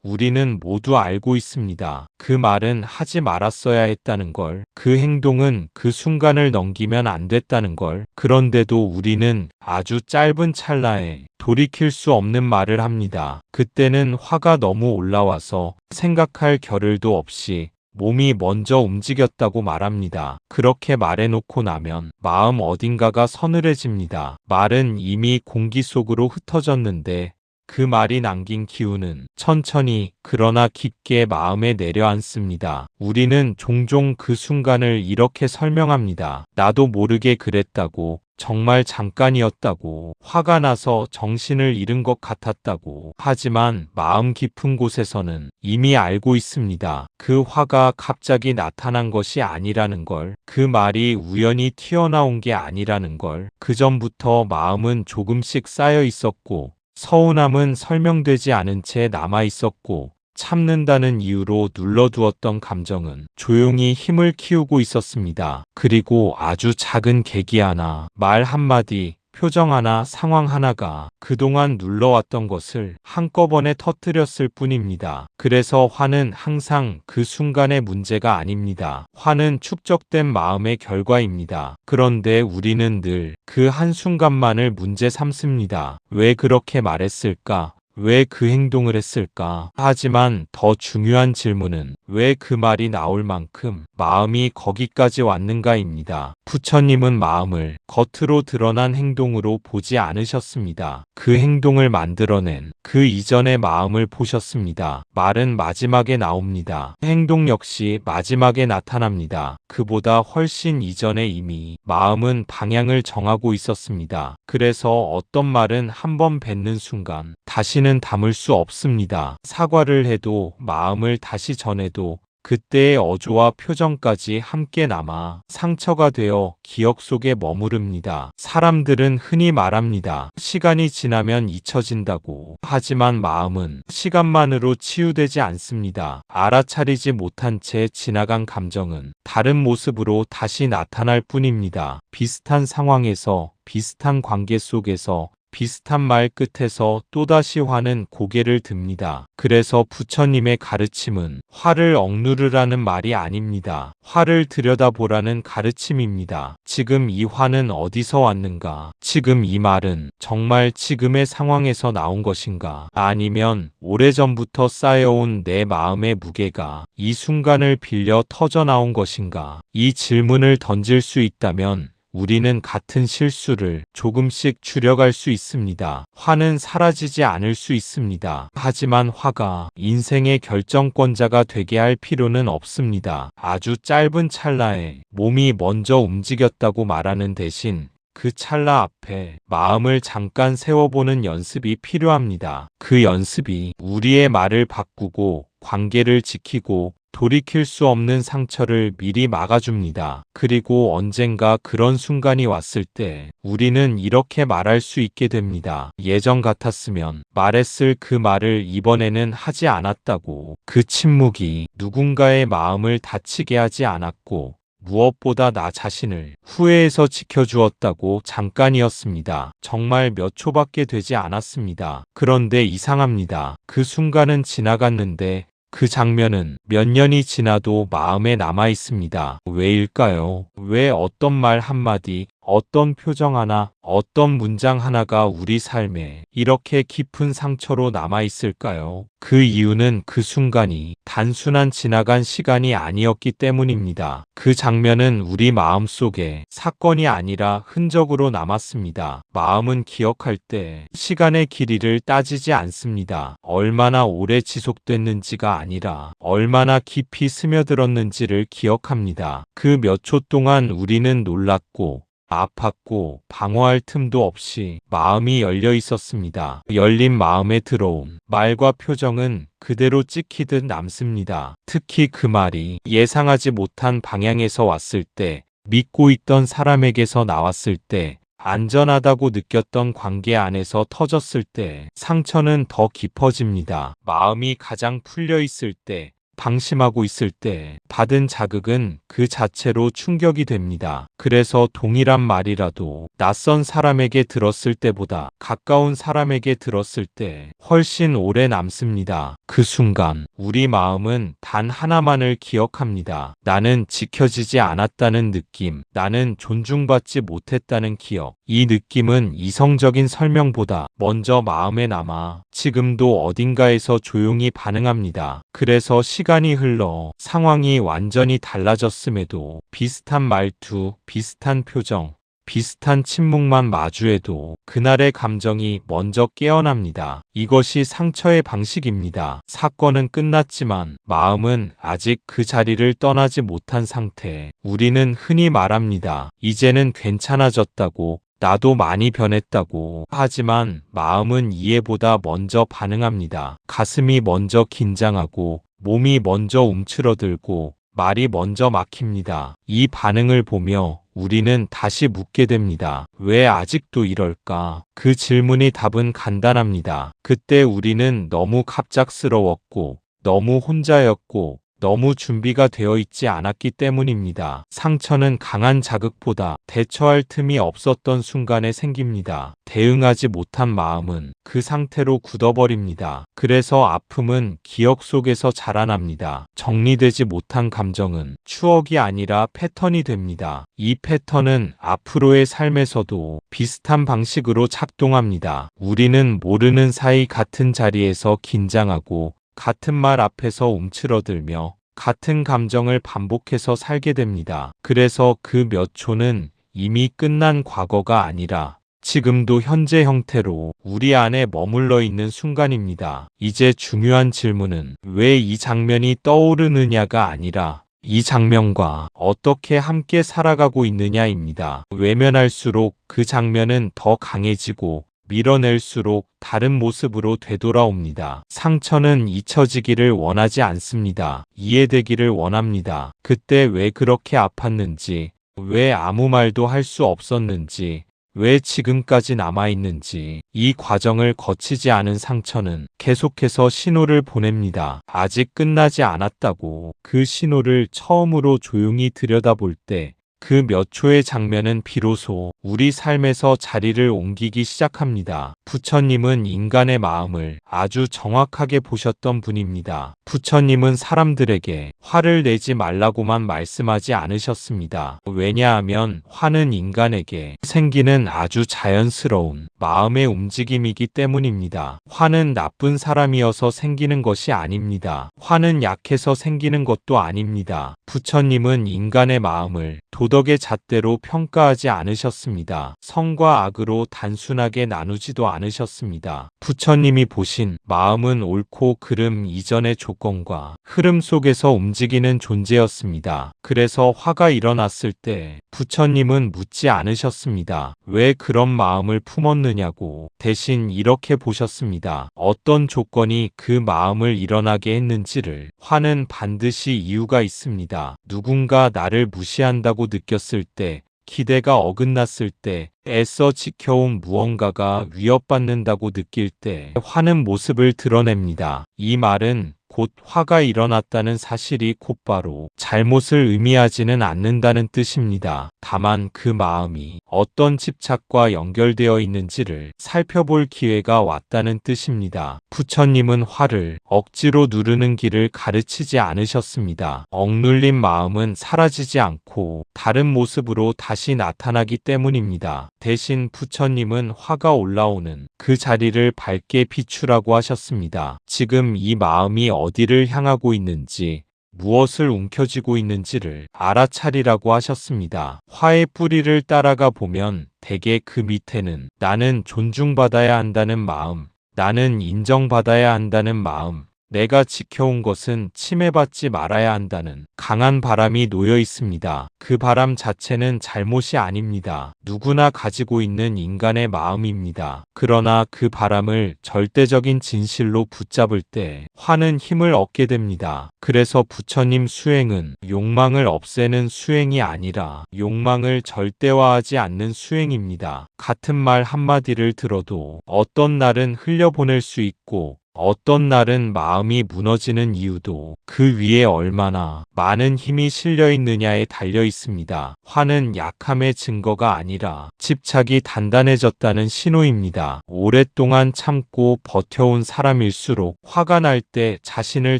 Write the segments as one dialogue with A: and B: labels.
A: 우리는 모두 알고 있습니다. 그 말은 하지 말았어야 했다는 걸, 그 행동은 그 순간을 넘기면 안 됐다는 걸. 그런데도 우리는 아주 짧은 찰나에 돌이킬 수 없는 말을 합니다. 그때는 화가 너무 올라와서 생각할 겨를도 없이 몸이 먼저 움직였다고 말합니다. 그렇게 말해놓고 나면 마음 어딘가가 서늘해집니다. 말은 이미 공기 속으로 흩어졌는데 그 말이 남긴 기운은 천천히 그러나 깊게 마음에 내려앉습니다. 우리는 종종 그 순간을 이렇게 설명합니다. 나도 모르게 그랬다고, 정말 잠깐이었다고, 화가 나서 정신을 잃은 것 같았다고. 하지만 마음 깊은 곳에서는 이미 알고 있습니다. 그 화가 갑자기 나타난 것이 아니라는 걸, 그 말이 우연히 튀어나온 게 아니라는 걸. 그전부터 마음은 조금씩 쌓여 있었고 서운함은 설명되지 않은 채 남아 있었고 참는다는 이유로 눌러두었던 감정은 조용히 힘을 키우고 있었습니다. 그리고 아주 작은 계기 하나, 말 한마디, 표정 하나, 상황 하나가 그동안 눌러왔던 것을 한꺼번에 터뜨렸을 뿐입니다. 그래서 화는 항상 그 순간의 문제가 아닙니다. 화는 축적된 마음의 결과입니다. 그런데 우리는 늘 그 한순간만을 문제 삼습니다. 왜 그렇게 말했을까? 왜 그 행동을 했을까? 하지만 더 중요한 질문은 왜 그 말이 나올 만큼 마음이 거기까지 왔는가입니다. 부처님은 마음을 겉으로 드러난 행동으로 보지 않으셨습니다. 그 행동을 만들어낸 그 이전의 마음을 보셨습니다. 말은 마지막에 나옵니다. 행동 역시 마지막에 나타납니다. 그보다 훨씬 이전에 이미 마음은 방향을 정하고 있었습니다. 그래서 어떤 말은 한번 뱉는 순간 다시는 담을 수 없습니다. 사과를 해도 마음을 다시 전해도 그때의 어조와 표정까지 함께 남아 상처가 되어 기억 속에 머무릅니다. 사람들은 흔히 말합니다. 시간이 지나면 잊혀진다고. 하지만 마음은 시간만으로 치유되지 않습니다. 알아차리지 못한 채 지나간 감정은 다른 모습으로 다시 나타날 뿐입니다. 비슷한 상황에서, 비슷한 관계 속에서, 비슷한 말 끝에서 또다시 화는 고개를 듭니다. 그래서 부처님의 가르침은 화를 억누르라는 말이 아닙니다. 화를 들여다보라는 가르침입니다. 지금 이 화는 어디서 왔는가? 지금 이 말은 정말 지금의 상황에서 나온 것인가? 아니면 오래전부터 쌓여온 내 마음의 무게가 이 순간을 빌려 터져나온 것인가? 이 질문을 던질 수 있다면 우리는 같은 실수를 조금씩 줄여갈 수 있습니다. 화는 사라지지 않을 수 있습니다. 하지만 화가 인생의 결정권자가 되게 할 필요는 없습니다. 아주 짧은 찰나에 몸이 먼저 움직였다고 말하는 대신 그 찰나 앞에 마음을 잠깐 세워보는 연습이 필요합니다. 그 연습이 우리의 말을 바꾸고 관계를 지키고 돌이킬 수 없는 상처를 미리 막아줍니다. 그리고 언젠가 그런 순간이 왔을 때 우리는 이렇게 말할 수 있게 됩니다. 예전 같았으면 말했을 그 말을 이번에는 하지 않았다고. 그 침묵이 누군가의 마음을 다치게 하지 않았고 무엇보다 나 자신을 후회해서 지켜주었다고. 잠깐이었습니다. 정말 몇 초밖에 되지 않았습니다. 그런데 이상합니다. 그 순간은 지나갔는데 그 장면은 몇 년이 지나도 마음에 남아 있습니다. 왜일까요? 왜 어떤 말 한마디, 어떤 표정 하나, 어떤 문장 하나가 우리 삶에 이렇게 깊은 상처로 남아 있을까요? 그 이유는 그 순간이 단순한 지나간 시간이 아니었기 때문입니다. 그 장면은 우리 마음 속에 사건이 아니라 흔적으로 남았습니다. 마음은 기억할 때 시간의 길이를 따지지 않습니다. 얼마나 오래 지속됐는지가 아니라 얼마나 깊이 스며들었는지를 기억합니다. 그 몇 초 동안 우리는 놀랐고 아팠고 방어할 틈도 없이 마음이 열려 있었습니다. 열린 마음에 들어온 말과 표정은 그대로 찍히듯 남습니다. 특히 그 말이 예상하지 못한 방향에서 왔을 때, 믿고 있던 사람에게서 나왔을 때, 안전하다고 느꼈던 관계 안에서 터졌을 때 상처는 더 깊어집니다. 마음이 가장 풀려 있을 때 방심하고 있을 때 받은 자극은 그 자체로 충격이 됩니다. 그래서 동일한 말이라도 낯선 사람에게 들었을 때보다 가까운 사람에게 들었을 때 훨씬 오래 남습니다. 그 순간 우리 마음은 단 하나만을 기억합니다. 나는 지켜지지 않았다는 느낌, 나는 존중받지 못했다는 기억. 이 느낌은 이성적인 설명보다 먼저 마음에 남아 지금도 어딘가에서 조용히 반응합니다. 그래서 시간이 흘러 상황이 완전히 달라졌음에도 비슷한 말투, 비슷한 표정, 비슷한 침묵만 마주해도 그날의 감정이 먼저 깨어납니다. 이것이 상처의 방식입니다. 사건은 끝났지만 마음은 아직 그 자리를 떠나지 못한 상태. 우리는 흔히 말합니다. 이제는 괜찮아졌다고. 나도 많이 변했다고. 하지만 마음은 이해보다 먼저 반응합니다. 가슴이 먼저 긴장하고 몸이 먼저 움츠러들고 말이 먼저 막힙니다. 이 반응을 보며 우리는 다시 묻게 됩니다. 왜 아직도 이럴까? 그 질문의 답은 간단합니다. 그때 우리는 너무 갑작스러웠고, 너무 혼자였고, 너무 준비가 되어 있지 않았기 때문입니다. 상처는 강한 자극보다 대처할 틈이 없었던 순간에 생깁니다. 대응하지 못한 마음은 그 상태로 굳어버립니다. 그래서 아픔은 기억 속에서 자라납니다. 정리되지 못한 감정은 추억이 아니라 패턴이 됩니다. 이 패턴은 앞으로의 삶에서도 비슷한 방식으로 작동합니다. 우리는 모르는 사이 같은 자리에서 긴장하고 같은 말 앞에서 움츠러들며 같은 감정을 반복해서 살게 됩니다. 그래서 그 몇 초는 이미 끝난 과거가 아니라 지금도 현재 형태로 우리 안에 머물러 있는 순간입니다. 이제 중요한 질문은 왜 이 장면이 떠오르느냐가 아니라 이 장면과 어떻게 함께 살아가고 있느냐입니다. 외면할수록 그 장면은 더 강해지고 밀어낼수록 다른 모습으로 되돌아옵니다. 상처는 잊혀지기를 원하지 않습니다. 이해되기를 원합니다. 그때 왜 그렇게 아팠는지, 왜 아무 말도 할 수 없었는지, 왜 지금까지 남아있는지, 이 과정을 거치지 않은 상처는 계속해서 신호를 보냅니다. 아직 끝나지 않았다고. 그 신호를 처음으로 조용히 들여다볼 때 그 몇 초의 장면은 비로소 우리 삶에서 자리를 옮기기 시작합니다. 부처님은 인간의 마음을 아주 정확하게 보셨던 분입니다. 부처님은 사람들에게 화를 내지 말라고만 말씀하지 않으셨습니다. 왜냐하면 화는 인간에게 생기는 아주 자연스러운 마음의 움직임이기 때문입니다. 화는 나쁜 사람이어서 생기는 것이 아닙니다. 화는 약해서 생기는 것도 아닙니다. 부처님은 인간의 마음을 도덕의 잣대로 평가하지 않으셨습니다. 선과 악으로 단순하게 나누지도 않으셨습니다. 부처님이 보신 마음은 옳고 그름 이전의 조건과 흐름 속에서 움직이는 존재였습니다. 그래서 화가 일어났을 때 부처님은 묻지 않으셨습니다. 왜 그런 마음을 품었느냐고. 대신 이렇게 보셨습니다. 어떤 조건이 그 마음을 일어나게 했는지를. 화는 반드시 이유가 있습니다. 누군가 나를 무시한다고 느꼈을 때, 기대가 어긋났을 때, 애써 지켜온 무언가가 위협받는다고 느낄 때 화는 모습을 드러냅니다. 이 말은 곧 화가 일어났다는 사실이 곧바로 잘못을 의미하지는 않는다는 뜻입니다. 다만 그 마음이 어떤 집착과 연결되어 있는지를 살펴볼 기회가 왔다는 뜻입니다. 부처님은 화를 억지로 누르는 길을 가르치지 않으셨습니다. 억눌린 마음은 사라지지 않고 다른 모습으로 다시 나타나기 때문입니다. 대신 부처님은 화가 올라오는 그 자리를 밝게 비추라고 하셨습니다. 지금 이 마음이 어디를 향하고 있는지, 무엇을 움켜쥐고 있는지를 알아차리라고 하셨습니다. 화의 뿌리를 따라가 보면 대개 그 밑에는 나는 존중받아야 한다는 마음, 나는 인정받아야 한다는 마음, 내가 지켜온 것은 침해받지 말아야 한다는 강한 바람이 놓여 있습니다. 그 바람 자체는 잘못이 아닙니다. 누구나 가지고 있는 인간의 마음입니다. 그러나 그 바람을 절대적인 진실로 붙잡을 때 화는 힘을 얻게 됩니다. 그래서 부처님 수행은 욕망을 없애는 수행이 아니라 욕망을 절대화하지 않는 수행입니다. 같은 말 한마디를 들어도 어떤 날은 흘려보낼 수 있고 어떤 날은 마음이 무너지는 이유도 그 위에 얼마나 많은 힘이 실려 있느냐에 달려 있습니다. 화는 약함의 증거가 아니라 집착이 단단해졌다는 신호입니다. 오랫동안 참고 버텨온 사람일수록 화가 날 때 자신을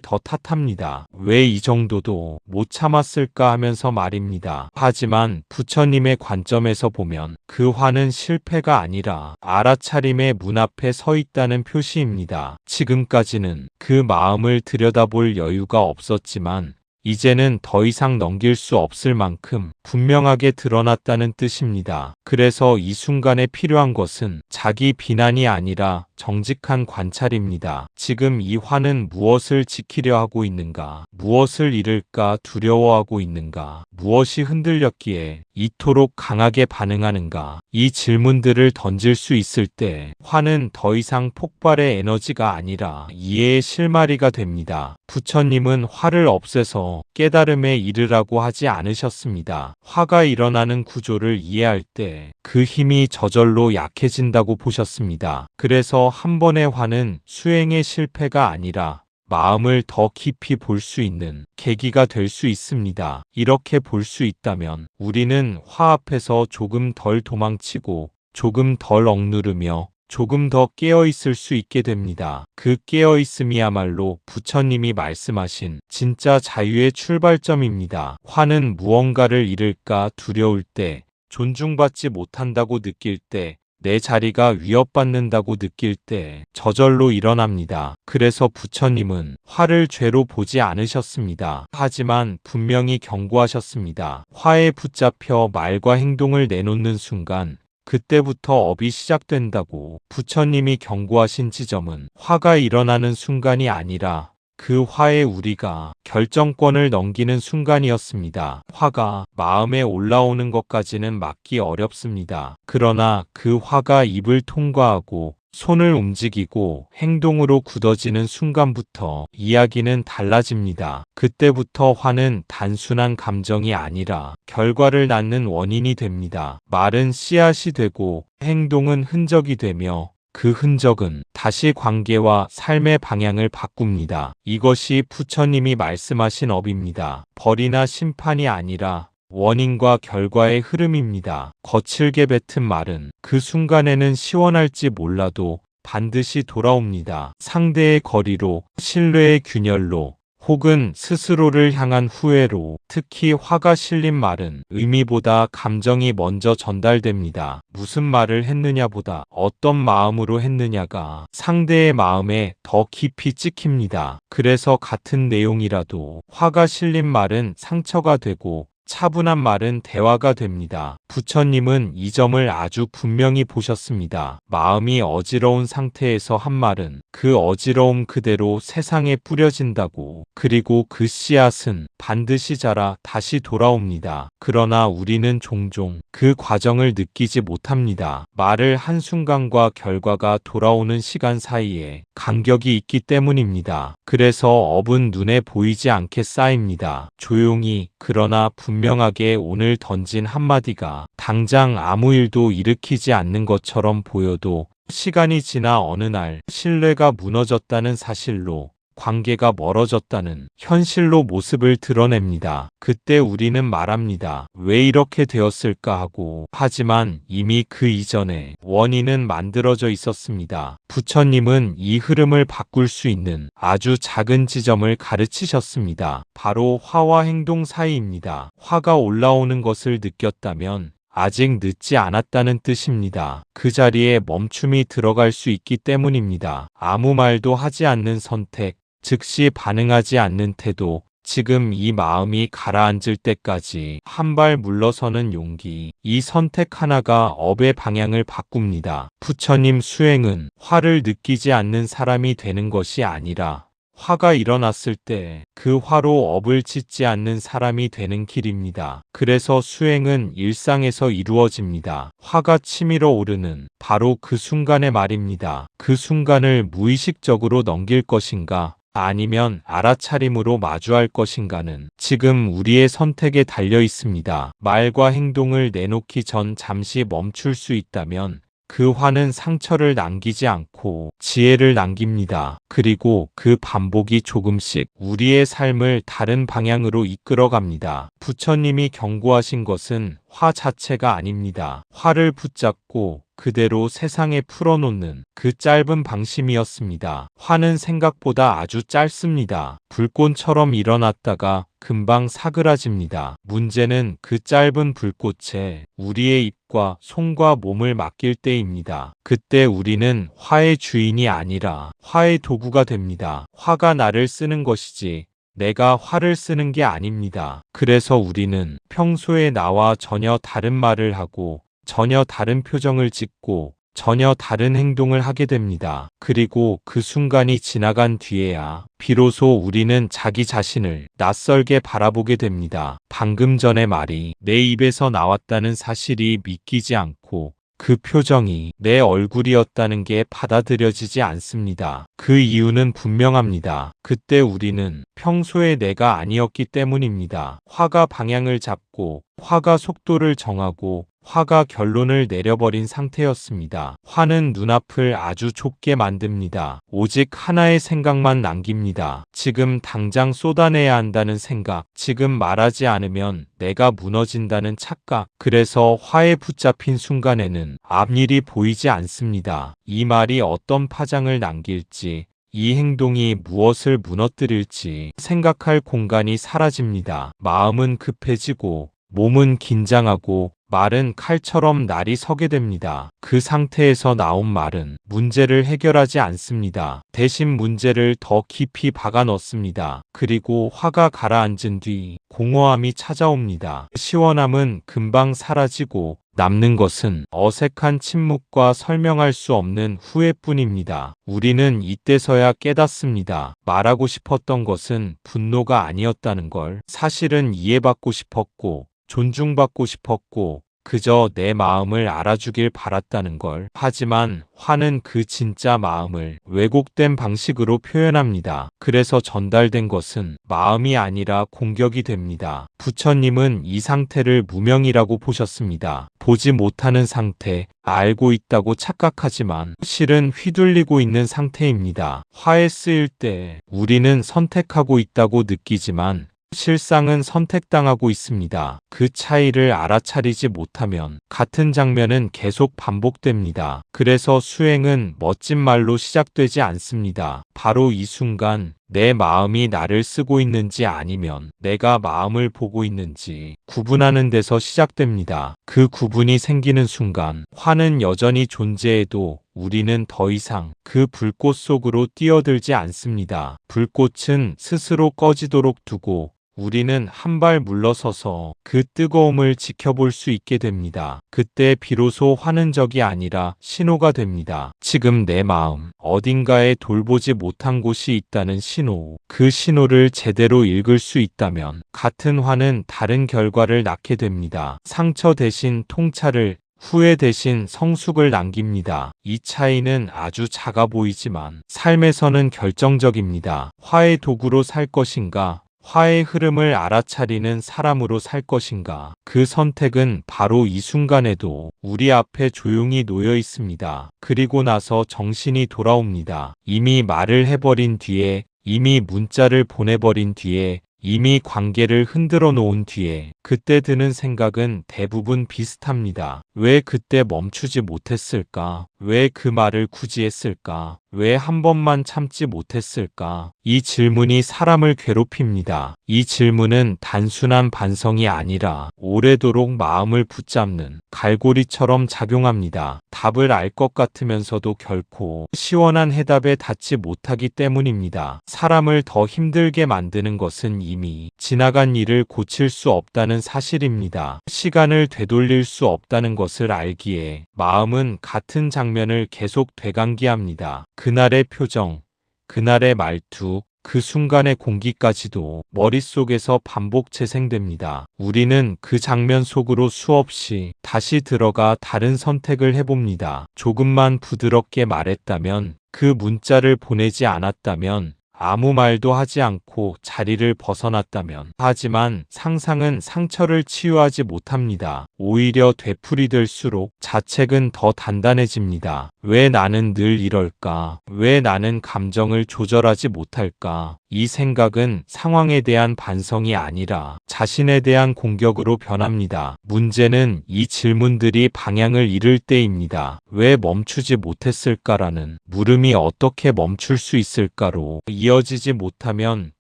A: 더 탓합니다. 왜 이 정도도 못 참았을까 하면서 말입니다. 하지만 부처님의 관점에서 보면 그 화는 실패가 아니라 알아차림의 문 앞에 서 있다는 표시입니다. 지금까지는 그 마음을 들여다볼 여유가 없었지만 이제는 더 이상 넘길 수 없을 만큼 분명하게 드러났다는 뜻입니다. 그래서 이 순간에 필요한 것은 자기 비난이 아니라 정직한 관찰입니다. 지금 이 화는 무엇을 지키려 하고 있는가? 무엇을 잃을까 두려워하고 있는가? 무엇이 흔들렸기에 이토록 강하게 반응하는가? 이 질문들을 던질 수 있을 때 화는 더 이상 폭발의 에너지가 아니라 이해의 실마리가 됩니다. 부처님은 화를 없애서 깨달음에 이르라고 하지 않으셨습니다. 화가 일어나는 구조를 이해할 때 그 힘이 저절로 약해진다고 보셨습니다. 그래서 한 번의 화는 수행의 실패가 아니라 마음을 더 깊이 볼 수 있는 계기가 될 수 있습니다. 이렇게 볼 수 있다면 우리는 화 앞에서 조금 덜 도망치고 조금 덜 억누르며 조금 더 깨어있을 수 있게 됩니다. 그 깨어있음이야말로 부처님이 말씀하신 진짜 자유의 출발점입니다. 화는 무언가를 잃을까 두려울 때, 존중받지 못한다고 느낄 때, 내 자리가 위협받는다고 느낄 때 저절로 일어납니다. 그래서 부처님은 화를 죄로 보지 않으셨습니다. 하지만 분명히 경고하셨습니다. 화에 붙잡혀 말과 행동을 내놓는 순간 그때부터 업이 시작된다고. 부처님이 경고하신 지점은 화가 일어나는 순간이 아니라 그 화에 우리가 결정권을 넘기는 순간이었습니다. 화가 마음에 올라오는 것까지는 막기 어렵습니다. 그러나 그 화가 입을 통과하고 손을 움직이고 행동으로 굳어지는 순간부터 이야기는 달라집니다. 그때부터 화는 단순한 감정이 아니라 결과를 낳는 원인이 됩니다. 말은 씨앗이 되고 행동은 흔적이 되며 그 흔적은 다시 관계와 삶의 방향을 바꿉니다. 이것이 부처님이 말씀하신 업입니다. 벌이나 심판이 아니라 원인과 결과의 흐름입니다. 거칠게 뱉은 말은 그 순간에는 시원할지 몰라도 반드시 돌아옵니다. 상대의 거리로, 신뢰의 균열로, 혹은 스스로를 향한 후회로. 특히 화가 실린 말은 의미보다 감정이 먼저 전달됩니다. 무슨 말을 했느냐보다 어떤 마음으로 했느냐가 상대의 마음에 더 깊이 찍힙니다. 그래서 같은 내용이라도 화가 실린 말은 상처가 되고 차분한 말은 대화가 됩니다. 부처님은 이 점을 아주 분명히 보셨습니다. 마음이 어지러운 상태에서 한 말은 그 어지러움 그대로 세상에 뿌려진다고. 그리고 그 씨앗은 반드시 자라 다시 돌아옵니다. 그러나 우리는 종종 그 과정을 느끼지 못합니다. 말을 한순간과 결과가 돌아오는 시간 사이에 간격이 있기 때문입니다. 그래서 업은 눈에 보이지 않게 쌓입니다. 조용히, 그러나 분명하게 오늘 던진 한마디가 당장 아무 일도 일으키지 않는 것처럼 보여도 시간이 지나 어느 날 신뢰가 무너졌다는 사실로, 관계가 멀어졌다는 현실로 모습을 드러냅니다. 그때 우리는 말합니다. 왜 이렇게 되었을까 하고. 하지만 이미 그 이전에 원인은 만들어져 있었습니다. 부처님은 이 흐름을 바꿀 수 있는 아주 작은 지점을 가르치셨습니다. 바로 화와 행동 사이입니다. 화가 올라오는 것을 느꼈다면 아직 늦지 않았다는 뜻입니다. 그 자리에 멈춤이 들어갈 수 있기 때문입니다. 아무 말도 하지 않는 선택, 즉시 반응하지 않는 태도, 지금 이 마음이 가라앉을 때까지 한 발 물러서는 용기, 이 선택 하나가 업의 방향을 바꿉니다. 부처님 수행은 화를 느끼지 않는 사람이 되는 것이 아니라 화가 일어났을 때 그 화로 업을 짓지 않는 사람이 되는 길입니다. 그래서 수행은 일상에서 이루어집니다. 화가 치밀어 오르는 바로 그 순간의 말입니다. 그 순간을 무의식적으로 넘길 것인가? 아니면 알아차림으로 마주할 것인가는 지금 우리의 선택에 달려 있습니다. 말과 행동을 내놓기 전 잠시 멈출 수 있다면 그 화는 상처를 남기지 않고 지혜를 남깁니다. 그리고 그 반복이 조금씩 우리의 삶을 다른 방향으로 이끌어갑니다. 부처님이 경고하신 것은 화 자체가 아닙니다. 화를 붙잡고 그대로 세상에 풀어놓는 그 짧은 방심이었습니다. 화는 생각보다 아주 짧습니다. 불꽃처럼 일어났다가 금방 사그라집니다. 문제는 그 짧은 불꽃에 우리의 입과 손과 몸을 맡길 때입니다. 그때 우리는 화의 주인이 아니라 화의 도구가 됩니다. 화가 나를 쓰는 것이지 내가 화를 쓰는 게 아닙니다. 그래서 우리는 평소에 나와 전혀 다른 말을 하고 전혀 다른 표정을 짓고 전혀 다른 행동을 하게 됩니다. 그리고 그 순간이 지나간 뒤에야 비로소 우리는 자기 자신을 낯설게 바라보게 됩니다. 방금 전의 말이 내 입에서 나왔다는 사실이 믿기지 않고 그 표정이 내 얼굴이었다는 게 받아들여지지 않습니다. 그 이유는 분명합니다. 그때 우리는 평소에 내가 아니었기 때문입니다. 화가 방향을 잡고 화가 속도를 정하고 화가 결론을 내려버린 상태였습니다. 화는 눈앞을 아주 좁게 만듭니다. 오직 하나의 생각만 남깁니다. 지금 당장 쏟아내야 한다는 생각, 지금 말하지 않으면 내가 무너진다는 착각. 그래서 화에 붙잡힌 순간에는 앞일이 보이지 않습니다. 이 말이 어떤 파장을 남길지, 이 행동이 무엇을 무너뜨릴지 생각할 공간이 사라집니다. 마음은 급해지고 몸은 긴장하고 말은 칼처럼 날이 서게 됩니다. 그 상태에서 나온 말은 문제를 해결하지 않습니다. 대신 문제를 더 깊이 박아 넣습니다. 그리고 화가 가라앉은 뒤 공허함이 찾아옵니다. 시원함은 금방 사라지고 남는 것은 어색한 침묵과 설명할 수 없는 후회뿐입니다. 우리는 이때서야 깨닫습니다. 말하고 싶었던 것은 분노가 아니었다는 걸. 사실은 이해받고 싶었고 존중받고 싶었고 그저 내 마음을 알아주길 바랐다는 걸. 하지만 화는 그 진짜 마음을 왜곡된 방식으로 표현합니다. 그래서 전달된 것은 마음이 아니라 공격이 됩니다. 부처님은 이 상태를 무명이라고 보셨습니다. 보지 못하는 상태, 알고 있다고 착각하지만 실은 휘둘리고 있는 상태입니다. 화에 쓰일 때 우리는 선택하고 있다고 느끼지만 실상은 선택당하고 있습니다. 그 차이를 알아차리지 못하면 같은 장면은 계속 반복됩니다. 그래서 수행은 멋진 말로 시작되지 않습니다. 바로 이 순간 내 마음이 나를 쓰고 있는지 아니면 내가 마음을 보고 있는지 구분하는 데서 시작됩니다. 그 구분이 생기는 순간 화는 여전히 존재해도 우리는 더 이상 그 불꽃 속으로 뛰어들지 않습니다. 불꽃은 스스로 꺼지도록 두고 우리는 한 발 물러서서 그 뜨거움을 지켜볼 수 있게 됩니다. 그때 비로소 화는 적이 아니라 신호가 됩니다. 지금 내 마음 어딘가에 돌보지 못한 곳이 있다는 신호. 그 신호를 제대로 읽을 수 있다면 같은 화는 다른 결과를 낳게 됩니다. 상처 대신 통찰을, 후회 대신 성숙을 남깁니다. 이 차이는 아주 작아 보이지만 삶에서는 결정적입니다. 화의 도구로 살 것인가? 화의 흐름을 알아차리는 사람으로 살 것인가? 그 선택은 바로 이 순간에도 우리 앞에 조용히 놓여 있습니다. 그리고 나서 정신이 돌아옵니다. 이미 말을 해버린 뒤에, 이미 문자를 보내버린 뒤에, 이미 관계를 흔들어 놓은 뒤에 그때 드는 생각은 대부분 비슷합니다. 왜 그때 멈추지 못했을까? 왜 그 말을 굳이 했을까? 왜 한 번만 참지 못했을까? 이 질문이 사람을 괴롭힙니다. 이 질문은 단순한 반성이 아니라 오래도록 마음을 붙잡는 갈고리처럼 작용합니다. 답을 알 것 같으면서도 결코 시원한 해답에 닿지 못하기 때문입니다. 사람을 더 힘들게 만드는 것은 이미 지나간 일을 고칠 수 없다는 사실입니다. 시간을 되돌릴 수 없다는 것을 알기에 마음은 같은 장면을 계속 되감기합니다. 그날의 표정, 그날의 말투, 그 순간의 공기까지도 머릿속에서 반복 재생됩니다. 우리는 그 장면 속으로 수없이 다시 들어가 다른 선택을 해봅니다. 조금만 부드럽게 말했다면, 그 문자를 보내지 않았다면, 아무 말도 하지 않고 자리를 벗어났다면. 하지만 상상은 상처를 치유하지 못합니다. 오히려 되풀이될수록 자책은 더 단단해집니다. 왜 나는 늘 이럴까? 왜 나는 감정을 조절하지 못할까? 이 생각은 상황에 대한 반성이 아니라 자신에 대한 공격으로 변합니다. 문제는 이 질문들이 방향을 잃을 때입니다. 왜 멈추지 못했을까라는 물음이 어떻게 멈출 수 있을까로 이어지지 못하면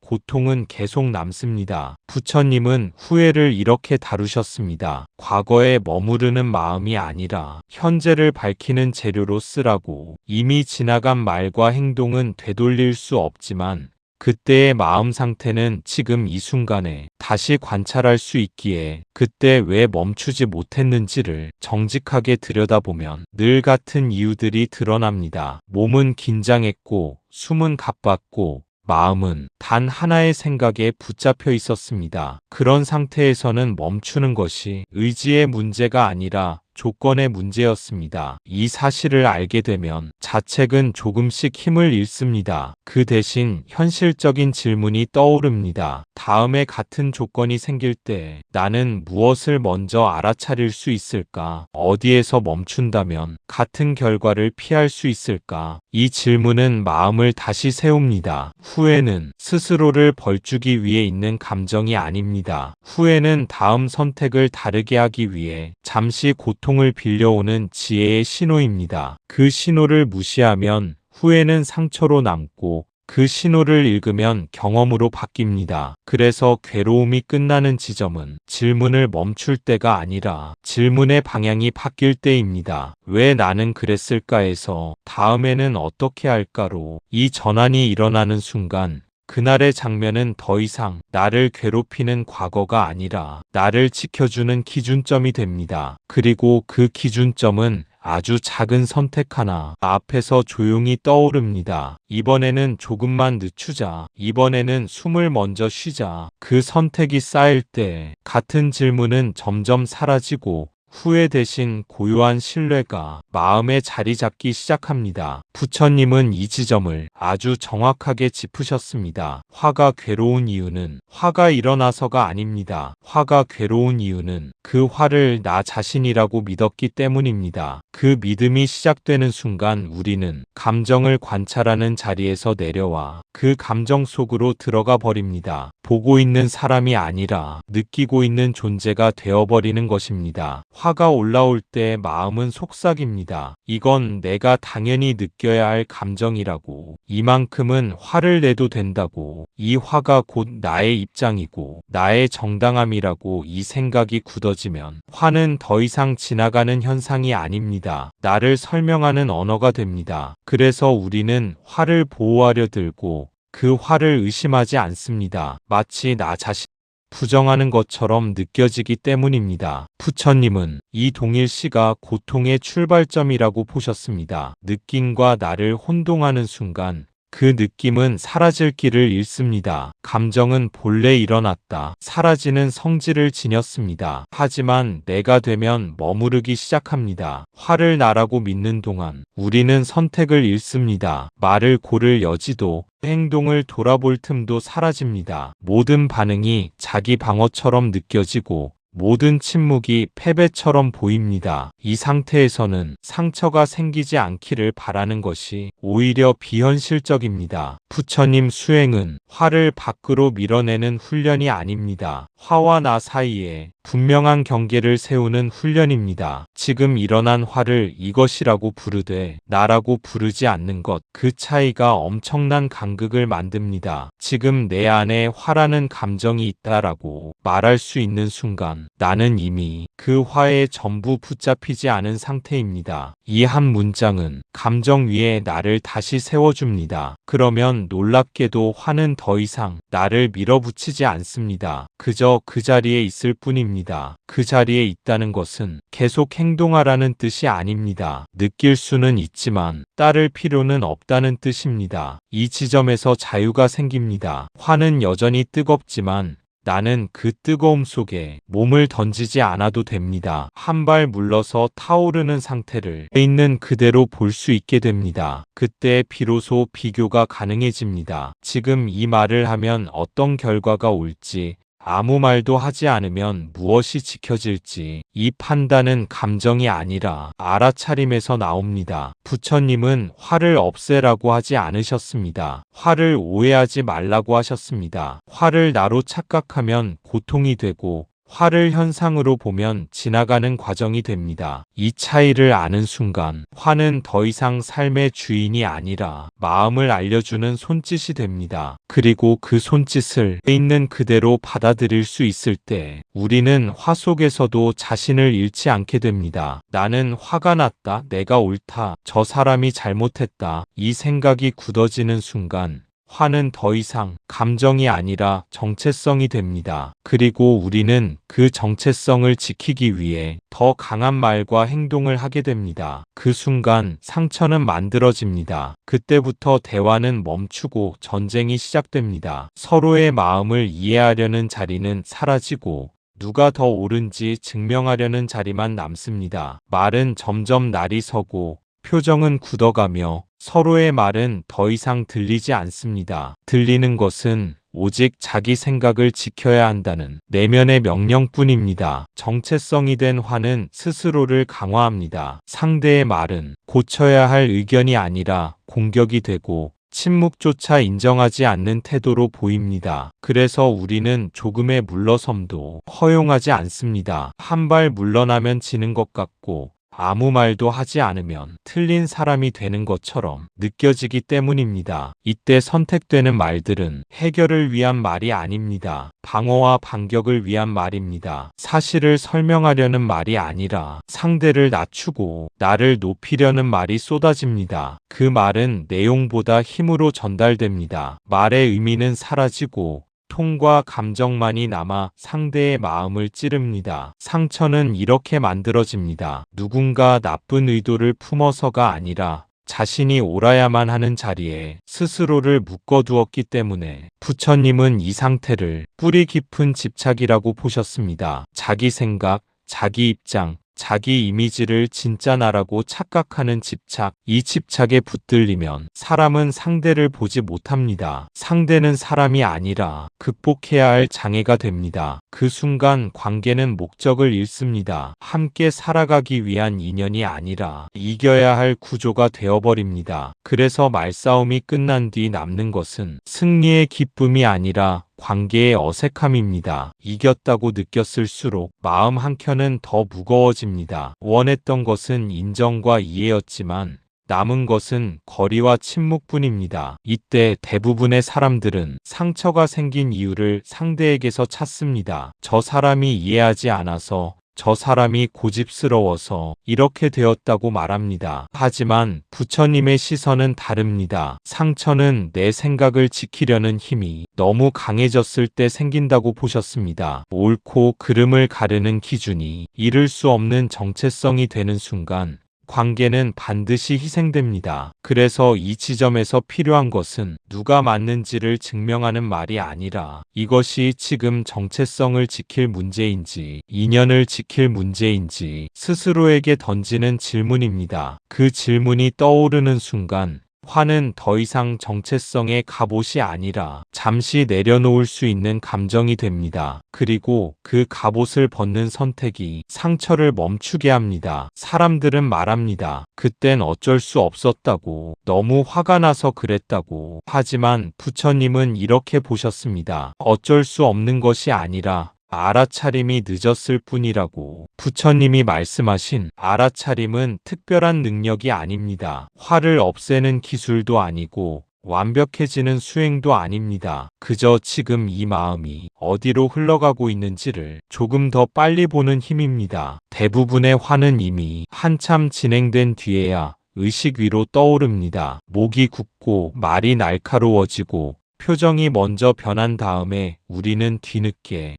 A: 고통은 계속 남습니다. 부처님은 후회를 이렇게 다루셨습니다. 과거에 머무르는 마음이 아니라 현재를 밝히는 재료로 쓰라고. 이미 지나간 말과 행동은 되돌릴 수 없지만 그때의 마음 상태는 지금 이 순간에 다시 관찰할 수 있기에 그때 왜 멈추지 못했는지를 정직하게 들여다보면 늘 같은 이유들이 드러납니다. 몸은 긴장했고, 숨은 가빴고, 마음은 단 하나의 생각에 붙잡혀 있었습니다. 그런 상태에서는 멈추는 것이 의지의 문제가 아니라 조건의 문제였습니다. 이 사실을 알게 되면 자책은 조금씩 힘을 잃습니다. 그 대신 현실적인 질문이 떠오릅니다. 다음에 같은 조건이 생길 때 나는 무엇을 먼저 알아차릴 수 있을까? 어디에서 멈춘다면 같은 결과를 피할 수 있을까? 이 질문은 마음을 다시 세웁니다. 후회는 스스로를 벌주기 위해 있는 감정이 아닙니다. 후회는 다음 선택을 다르게 하기 위해 잠시 고통을 빌려오는 지혜의 신호입니다. 그 신호를 무시하면 후회는 상처로 남고 그 신호를 읽으면 경험으로 바뀝니다. 그래서 괴로움이 끝나는 지점은 질문을 멈출 때가 아니라 질문의 방향이 바뀔 때입니다. 왜 나는 그랬을까에서 다음에는 어떻게 할까로 이 전환이 일어나는 순간 그날의 장면은 더 이상 나를 괴롭히는 과거가 아니라 나를 지켜주는 기준점이 됩니다. 그리고 그 기준점은 아주 작은 선택 하나 앞에서 조용히 떠오릅니다. 이번에는 조금만 늦추자. 이번에는 숨을 먼저 쉬자. 그 선택이 쌓일 때 같은 질문은 점점 사라지고 후회 대신 고요한 신뢰가 마음에 자리 잡기 시작합니다. 부처님은 이 지점을 아주 정확하게 짚으셨습니다. 화가 괴로운 이유는 화가 일어나서가 아닙니다. 화가 괴로운 이유는 그 화를 나 자신이라고 믿었기 때문입니다. 그 믿음이 시작되는 순간 우리는 감정을 관찰하는 자리에서 내려와 그 감정 속으로 들어가 버립니다. 보고 있는 사람이 아니라 느끼고 있는 존재가 되어버리는 것입니다. 화가 올라올 때 마음은 속삭입니다. 이건 내가 당연히 느껴야 할 감정이라고. 이만큼은 화를 내도 된다고. 이 화가 곧 나의 입장이고 나의 정당함이라고. 이 생각이 굳어지면 화는 더 이상 지나가는 현상이 아닙니다. 나를 설명하는 언어가 됩니다. 그래서 우리는 화를 보호하려 들고 그 화를 의심하지 않습니다. 마치 나 자신 부정하는 것처럼 느껴지기 때문입니다. 부처님은 이 동일시가 고통의 출발점이라고 보셨습니다. 느낌과 나를 혼동하는 순간 그 느낌은 사라질 길을 잃습니다. 감정은 본래 일어났다 사라지는 성질을 지녔습니다. 하지만 내가 되면 머무르기 시작합니다. 화를 나라고 믿는 동안 우리는 선택을 잃습니다. 말을 고를 여지도 행동을 돌아볼 틈도 사라집니다. 모든 반응이 자기 방어처럼 느껴지고 모든 침묵이 패배처럼 보입니다. 이 상태에서는 상처가 생기지 않기를 바라는 것이 오히려 비현실적입니다. 부처님 수행은 화를 밖으로 밀어내는 훈련이 아닙니다. 화와 나 사이에 분명한 경계를 세우는 훈련입니다. 지금 일어난 화를 이것이라고 부르되 나라고 부르지 않는 것, 그 차이가 엄청난 간극을 만듭니다. 지금 내 안에 화라는 감정이 있다라고 말할 수 있는 순간 나는 이미 그 화에 전부 붙잡히지 않은 상태입니다. 이 한 문장은 감정 위에 나를 다시 세워줍니다. 그러면 놀랍게도 화는 더 이상 나를 밀어붙이지 않습니다. 그저 그 자리에 있을 뿐입니다. 그 자리에 있다는 것은 계속 행동하라는 뜻이 아닙니다. 느낄 수는 있지만 따를 필요는 없다는 뜻입니다. 이 지점에서 자유가 생깁니다. 화는 여전히 뜨겁지만 나는 그 뜨거움 속에 몸을 던지지 않아도 됩니다. 한 발 물러서 타오르는 상태를 있는 그대로 볼 수 있게 됩니다. 그때 비로소 비교가 가능해집니다. 지금 이 말을 하면 어떤 결과가 올지, 아무 말도 하지 않으면 무엇이 지켜질지, 이 판단은 감정이 아니라 알아차림에서 나옵니다. 부처님은 화를 없애라고 하지 않으셨습니다. 화를 오해하지 말라고 하셨습니다. 화를 나로 착각하면 고통이 되고, 화를 현상으로 보면 지나가는 과정이 됩니다. 이 차이를 아는 순간 화는 더 이상 삶의 주인이 아니라 마음을 알려주는 손짓이 됩니다. 그리고 그 손짓을 있는 그대로 받아들일 수 있을 때 우리는 화 속에서도 자신을 잃지 않게 됩니다. 나는 화가 났다. 내가 옳다. 저 사람이 잘못했다. 이 생각이 굳어지는 순간 화는 더 이상 감정이 아니라 정체성이 됩니다. 그리고 우리는 그 정체성을 지키기 위해 더 강한 말과 행동을 하게 됩니다. 그 순간 상처는 만들어집니다. 그때부터 대화는 멈추고 전쟁이 시작됩니다. 서로의 마음을 이해하려는 자리는 사라지고 누가 더 옳은지 증명하려는 자리만 남습니다. 말은 점점 날이 서고 표정은 굳어가며 서로의 말은 더 이상 들리지 않습니다. 들리는 것은 오직 자기 생각을 지켜야 한다는 내면의 명령뿐입니다. 정체성이 된 화는 스스로를 강화합니다. 상대의 말은 고쳐야 할 의견이 아니라 공격이 되고 침묵조차 인정하지 않는 태도로 보입니다. 그래서 우리는 조금의 물러섬도 허용하지 않습니다. 한 발 물러나면 지는 것 같고 아무 말도 하지 않으면 틀린 사람이 되는 것처럼 느껴지기 때문입니다. 이때 선택되는 말들은 해결을 위한 말이 아닙니다. 방어와 반격을 위한 말입니다. 사실을 설명하려는 말이 아니라 상대를 낮추고 나를 높이려는 말이 쏟아집니다. 그 말은 내용보다 힘으로 전달됩니다. 말의 의미는 사라지고 통과 감정만이 남아 상대의 마음을 찌릅니다. 상처는 이렇게 만들어집니다. 누군가 나쁜 의도를 품어서가 아니라 자신이 옳아야만 하는 자리에 스스로를 묶어두었기 때문에 부처님은 이 상태를 뿌리 깊은 집착이라고 보셨습니다. 자기 생각, 자기 입장, 자기 이미지를 진짜 나라고 착각하는 집착, 이 집착에 붙들리면 사람은 상대를 보지 못합니다. 상대는 사람이 아니라 극복해야 할 장애가 됩니다. 그 순간 관계는 목적을 잃습니다. 함께 살아가기 위한 인연이 아니라 이겨야 할 구조가 되어버립니다. 그래서 말싸움이 끝난 뒤 남는 것은 승리의 기쁨이 아니라 관계의 어색함입니다. 이겼다고 느꼈을수록 마음 한켠은 더 무거워집니다. 원했던 것은 인정과 이해였지만 남은 것은 거리와 침묵뿐입니다. 이때 대부분의 사람들은 상처가 생긴 이유를 상대에게서 찾습니다. 저 사람이 이해하지 않아서, 저 사람이 고집스러워서 이렇게 되었다고 말합니다. 하지만 부처님의 시선은 다릅니다. 상처는 내 생각을 지키려는 힘이 너무 강해졌을 때 생긴다고 보셨습니다. 옳고 그름을 가르는 기준이 잃을 수 없는 정체성이 되는 순간 관계는 반드시 희생됩니다. 그래서 이 지점에서 필요한 것은 누가 맞는지를 증명하는 말이 아니라 이것이 지금 정체성을 지킬 문제인지 인연을 지킬 문제인지 스스로에게 던지는 질문입니다. 그 질문이 떠오르는 순간 화는 더 이상 정체성의 갑옷이 아니라 잠시 내려놓을 수 있는 감정이 됩니다. 그리고 그 갑옷을 벗는 선택이 상처를 멈추게 합니다. 사람들은 말합니다. 그땐 어쩔 수 없었다고, 너무 화가 나서 그랬다고. 하지만 부처님은 이렇게 보셨습니다. 어쩔 수 없는 것이 아니라 알아차림이 늦었을 뿐이라고. 부처님이 말씀하신 알아차림은 특별한 능력이 아닙니다. 화를 없애는 기술도 아니고 완벽해지는 수행도 아닙니다. 그저 지금 이 마음이 어디로 흘러가고 있는지를 조금 더 빨리 보는 힘입니다. 대부분의 화는 이미 한참 진행된 뒤에야 의식 위로 떠오릅니다. 목이 굳고 말이 날카로워지고 표정이 먼저 변한 다음에 우리는 뒤늦게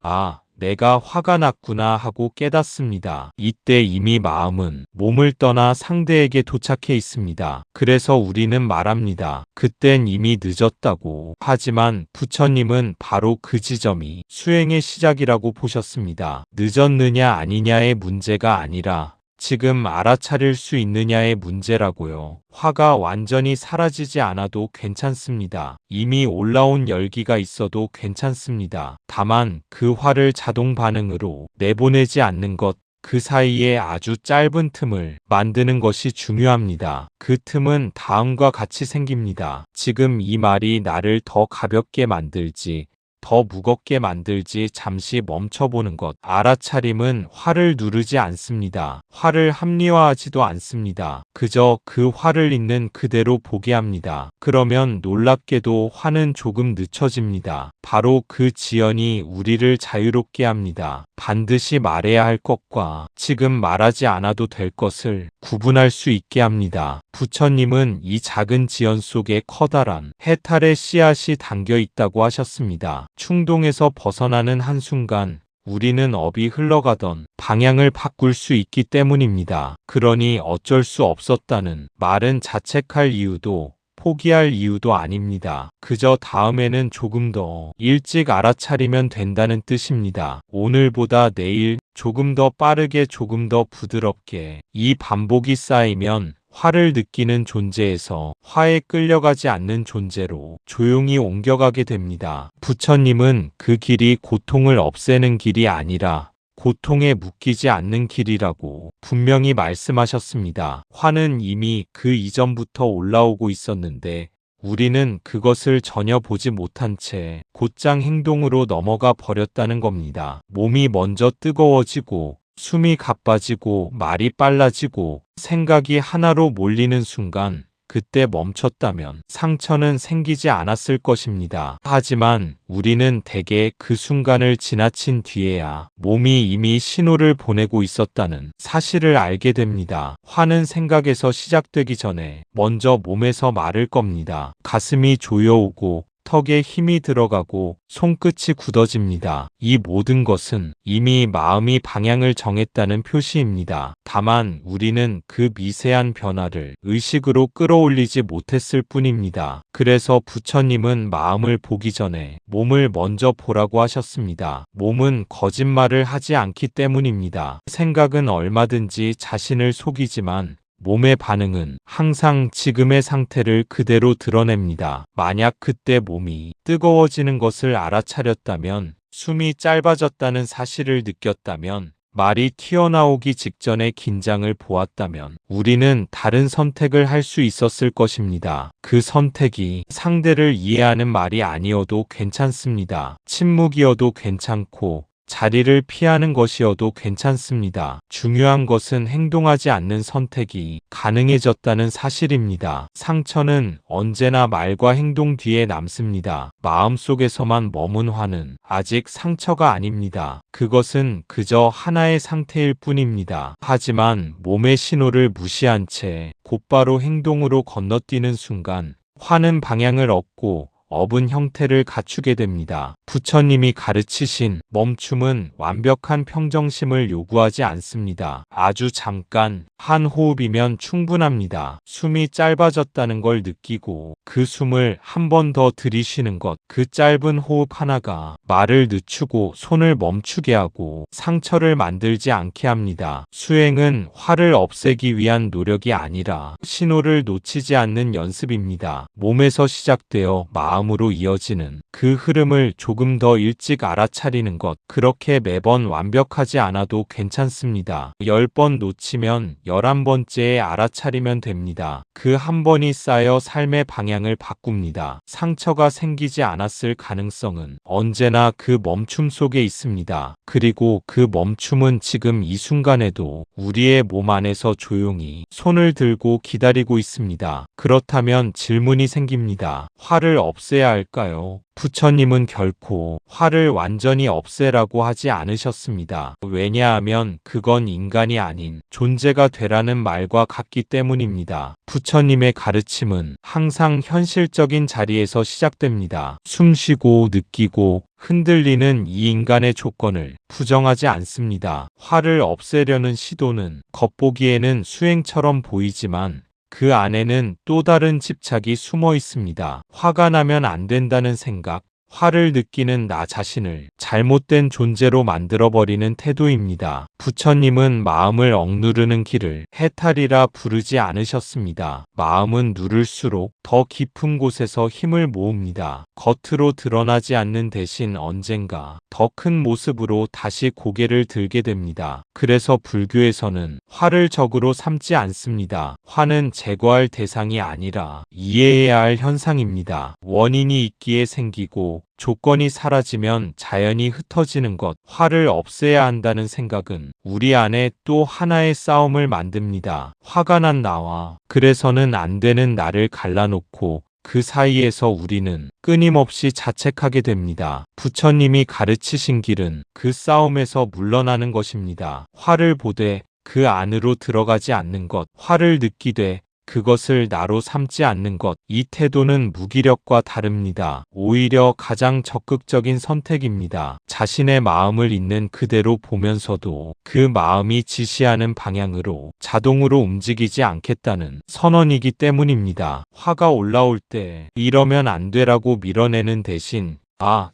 A: 내가 화가 났구나 하고 깨닫습니다. 이때 이미 마음은 몸을 떠나 상대에게 도착해 있습니다. 그래서 우리는 말합니다. 그땐 이미 늦었다고. 하지만 부처님은 바로 그 지점이 수행의 시작이라고 보셨습니다. 늦었느냐 아니냐의 문제가 아니라 지금 알아차릴 수 있느냐의 문제라고요. 화가 완전히 사라지지 않아도 괜찮습니다. 이미 올라온 열기가 있어도 괜찮습니다. 다만 그 화를 자동 반응으로 내보내지 않는 것, 그 사이에 아주 짧은 틈을 만드는 것이 중요합니다. 그 틈은 다음과 같이 생깁니다. 지금 이 말이 나를 더 가볍게 만들지, 더 무겁게 만들지 잠시 멈춰보는 것. 알아차림은 화를 누르지 않습니다. 화를 합리화하지도 않습니다. 그저 그 화를 있는 그대로 보게 합니다. 그러면 놀랍게도 화는 조금 늦춰집니다. 바로 그 지연이 우리를 자유롭게 합니다. 반드시 말해야 할 것과 지금 말하지 않아도 될 것을 구분할 수 있게 합니다. 부처님은 이 작은 지연 속에 커다란 해탈의 씨앗이 담겨 있다고 하셨습니다. 충동에서 벗어나는 한순간 우리는 업이 흘러가던 방향을 바꿀 수 있기 때문입니다. 그러니 어쩔 수 없었다는 말은 자책할 이유도 포기할 이유도 아닙니다. 그저 다음에는 조금 더 일찍 알아차리면 된다는 뜻입니다. 오늘보다 내일 조금 더 빠르게 조금 더 부드럽게 이 반복이 쌓이면 화를 느끼는 존재에서 화에 끌려가지 않는 존재로 조용히 옮겨가게 됩니다. 부처님은 그 길이 고통을 없애는 길이 아니라 고통에 묶이지 않는 길이라고 분명히 말씀하셨습니다. 화는 이미 그 이전부터 올라오고 있었는데 우리는 그것을 전혀 보지 못한 채 곧장 행동으로 넘어가 버렸다는 겁니다. 몸이 먼저 뜨거워지고 숨이 가빠지고 말이 빨라지고 생각이 하나로 몰리는 순간 그때 멈췄다면 상처는 생기지 않았을 것입니다. 하지만 우리는 대개 그 순간을 지나친 뒤에야 몸이 이미 신호를 보내고 있었다는 사실을 알게 됩니다. 화는 생각에서 시작되기 전에 먼저 몸에서 마를 겁니다. 가슴이 조여오고 턱에 힘이 들어가고 손끝이 굳어집니다. 이 모든 것은 이미 마음이 방향을 정했다는 표시입니다. 다만 우리는 그 미세한 변화를 의식으로 끌어올리지 못했을 뿐입니다. 그래서 부처님은 마음을 보기 전에 몸을 먼저 보라고 하셨습니다. 몸은 거짓말을 하지 않기 때문입니다. 생각은 얼마든지 자신을 속이지만 몸의 반응은 항상 지금의 상태를 그대로 드러냅니다. 만약 그때 몸이 뜨거워지는 것을 알아차렸다면, 숨이 짧아졌다는 사실을 느꼈다면, 말이 튀어나오기 직전에 긴장을 보았다면 우리는 다른 선택을 할 수 있었을 것입니다. 그 선택이 상대를 이해하는 말이 아니어도 괜찮습니다. 침묵이어도 괜찮고 자리를 피하는 것이어도 괜찮습니다. 중요한 것은 행동하지 않는 선택이 가능해졌다는 사실입니다. 상처는 언제나 말과 행동 뒤에 남습니다. 마음속에서만 머문 화는 아직 상처가 아닙니다. 그것은 그저 하나의 상태일 뿐입니다. 하지만 몸의 신호를 무시한 채 곧바로 행동으로 건너뛰는 순간 화는 방향을 얻고 업은 형태를 갖추게 됩니다. 부처님이 가르치신 멈춤은 완벽한 평정심을 요구하지 않습니다. 아주 잠깐 한 호흡이면 충분합니다. 숨이 짧아졌다는 걸 느끼고 그 숨을 한 번 더 들이쉬는 것, 그 짧은 호흡 하나가 말을 늦추고 손을 멈추게 하고 상처를 만들지 않게 합니다. 수행은 화를 없애기 위한 노력이 아니라 신호를 놓치지 않는 연습입니다. 몸에서 시작되어 마음으로 이어지는 그 흐름을 조금 더 일찍 알아차리는 것, 그렇게 매번 완벽하지 않아도 괜찮습니다. 10번 놓치면 11번째에 알아차리면 됩니다. 그 한 번이 쌓여 삶의 방향을 바꿉니다. 상처가 생기지 않았을 가능성은 언제나 그 멈춤 속에 있습니다. 그리고 그 멈춤은 지금 이 순간에도 우리의 몸 안에서 조용히 손을 들고 기다리고 있습니다. 그렇다면 질문이 생깁니다. 화를 없애 없애야 할까요? 부처님은 결코 화를 완전히 없애라고 하지 않으셨습니다. 왜냐하면 그건 인간이 아닌 존재가 되라는 말과 같기 때문입니다. 부처님의 가르침은 항상 현실적인 자리에서 시작됩니다. 숨쉬고 느끼고 흔들리는 이 인간의 조건을 부정하지 않습니다. 화를 없애려는 시도는 겉보기에는 수행처럼 보이지만 그 안에는 또 다른 집착이 숨어 있습니다. 화가 나면 안 된다는 생각, 화를 느끼는 나 자신을 잘못된 존재로 만들어버리는 태도입니다. 부처님은 마음을 억누르는 길을 해탈이라 부르지 않으셨습니다. 마음은 누를수록 더 깊은 곳에서 힘을 모읍니다. 겉으로 드러나지 않는 대신 언젠가 더 큰 모습으로 다시 고개를 들게 됩니다. 그래서 불교에서는 화를 적으로 삼지 않습니다. 화는 제거할 대상이 아니라 이해해야 할 현상입니다. 원인이 있기에 생기고 조건이 사라지면 자연히 흩어지는 것, 화를 없애야 한다는 생각은 우리 안에 또 하나의 싸움을 만듭니다. 화가 난 나와 그래서는 안 되는 나를 갈라놓고 그 사이에서 우리는 끊임없이 자책하게 됩니다. 부처님이 가르치신 길은 그 싸움에서 물러나는 것입니다. 화를 보되 그 안으로 들어가지 않는 것, 화를 느끼되 그것을 나로 삼지 않는 것, 이 태도는 무기력과 다릅니다. 오히려 가장 적극적인 선택입니다. 자신의 마음을 있는 그대로 보면서도 그 마음이 지시하는 방향으로 자동으로 움직이지 않겠다는 선언이기 때문입니다. 화가 올라올 때 이러면 안 되라고 밀어내는 대신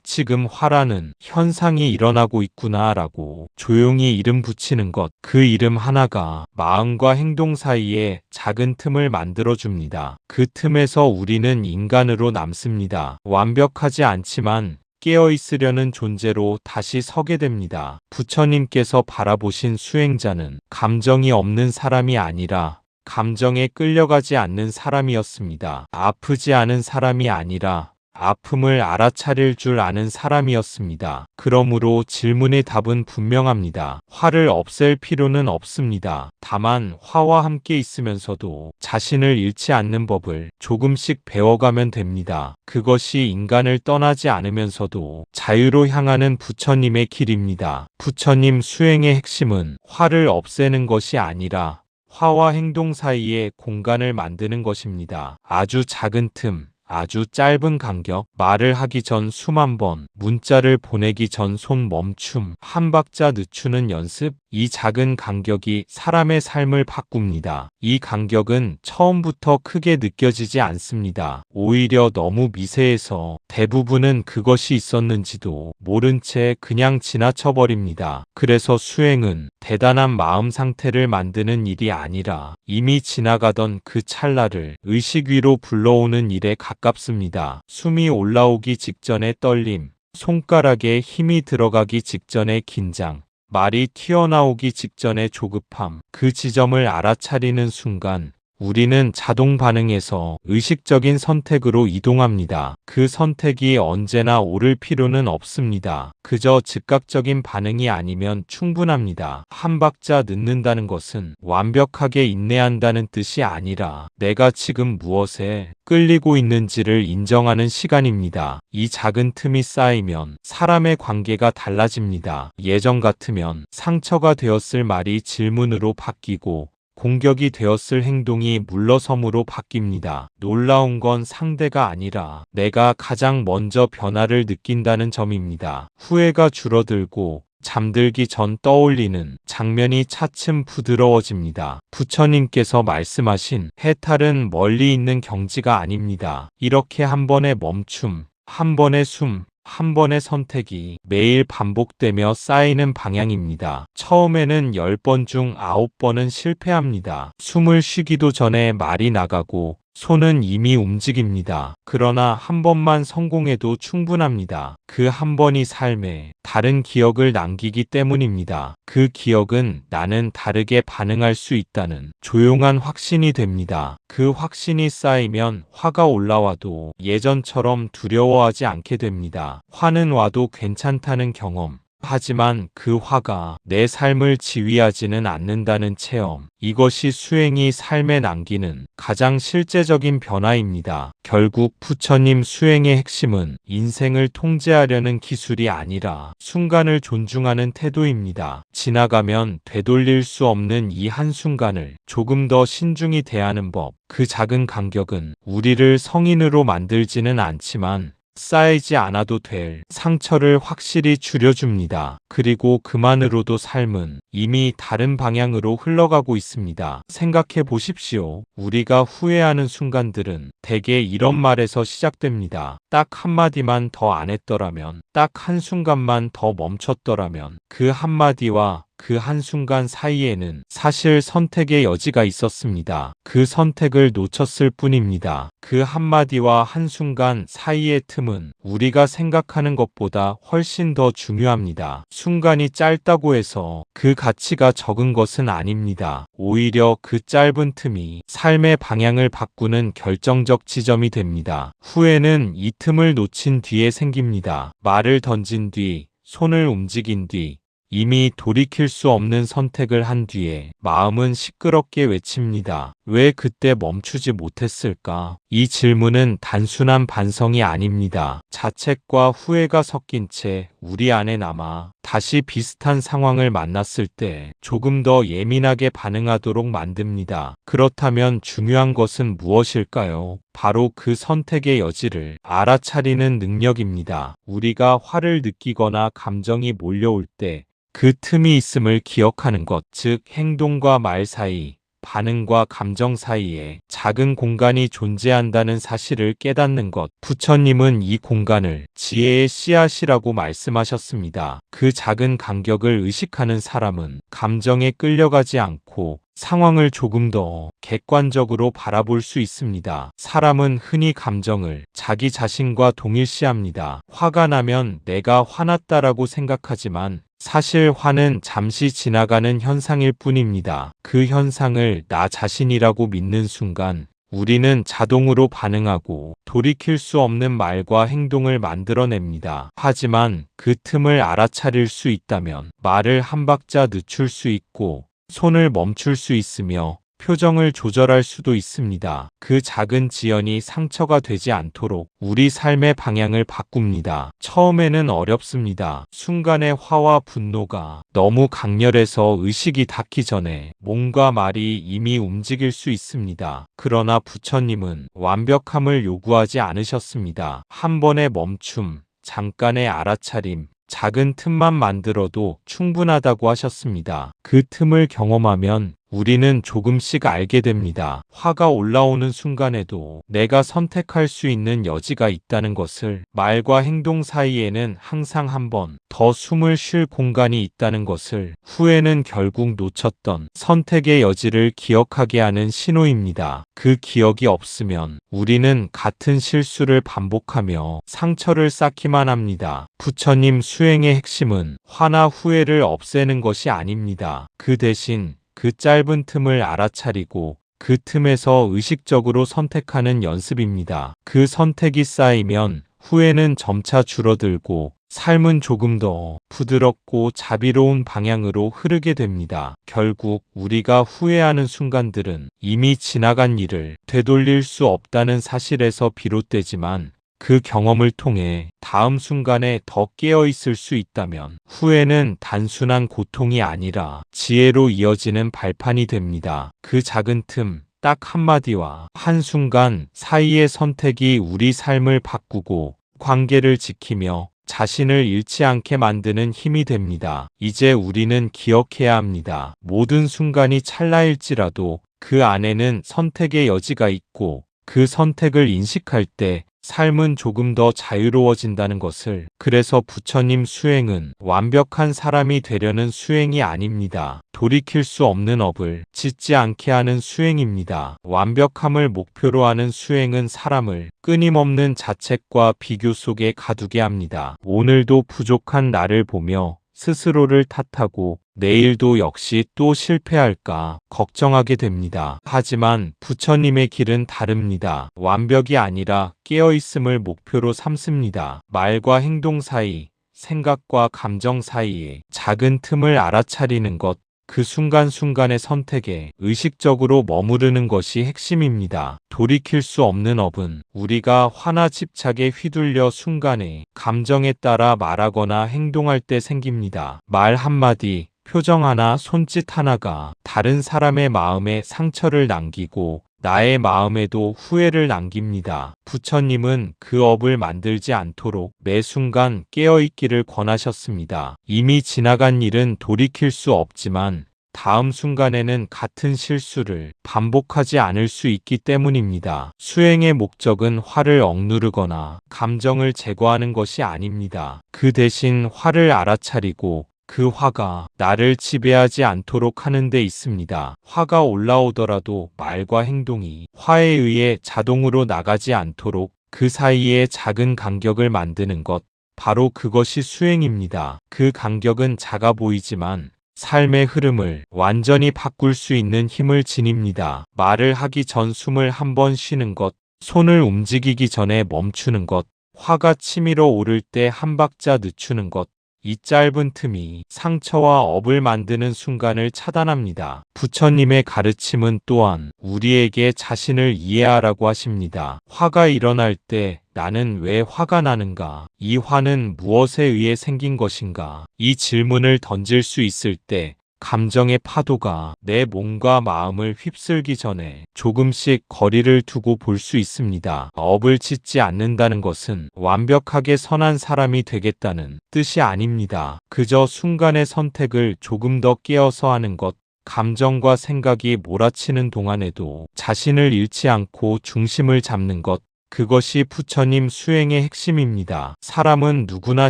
A: 지금 화라는 현상이 일어나고 있구나 라고 조용히 이름 붙이는 것, 그 이름 하나가 마음과 행동 사이에 작은 틈을 만들어줍니다. 그 틈에서 우리는 인간으로 남습니다. 완벽하지 않지만 깨어있으려는 존재로 다시 서게 됩니다. 부처님께서 바라보신 수행자는 감정이 없는 사람이 아니라 감정에 끌려가지 않는 사람이었습니다. 아프지 않은 사람이 아니라 아픔을 알아차릴 줄 아는 사람이었습니다. 그러므로 질문의 답은 분명합니다. 화를 없앨 필요는 없습니다. 다만 화와 함께 있으면서도 자신을 잃지 않는 법을 조금씩 배워가면 됩니다. 그것이 인간을 떠나지 않으면서도 자유로 향하는 부처님의 길입니다. 부처님 수행의 핵심은 화를 없애는 것이 아니라 화와 행동 사이에 공간을 만드는 것입니다. 아주 작은 틈, 아주 짧은 간격, 말을 하기 전 숨 한 번, 문자를 보내기 전 손 멈춤, 한 박자 늦추는 연습, 이 작은 간격이 사람의 삶을 바꿉니다. 이 간격은 처음부터 크게 느껴지지 않습니다. 오히려 너무 미세해서 대부분은 그것이 있었는지도 모른 채 그냥 지나쳐버립니다. 그래서 수행은 대단한 마음 상태를 만드는 일이 아니라 이미 지나가던 그 찰나를 의식 위로 불러오는 일에 가깝습니다. 숨이 올라오기 직전의 떨림, 손가락에 힘이 들어가기 직전의 긴장, 말이 튀어나오기 직전의 조급함, 그 지점을 알아차리는 순간 우리는 자동 반응에서 의식적인 선택으로 이동합니다. 그 선택이 언제나 옳을 필요는 없습니다. 그저 즉각적인 반응이 아니면 충분합니다. 한 박자 늦는다는 것은 완벽하게 인내한다는 뜻이 아니라 내가 지금 무엇에 끌리고 있는지를 인정하는 시간입니다. 이 작은 틈이 쌓이면 사람의 관계가 달라집니다. 예전 같으면 상처가 되었을 말이 질문으로 바뀌고 공격이 되었을 행동이 물러섬으로 바뀝니다. 놀라운 건 상대가 아니라 내가 가장 먼저 변화를 느낀다는 점입니다. 후회가 줄어들고 잠들기 전 떠올리는 장면이 차츰 부드러워집니다. 부처님께서 말씀하신 해탈은 멀리 있는 경지가 아닙니다. 이렇게 한 번의 멈춤, 한 번의 숨, 한 번의 선택이 매일 반복되며 쌓이는 방향입니다. 처음에는 10번 중 9번은 실패합니다. 숨을 쉬기도 전에 말이 나가고 손은 이미 움직입니다. 그러나 한 번만 성공해도 충분합니다. 그 한 번이 삶에 다른 기억을 남기기 때문입니다. 그 기억은 나는 다르게 반응할 수 있다는 조용한 확신이 됩니다. 그 확신이 쌓이면 화가 올라와도 예전처럼 두려워하지 않게 됩니다. 화는 와도 괜찮다는 경험, 하지만 그 화가 내 삶을 지휘하지는 않는다는 체험. 이것이 수행이 삶에 남기는 가장 실제적인 변화입니다. 결국 부처님 수행의 핵심은 인생을 통제하려는 기술이 아니라 순간을 존중하는 태도입니다. 지나가면 되돌릴 수 없는 이 한순간을 조금 더 신중히 대하는 법. 그 작은 간격은 우리를 성인으로 만들지는 않지만 쌓이지 않아도 될 상처를 확실히 줄여줍니다. 그리고 그만으로도 삶은 이미 다른 방향으로 흘러가고 있습니다. 생각해 보십시오. 우리가 후회하는 순간들은 대개 이런 말에서 시작됩니다. 딱 한마디만 더 안 했더라면, 딱 한순간만 더 멈췄더라면. 그 한마디와 그 한순간 사이에는 사실 선택의 여지가 있었습니다. 그 선택을 놓쳤을 뿐입니다. 그 한마디와 한순간 사이의 틈은 우리가 생각하는 것보다 훨씬 더 중요합니다. 순간이 짧다고 해서 그 가치가 적은 것은 아닙니다. 오히려 그 짧은 틈이 삶의 방향을 바꾸는 결정적 지점이 됩니다. 후회는 이 틈을 놓친 뒤에 생깁니다. 말을 던진 뒤, 손을 움직인 뒤, 이미 돌이킬 수 없는 선택을 한 뒤에 마음은 시끄럽게 외칩니다. 왜 그때 멈추지 못했을까? 이 질문은 단순한 반성이 아닙니다. 자책과 후회가 섞인 채 우리 안에 남아 다시 비슷한 상황을 만났을 때 조금 더 예민하게 반응하도록 만듭니다. 그렇다면 중요한 것은 무엇일까요? 바로 그 선택의 여지를 알아차리는 능력입니다. 우리가 화를 느끼거나 감정이 몰려올 때 그 틈이 있음을 기억하는 것, 즉 행동과 말 사이, 반응과 감정 사이에 작은 공간이 존재한다는 사실을 깨닫는 것. 부처님은 이 공간을 지혜의 씨앗이라고 말씀하셨습니다. 그 작은 간격을 의식하는 사람은 감정에 끌려가지 않고 상황을 조금 더 객관적으로 바라볼 수 있습니다. 사람은 흔히 감정을 자기 자신과 동일시합니다. 화가 나면 내가 화났다라고 생각하지만 사실 화는 잠시 지나가는 현상일 뿐입니다. 그 현상을 나 자신이라고 믿는 순간 우리는 자동으로 반응하고 돌이킬 수 없는 말과 행동을 만들어냅니다. 하지만 그 틈을 알아차릴 수 있다면 말을 한 박자 늦출 수 있고 손을 멈출 수 있으며 표정을 조절할 수도 있습니다. 그 작은 지연이 상처가 되지 않도록 우리 삶의 방향을 바꿉니다. 처음에는 어렵습니다. 순간의 화와 분노가 너무 강렬해서 의식이 닿기 전에 몸과 말이 이미 움직일 수 있습니다. 그러나 부처님은 완벽함을 요구하지 않으셨습니다. 한 번의 멈춤, 잠깐의 알아차림, 작은 틈만 만들어도 충분하다고 하셨습니다. 그 틈을 경험하면 우리는 조금씩 알게 됩니다. 화가 올라오는 순간에도 내가 선택할 수 있는 여지가 있다는 것을, 말과 행동 사이에는 항상 한 번 더 숨을 쉴 공간이 있다는 것을, 후회는 결국 놓쳤던 선택의 여지를 기억하게 하는 신호입니다. 그 기억이 없으면 우리는 같은 실수를 반복하며 상처를 쌓기만 합니다. 부처님 수행의 핵심은 화나 후회를 없애는 것이 아닙니다. 그 대신 그 짧은 틈을 알아차리고 그 틈에서 의식적으로 선택하는 연습입니다. 그 선택이 쌓이면 후회는 점차 줄어들고 삶은 조금 더 부드럽고 자비로운 방향으로 흐르게 됩니다. 결국 우리가 후회하는 순간들은 이미 지나간 일을 되돌릴 수 없다는 사실에서 비롯되지만, 그 경험을 통해 다음 순간에 더 깨어 있을 수 있다면 후회는 단순한 고통이 아니라 지혜로 이어지는 발판이 됩니다. 그 작은 틈, 딱 한마디와 한순간 사이의 선택이 우리 삶을 바꾸고 관계를 지키며 자신을 잃지 않게 만드는 힘이 됩니다. 이제 우리는 기억해야 합니다. 모든 순간이 찰나일지라도 그 안에는 선택의 여지가 있고, 그 선택을 인식할 때 삶은 조금 더 자유로워진다는 것을. 그래서 부처님 수행은 완벽한 사람이 되려는 수행이 아닙니다. 돌이킬 수 없는 업을 짓지 않게 하는 수행입니다. 완벽함을 목표로 하는 수행은 사람을 끊임없는 자책과 비교 속에 가두게 합니다. 오늘도 부족한 나를 보며 스스로를 탓하고 내일도 역시 또 실패할까 걱정하게 됩니다. 하지만 부처님의 길은 다릅니다. 완벽이 아니라 깨어있음을 목표로 삼습니다. 말과 행동 사이, 생각과 감정 사이에 작은 틈을 알아차리는 것, 그 순간순간의 선택에 의식적으로 머무르는 것이 핵심입니다. 돌이킬 수 없는 업은 우리가 화나 집착에 휘둘려 순간에 감정에 따라 말하거나 행동할 때 생깁니다. 말 한마디, 표정 하나, 손짓 하나가 다른 사람의 마음에 상처를 남기고 나의 마음에도 후회를 남깁니다. 부처님은 그 업을 만들지 않도록 매 순간 깨어있기를 권하셨습니다. 이미 지나간 일은 돌이킬 수 없지만 다음 순간에는 같은 실수를 반복하지 않을 수 있기 때문입니다. 수행의 목적은 화를 억누르거나 감정을 제거하는 것이 아닙니다. 그 대신 화를 알아차리고 그 화가 나를 지배하지 않도록 하는 데 있습니다. 화가 올라오더라도 말과 행동이 화에 의해 자동으로 나가지 않도록 그 사이에 작은 간격을 만드는 것, 바로 그것이 수행입니다. 그 간격은 작아 보이지만 삶의 흐름을 완전히 바꿀 수 있는 힘을 지닙니다. 말을 하기 전 숨을 한 번 쉬는 것, 손을 움직이기 전에 멈추는 것, 화가 치밀어 오를 때 한 박자 늦추는 것, 이 짧은 틈이 상처와 업을 만드는 순간을 차단합니다. 부처님의 가르침은 또한 우리에게 자신을 이해하라고 하십니다. 화가 일어날 때 나는 왜 화가 나는가? 이 화는 무엇에 의해 생긴 것인가? 이 질문을 던질 수 있을 때 감정의 파도가 내 몸과 마음을 휩쓸기 전에 조금씩 거리를 두고 볼 수 있습니다. 업을 짓지 않는다는 것은 완벽하게 선한 사람이 되겠다는 뜻이 아닙니다. 그저 순간의 선택을 조금 더 깨어서 하는 것, 감정과 생각이 몰아치는 동안에도 자신을 잃지 않고 중심을 잡는 것, 그것이 부처님 수행의 핵심입니다. 사람은 누구나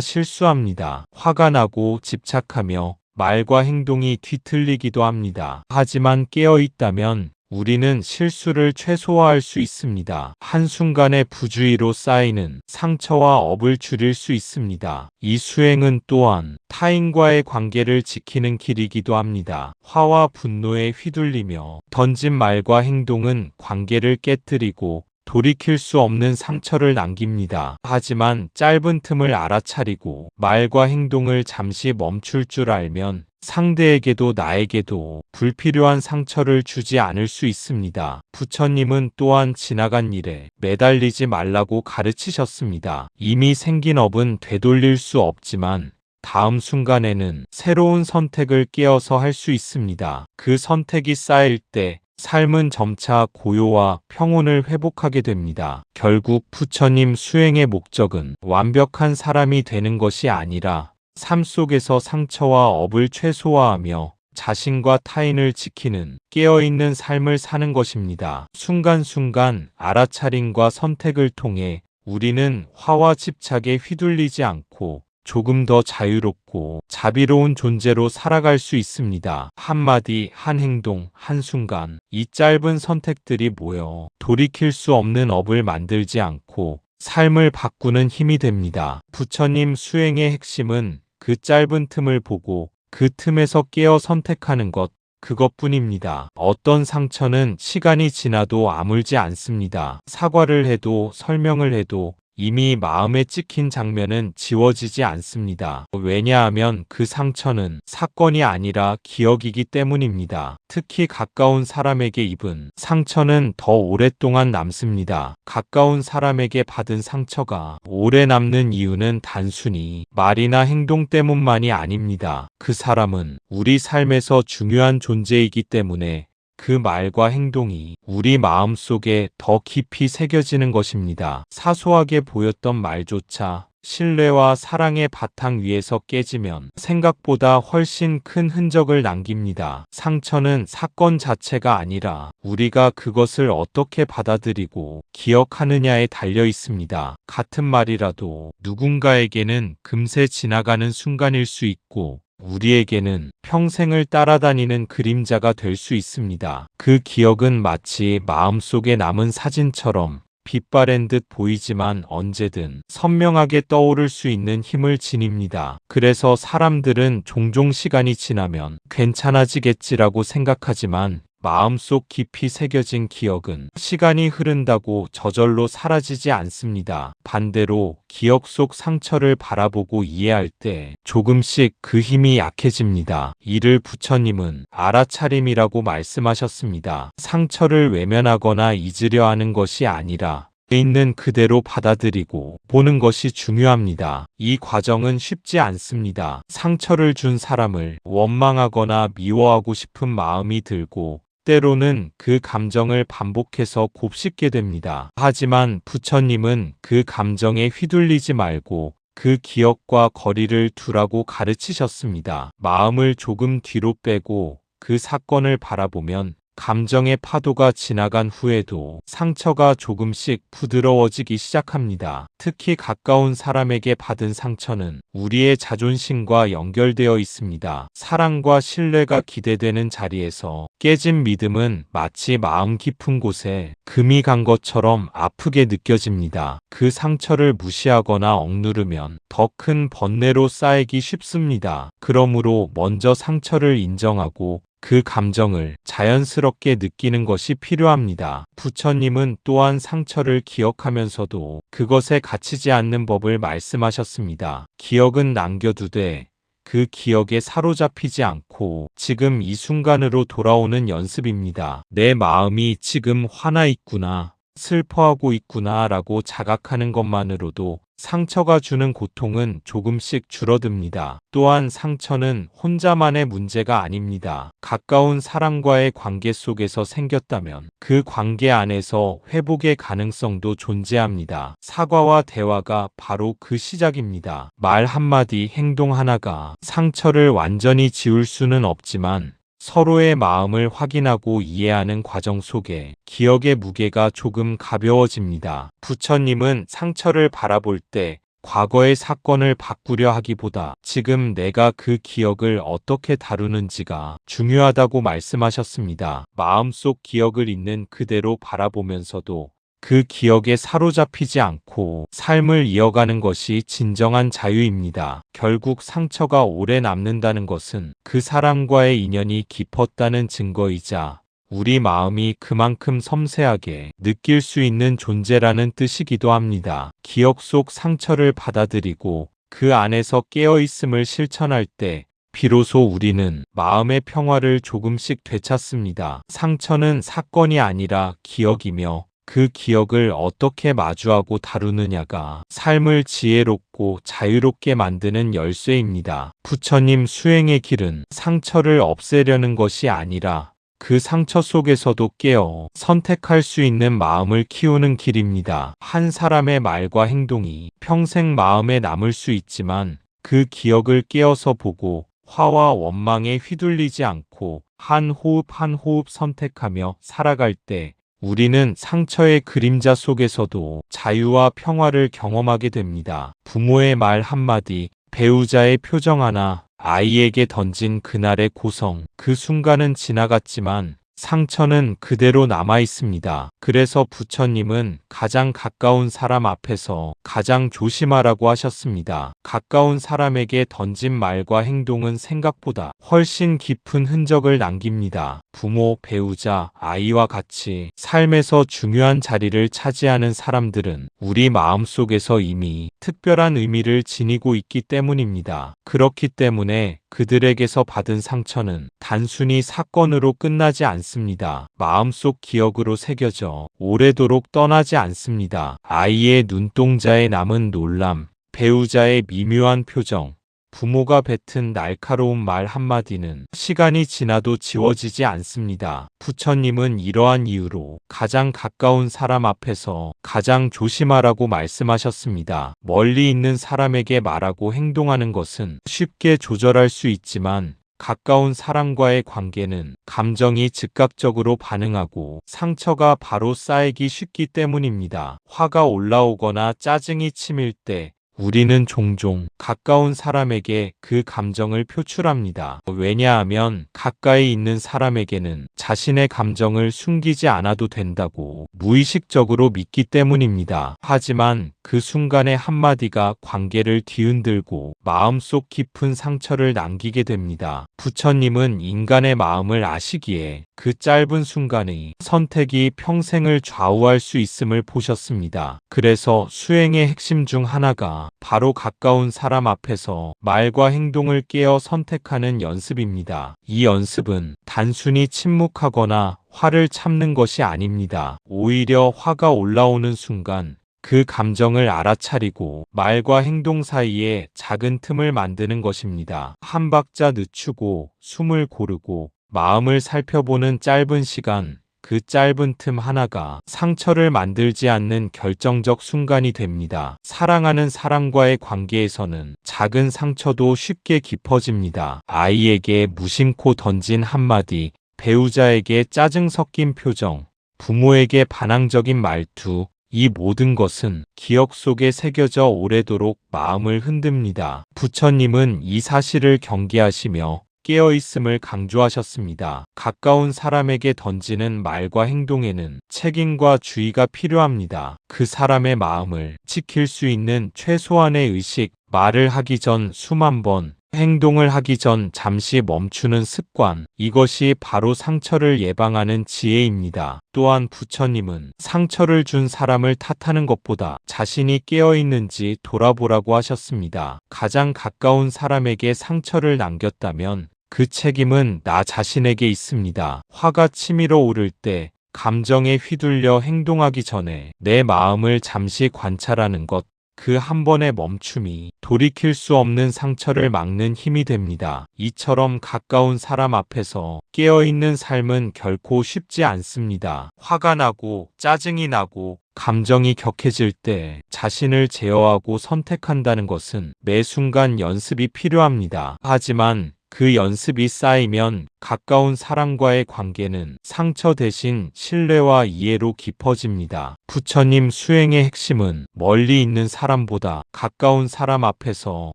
A: 실수합니다. 화가 나고 집착하며 말과 행동이 뒤틀리기도 합니다. 하지만 깨어있다면 우리는 실수를 최소화할 수 있습니다. 한순간의 부주의로 쌓이는 상처와 업을 줄일 수 있습니다. 이 수행은 또한 타인과의 관계를 지키는 길이기도 합니다. 화와 분노에 휘둘리며 던진 말과 행동은 관계를 깨뜨리고 돌이킬 수 없는 상처를 남깁니다. 하지만 짧은 틈을 알아차리고 말과 행동을 잠시 멈출 줄 알면 상대에게도 나에게도 불필요한 상처를 주지 않을 수 있습니다. 부처님은 또한 지나간 일에 매달리지 말라고 가르치셨습니다. 이미 생긴 업은 되돌릴 수 없지만 다음 순간에는 새로운 선택을 깨어서 할 수 있습니다. 그 선택이 쌓일 때 삶은 점차 고요와 평온을 회복하게 됩니다. 결국 부처님 수행의 목적은 완벽한 사람이 되는 것이 아니라 삶 속에서 상처와 업을 최소화하며 자신과 타인을 지키는 깨어있는 삶을 사는 것입니다. 순간순간 알아차림과 선택을 통해 우리는 화와 집착에 휘둘리지 않고 조금 더 자유롭고 자비로운 존재로 살아갈 수 있습니다. 한마디, 한 행동, 한순간, 이 짧은 선택들이 모여 돌이킬 수 없는 업을 만들지 않고 삶을 바꾸는 힘이 됩니다. 부처님 수행의 핵심은 그 짧은 틈을 보고 그 틈에서 깨어 선택하는 것, 그것뿐입니다. 어떤 상처는 시간이 지나도 아물지 않습니다. 사과를 해도 설명을 해도 이미 마음에 찍힌 장면은 지워지지 않습니다. 왜냐하면 그 상처는 사건이 아니라 기억이기 때문입니다. 특히 가까운 사람에게 입은 상처는 더 오랫동안 남습니다. 가까운 사람에게 받은 상처가 오래 남는 이유는 단순히 말이나 행동 때문만이 아닙니다. 그 사람은 우리 삶에서 중요한 존재이기 때문에 그 말과 행동이 우리 마음속에 더 깊이 새겨지는 것입니다. 사소하게 보였던 말조차 신뢰와 사랑의 바탕 위에서 깨지면 생각보다 훨씬 큰 흔적을 남깁니다. 상처는 사건 자체가 아니라 우리가 그것을 어떻게 받아들이고 기억하느냐에 달려 있습니다. 같은 말이라도 누군가에게는 금세 지나가는 순간일 수 있고 우리에게는 평생을 따라다니는 그림자가 될 수 있습니다. 그 기억은 마치 마음속에 남은 사진처럼 빛바랜 듯 보이지만 언제든 선명하게 떠오를 수 있는 힘을 지닙니다. 그래서 사람들은 종종 시간이 지나면 괜찮아지겠지라고 생각하지만 마음속 깊이 새겨진 기억은 시간이 흐른다고 저절로 사라지지 않습니다. 반대로 기억 속 상처를 바라보고 이해할 때 조금씩 그 힘이 약해집니다. 이를 부처님은 알아차림이라고 말씀하셨습니다. 상처를 외면하거나 잊으려 하는 것이 아니라 있는 그대로 받아들이고 보는 것이 중요합니다. 이 과정은 쉽지 않습니다. 상처를 준 사람을 원망하거나 미워하고 싶은 마음이 들고 때로는 그 감정을 반복해서 곱씹게 됩니다. 하지만 부처님은 그 감정에 휘둘리지 말고 그 기억과 거리를 두라고 가르치셨습니다. 마음을 조금 뒤로 빼고 그 사건을 바라보면 감정의 파도가 지나간 후에도 상처가 조금씩 부드러워지기 시작합니다. 특히 가까운 사람에게 받은 상처는 우리의 자존심과 연결되어 있습니다. 사랑과 신뢰가 기대되는 자리에서 깨진 믿음은 마치 마음 깊은 곳에 금이 간 것처럼 아프게 느껴집니다. 그 상처를 무시하거나 억누르면 더 큰 번뇌로 쌓이기 쉽습니다. 그러므로 먼저 상처를 인정하고 그 감정을 자연스럽게 느끼는 것이 필요합니다. 부처님은 또한 상처를 기억하면서도 그것에 갇히지 않는 법을 말씀하셨습니다. 기억은 남겨두되 그 기억에 사로잡히지 않고 지금 이 순간으로 돌아오는 연습입니다. 내 마음이 지금 화나 있구나, 슬퍼하고 있구나 라고 자각하는 것만으로도 상처가 주는 고통은 조금씩 줄어듭니다. 또한 상처는 혼자만의 문제가 아닙니다. 가까운 사람과의 관계 속에서 생겼다면 그 관계 안에서 회복의 가능성도 존재합니다. 사과와 대화가 바로 그 시작입니다. 말 한마디, 행동 하나가 상처를 완전히 지울 수는 없지만 서로의 마음을 확인하고 이해하는 과정 속에 기억의 무게가 조금 가벼워집니다. 부처님은 상처를 바라볼 때 과거의 사건을 바꾸려 하기보다 지금 내가 그 기억을 어떻게 다루는지가 중요하다고 말씀하셨습니다. 마음속 기억을 있는 그대로 바라보면서도 그 기억에 사로잡히지 않고 삶을 이어가는 것이 진정한 자유입니다. 결국 상처가 오래 남는다는 것은 그 사람과의 인연이 깊었다는 증거이자 우리 마음이 그만큼 섬세하게 느낄 수 있는 존재라는 뜻이기도 합니다. 기억 속 상처를 받아들이고 그 안에서 깨어있음을 실천할 때 비로소 우리는 마음의 평화를 조금씩 되찾습니다. 상처는 사건이 아니라 기억이며 그 기억을 어떻게 마주하고 다루느냐가 삶을 지혜롭고 자유롭게 만드는 열쇠입니다. 부처님 수행의 길은 상처를 없애려는 것이 아니라 그 상처 속에서도 깨어 선택할 수 있는 마음을 키우는 길입니다. 한 사람의 말과 행동이 평생 마음에 남을 수 있지만 그 기억을 깨어서 보고 화와 원망에 휘둘리지 않고 한 호흡 한 호흡 선택하며 살아갈 때 우리는 상처의 그림자 속에서도 자유와 평화를 경험하게 됩니다. 부모의 말 한마디, 배우자의 표정 하나, 아이에게 던진 그날의 고성, 그 순간은 지나갔지만 상처는 그대로 남아 있습니다. 그래서 부처님은 가장 가까운 사람 앞에서 가장 조심하라고 하셨습니다. 가까운 사람에게 던진 말과 행동은 생각보다 훨씬 깊은 흔적을 남깁니다. 부모, 배우자, 아이와 같이 삶에서 중요한 자리를 차지하는 사람들은 우리 마음속에서 이미 특별한 의미를 지니고 있기 때문입니다. 그렇기 때문에 그들에게서 받은 상처는 단순히 사건으로 끝나지 않습니다. 마음속 기억으로 새겨져 오래도록 떠나지 않습니다. 아이의 눈동자에 남은 놀람, 배우자의 미묘한 표정, 부모가 뱉은 날카로운 말 한마디는 시간이 지나도 지워지지 않습니다. 부처님은 이러한 이유로 가장 가까운 사람 앞에서 가장 조심하라고 말씀하셨습니다. 멀리 있는 사람에게 말하고 행동하는 것은 쉽게 조절할 수 있지만 가까운 사람과의 관계는 감정이 즉각적으로 반응하고 상처가 바로 쌓이기 쉽기 때문입니다. 화가 올라오거나 짜증이 치밀 때 우리는 종종 가까운 사람에게 그 감정을 표출합니다. 왜냐하면 가까이 있는 사람에게는 자신의 감정을 숨기지 않아도 된다고 무의식적으로 믿기 때문입니다. 하지만 그 순간의 한마디가 관계를 뒤흔들고 마음속 깊은 상처를 남기게 됩니다. 부처님은 인간의 마음을 아시기에 그 짧은 순간의 선택이 평생을 좌우할 수 있음을 보셨습니다. 그래서 수행의 핵심 중 하나가 바로 가까운 사람 앞에서 말과 행동을 깨어 선택하는 연습입니다. 이 연습은 단순히 침묵하거나 화를 참는 것이 아닙니다. 오히려 화가 올라오는 순간 그 감정을 알아차리고 말과 행동 사이에 작은 틈을 만드는 것입니다. 한 박자 늦추고 숨을 고르고 마음을 살펴보는 짧은 시간, 그 짧은 틈 하나가 상처를 만들지 않는 결정적 순간이 됩니다. 사랑하는 사람과의 관계에서는 작은 상처도 쉽게 깊어집니다. 아이에게 무심코 던진 한마디, 배우자에게 짜증 섞인 표정, 부모에게 반항적인 말투, 이 모든 것은 기억 속에 새겨져 오래도록 마음을 흔듭니다. 부처님은 이 사실을 경계하시며 깨어있음을 강조하셨습니다. 가까운 사람에게 던지는 말과 행동에는 책임과 주의가 필요합니다. 그 사람의 마음을 지킬 수 있는 최소한의 의식, 말을 하기 전 수만 번, 행동을 하기 전 잠시 멈추는 습관, 이것이 바로 상처를 예방하는 지혜입니다. 또한 부처님은 상처를 준 사람을 탓하는 것보다 자신이 깨어있는지 돌아보라고 하셨습니다. 가장 가까운 사람에게 상처를 남겼다면 그 책임은 나 자신에게 있습니다. 화가 치밀어 오를 때 감정에 휘둘려 행동하기 전에 내 마음을 잠시 관찰하는 것, 그 한 번의 멈춤이 돌이킬 수 없는 상처를 막는 힘이 됩니다. 이처럼 가까운 사람 앞에서 깨어있는 삶은 결코 쉽지 않습니다. 화가 나고 짜증이 나고 감정이 격해질 때 자신을 제어하고 선택한다는 것은 매 순간 연습이 필요합니다. 하지만 그 연습이 쌓이면 가까운 사람과의 관계는 상처 대신 신뢰와 이해로 깊어집니다. 부처님 수행의 핵심은 멀리 있는 사람보다 가까운 사람 앞에서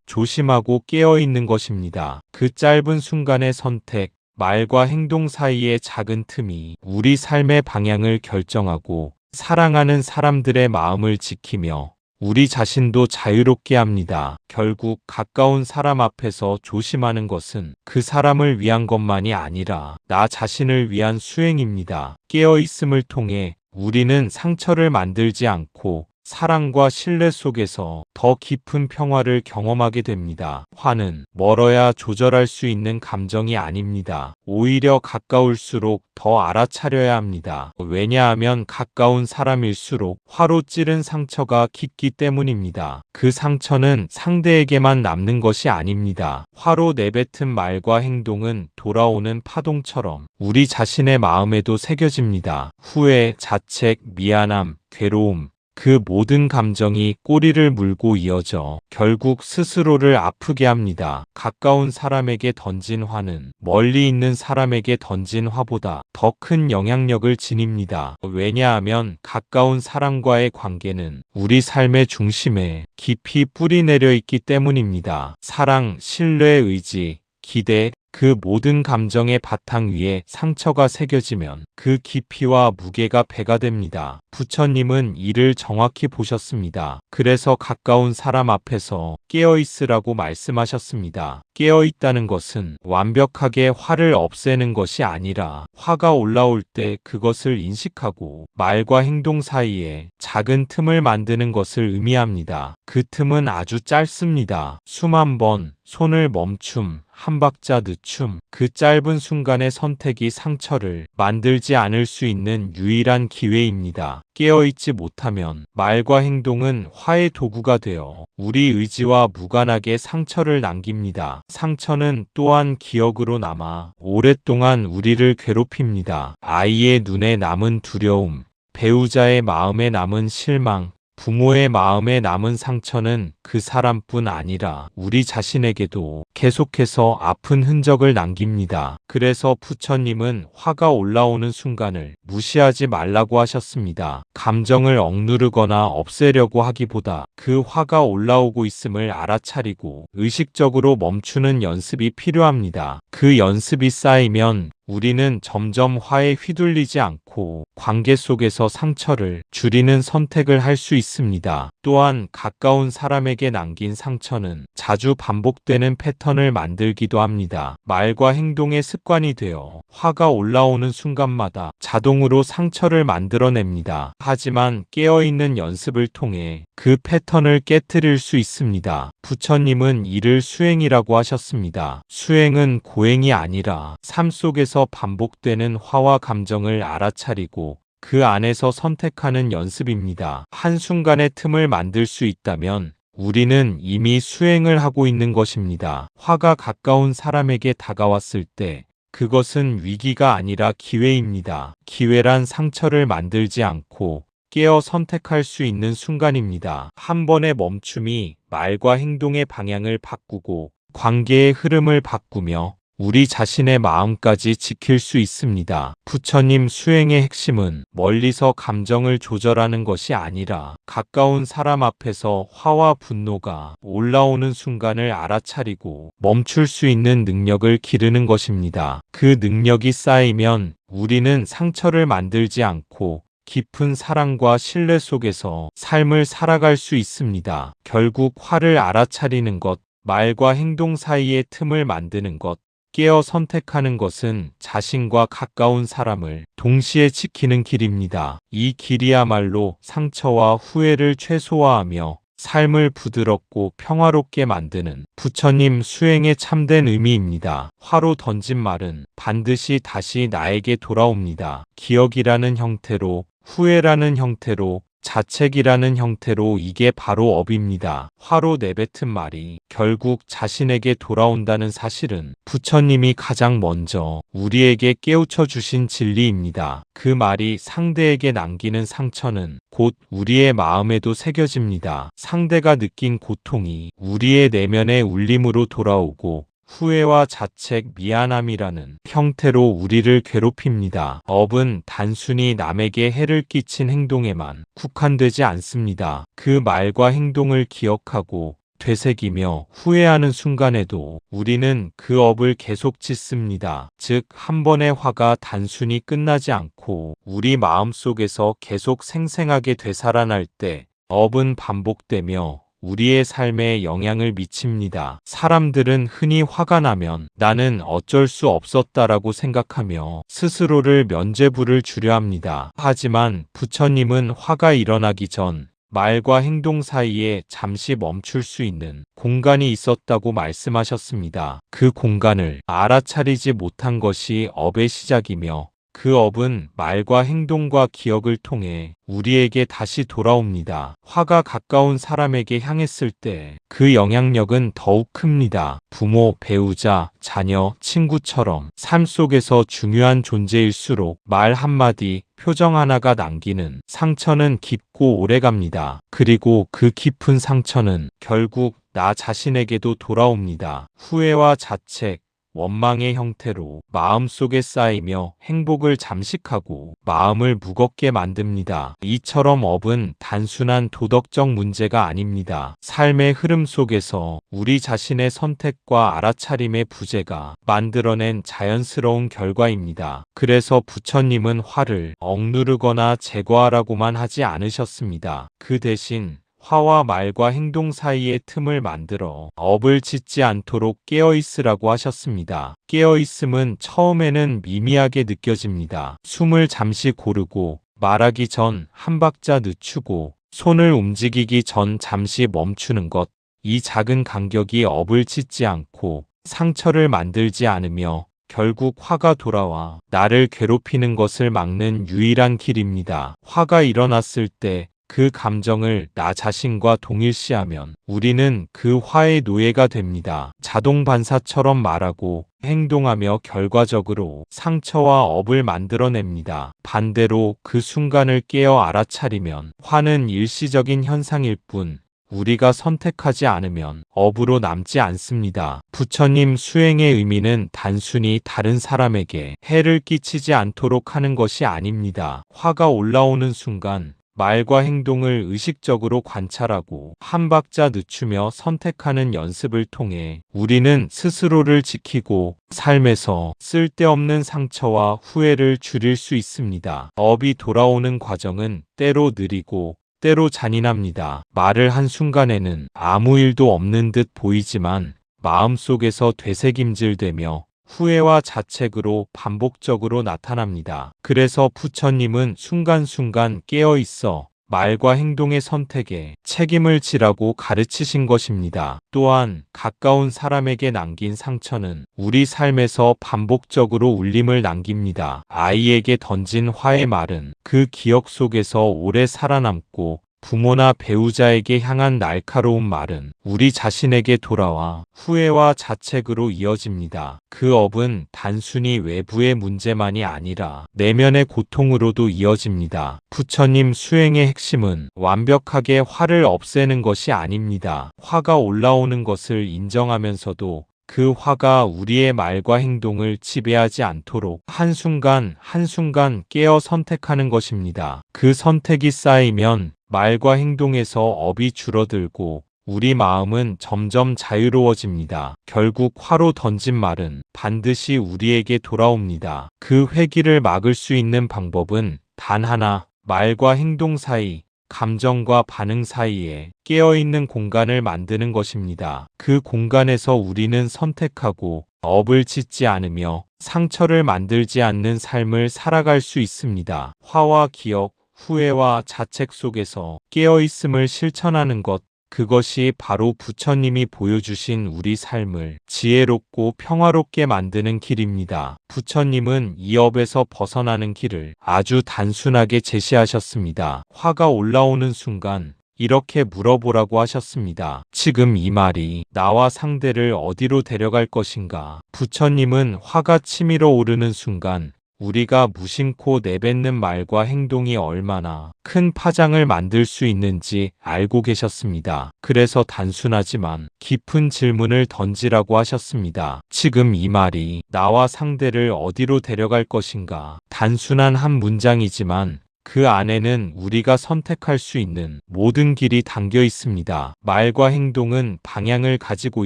A: 조심하고 깨어있는 것입니다. 그 짧은 순간의 선택, 말과 행동 사이의 작은 틈이 우리 삶의 방향을 결정하고 사랑하는 사람들의 마음을 지키며 우리 자신도 자유롭게 합니다. 결국 가까운 사람 앞에서 조심하는 것은 그 사람을 위한 것만이 아니라 나 자신을 위한 수행입니다. 깨어있음을 통해 우리는 상처를 만들지 않고 사랑과 신뢰 속에서 더 깊은 평화를 경험하게 됩니다. 화는 멀어야 조절할 수 있는 감정이 아닙니다. 오히려 가까울수록 더 알아차려야 합니다. 왜냐하면 가까운 사람일수록 화로 찌른 상처가 깊기 때문입니다. 그 상처는 상대에게만 남는 것이 아닙니다. 화로 내뱉은 말과 행동은 돌아오는 파동처럼 우리 자신의 마음에도 새겨집니다. 후회, 자책, 미안함, 괴로움, 그 모든 감정이 꼬리를 물고 이어져 결국 스스로를 아프게 합니다. 가까운 사람에게 던진 화는 멀리 있는 사람에게 던진 화보다 더 큰 영향력을 지닙니다. 왜냐하면 가까운 사람과의 관계는 우리 삶의 중심에 깊이 뿌리내려 있기 때문입니다. 사랑, 신뢰, 의지, 기대, 그 모든 감정의 바탕 위에 상처가 새겨지면 그 깊이와 무게가 배가 됩니다. 부처님은 이를 정확히 보셨습니다. 그래서 가까운 사람 앞에서 깨어있으라고 말씀하셨습니다. 깨어있다는 것은 완벽하게 화를 없애는 것이 아니라 화가 올라올 때 그것을 인식하고 말과 행동 사이에 작은 틈을 만드는 것을 의미합니다. 그 틈은 아주 짧습니다. 수만 번, 손을 멈춤, 한 박자 늦춤, 그 짧은 순간의 선택이 상처를 만들지 않을 수 있는 유일한 기회입니다. 깨어있지 못하면 말과 행동은 화의 도구가 되어 우리 의지와 무관하게 상처를 남깁니다. 상처는 또한 기억으로 남아 오랫동안 우리를 괴롭힙니다. 아이의 눈에 남은 두려움, 배우자의 마음에 남은 실망, 부모의 마음에 남은 상처는 그 사람뿐 아니라 우리 자신에게도 계속해서 아픈 흔적을 남깁니다. 그래서 부처님은 화가 올라오는 순간을 무시하지 말라고 하셨습니다. 감정을 억누르거나 없애려고 하기보다 그 화가 올라오고 있음을 알아차리고 의식적으로 멈추는 연습이 필요합니다. 그 연습이 쌓이면 우리는 점점 화에 휘둘리지 않고 관계 속에서 상처를 줄이는 선택을 할 수 있습니다. 또한 가까운 사람에게 남긴 상처는 자주 반복되는 패턴을 만들기도 합니다. 말과 행동의 습관이 되어 화가 올라오는 순간마다 자동으로 상처를 만들어냅니다. 하지만 깨어있는 연습을 통해 그 패턴을 깨트릴 수 있습니다. 부처님은 이를 수행이라고 하셨습니다. 수행은 고행이 아니라 삶 속에서 반복되는 화와 감정을 알아차리고 그 안에서 선택하는 연습입니다. 한순간의 틈을 만들 수 있다면 우리는 이미 수행을 하고 있는 것입니다. 화가 가까운 사람에게 다가왔을 때 그것은 위기가 아니라 기회입니다. 기회란 상처를 만들지 않고 깨어 선택할 수 있는 순간입니다. 한 번의 멈춤이 말과 행동의 방향을 바꾸고 관계의 흐름을 바꾸며 우리 자신의 마음까지 지킬 수 있습니다. 부처님 수행의 핵심은 멀리서 감정을 조절하는 것이 아니라 가까운 사람 앞에서 화와 분노가 올라오는 순간을 알아차리고 멈출 수 있는 능력을 기르는 것입니다. 그 능력이 쌓이면 우리는 상처를 만들지 않고 깊은 사랑과 신뢰 속에서 삶을 살아갈 수 있습니다. 결국 화를 알아차리는 것, 말과 행동 사이의 틈을 만드는 것, 깨어 선택하는 것은 자신과 가까운 사람을 동시에 지키는 길입니다. 이 길이야말로 상처와 후회를 최소화하며 삶을 부드럽고 평화롭게 만드는 부처님 수행의 참된 의미입니다. 화로 던진 말은 반드시 다시 나에게 돌아옵니다. 기억이라는 형태로, 후회라는 형태로, 자책이라는 형태로 이게 바로 업입니다. 화로 내뱉은 말이 결국 자신에게 돌아온다는 사실은 부처님이 가장 먼저 우리에게 깨우쳐 주신 진리입니다. 그 말이 상대에게 남기는 상처는 곧 우리의 마음에도 새겨집니다. 상대가 느낀 고통이 우리의 내면의 울림으로 돌아오고 후회와 자책, 미안함이라는 형태로 우리를 괴롭힙니다. 업은 단순히 남에게 해를 끼친 행동에만 국한되지 않습니다. 그 말과 행동을 기억하고 되새기며 후회하는 순간에도 우리는 그 업을 계속 짓습니다. 즉, 한 번의 화가 단순히 끝나지 않고 우리 마음속에서 계속 생생하게 되살아날 때 업은 반복되며 우리의 삶에 영향을 미칩니다. 사람들은 흔히 화가 나면 나는 어쩔 수 없었다라고 생각하며 스스로를 면죄부를 주려 합니다. 하지만 부처님은 화가 일어나기 전 말과 행동 사이에 잠시 멈출 수 있는 공간이 있었다고 말씀하셨습니다. 그 공간을 알아차리지 못한 것이 업의 시작이며 그 업은 말과 행동과 기억을 통해 우리에게 다시 돌아옵니다. 화가 가까운 사람에게 향했을 때 그 영향력은 더욱 큽니다. 부모, 배우자, 자녀, 친구처럼 삶 속에서 중요한 존재일수록 말 한마디, 표정 하나가 남기는 상처는 깊고 오래갑니다. 그리고 그 깊은 상처는 결국 나 자신에게도 돌아옵니다. 후회와 자책, 원망의 형태로 마음속에 쌓이며 행복을 잠식하고 마음을 무겁게 만듭니다. 이처럼 업은 단순한 도덕적 문제가 아닙니다. 삶의 흐름 속에서 우리 자신의 선택과 알아차림의 부재가 만들어낸 자연스러운 결과입니다. 그래서 부처님은 화를 억누르거나 제거하라고만 하지 않으셨습니다. 그 대신 화와 말과 행동 사이의 틈을 만들어 업을 짓지 않도록 깨어있으라고 하셨습니다. 깨어있음은 처음에는 미미하게 느껴집니다. 숨을 잠시 고르고 말하기 전 한 박자 늦추고 손을 움직이기 전 잠시 멈추는 것. 이 작은 간격이 업을 짓지 않고 상처를 만들지 않으며 결국 화가 돌아와 나를 괴롭히는 것을 막는 유일한 길입니다. 화가 일어났을 때 그 감정을 나 자신과 동일시하면 우리는 그 화의 노예가 됩니다. 자동 반사처럼 말하고 행동하며 결과적으로 상처와 업을 만들어냅니다. 반대로 그 순간을 깨어 알아차리면 화는 일시적인 현상일 뿐 우리가 선택하지 않으면 업으로 남지 않습니다. 부처님 수행의 의미는 단순히 다른 사람에게 해를 끼치지 않도록 하는 것이 아닙니다. 화가 올라오는 순간 말과 행동을 의식적으로 관찰하고 한 박자 늦추며 선택하는 연습을 통해 우리는 스스로를 지키고 삶에서 쓸데없는 상처와 후회를 줄일 수 있습니다. 업이 돌아오는 과정은 때로 느리고 때로 잔인합니다. 말을 한 순간에는 아무 일도 없는 듯 보이지만 마음속에서 되새김질되며 후회와 자책으로 반복적으로 나타납니다. 그래서 부처님은 순간순간 깨어 있어 말과 행동의 선택에 책임을 지라고 가르치신 것입니다. 또한 가까운 사람에게 남긴 상처는 우리 삶에서 반복적으로 울림을 남깁니다. 아이에게 던진 화의 말은 그 기억 속에서 오래 살아남고 부모나 배우자에게 향한 날카로운 말은 우리 자신에게 돌아와 후회와 자책으로 이어집니다. 그 업은 단순히 외부의 문제만이 아니라 내면의 고통으로도 이어집니다. 부처님 수행의 핵심은 완벽하게 화를 없애는 것이 아닙니다. 화가 올라오는 것을 인정하면서도 그 화가 우리의 말과 행동을 지배하지 않도록 한순간 한순간 깨어 선택하는 것입니다. 그 선택이 쌓이면 말과 행동에서 업이 줄어들고 우리 마음은 점점 자유로워집니다. 결국 화로 던진 말은 반드시 우리에게 돌아옵니다. 그 회기를 막을 수 있는 방법은 단 하나, 말과 행동 사이, 감정과 반응 사이에 깨어있는 공간을 만드는 것입니다. 그 공간에서 우리는 선택하고 업을 짓지 않으며 상처를 만들지 않는 삶을 살아갈 수 있습니다. 화와 기억, 후회와 자책 속에서 깨어있음을 실천하는 것, 그것이 바로 부처님이 보여주신 우리 삶을 지혜롭고 평화롭게 만드는 길입니다. 부처님은 이 업에서 벗어나는 길을 아주 단순하게 제시하셨습니다. 화가 올라오는 순간 이렇게 물어보라고 하셨습니다. 지금 이 말이 나와 상대를 어디로 데려갈 것인가? 부처님은 화가 치밀어 오르는 순간 우리가 무심코 내뱉는 말과 행동이 얼마나 큰 파장을 만들 수 있는지 알고 계셨습니다. 그래서 단순하지만 깊은 질문을 던지라고 하셨습니다. 지금 이 말이 나와 상대를 어디로 데려갈 것인가? 단순한 한 문장이지만 그 안에는 우리가 선택할 수 있는 모든 길이 담겨 있습니다. 말과 행동은 방향을 가지고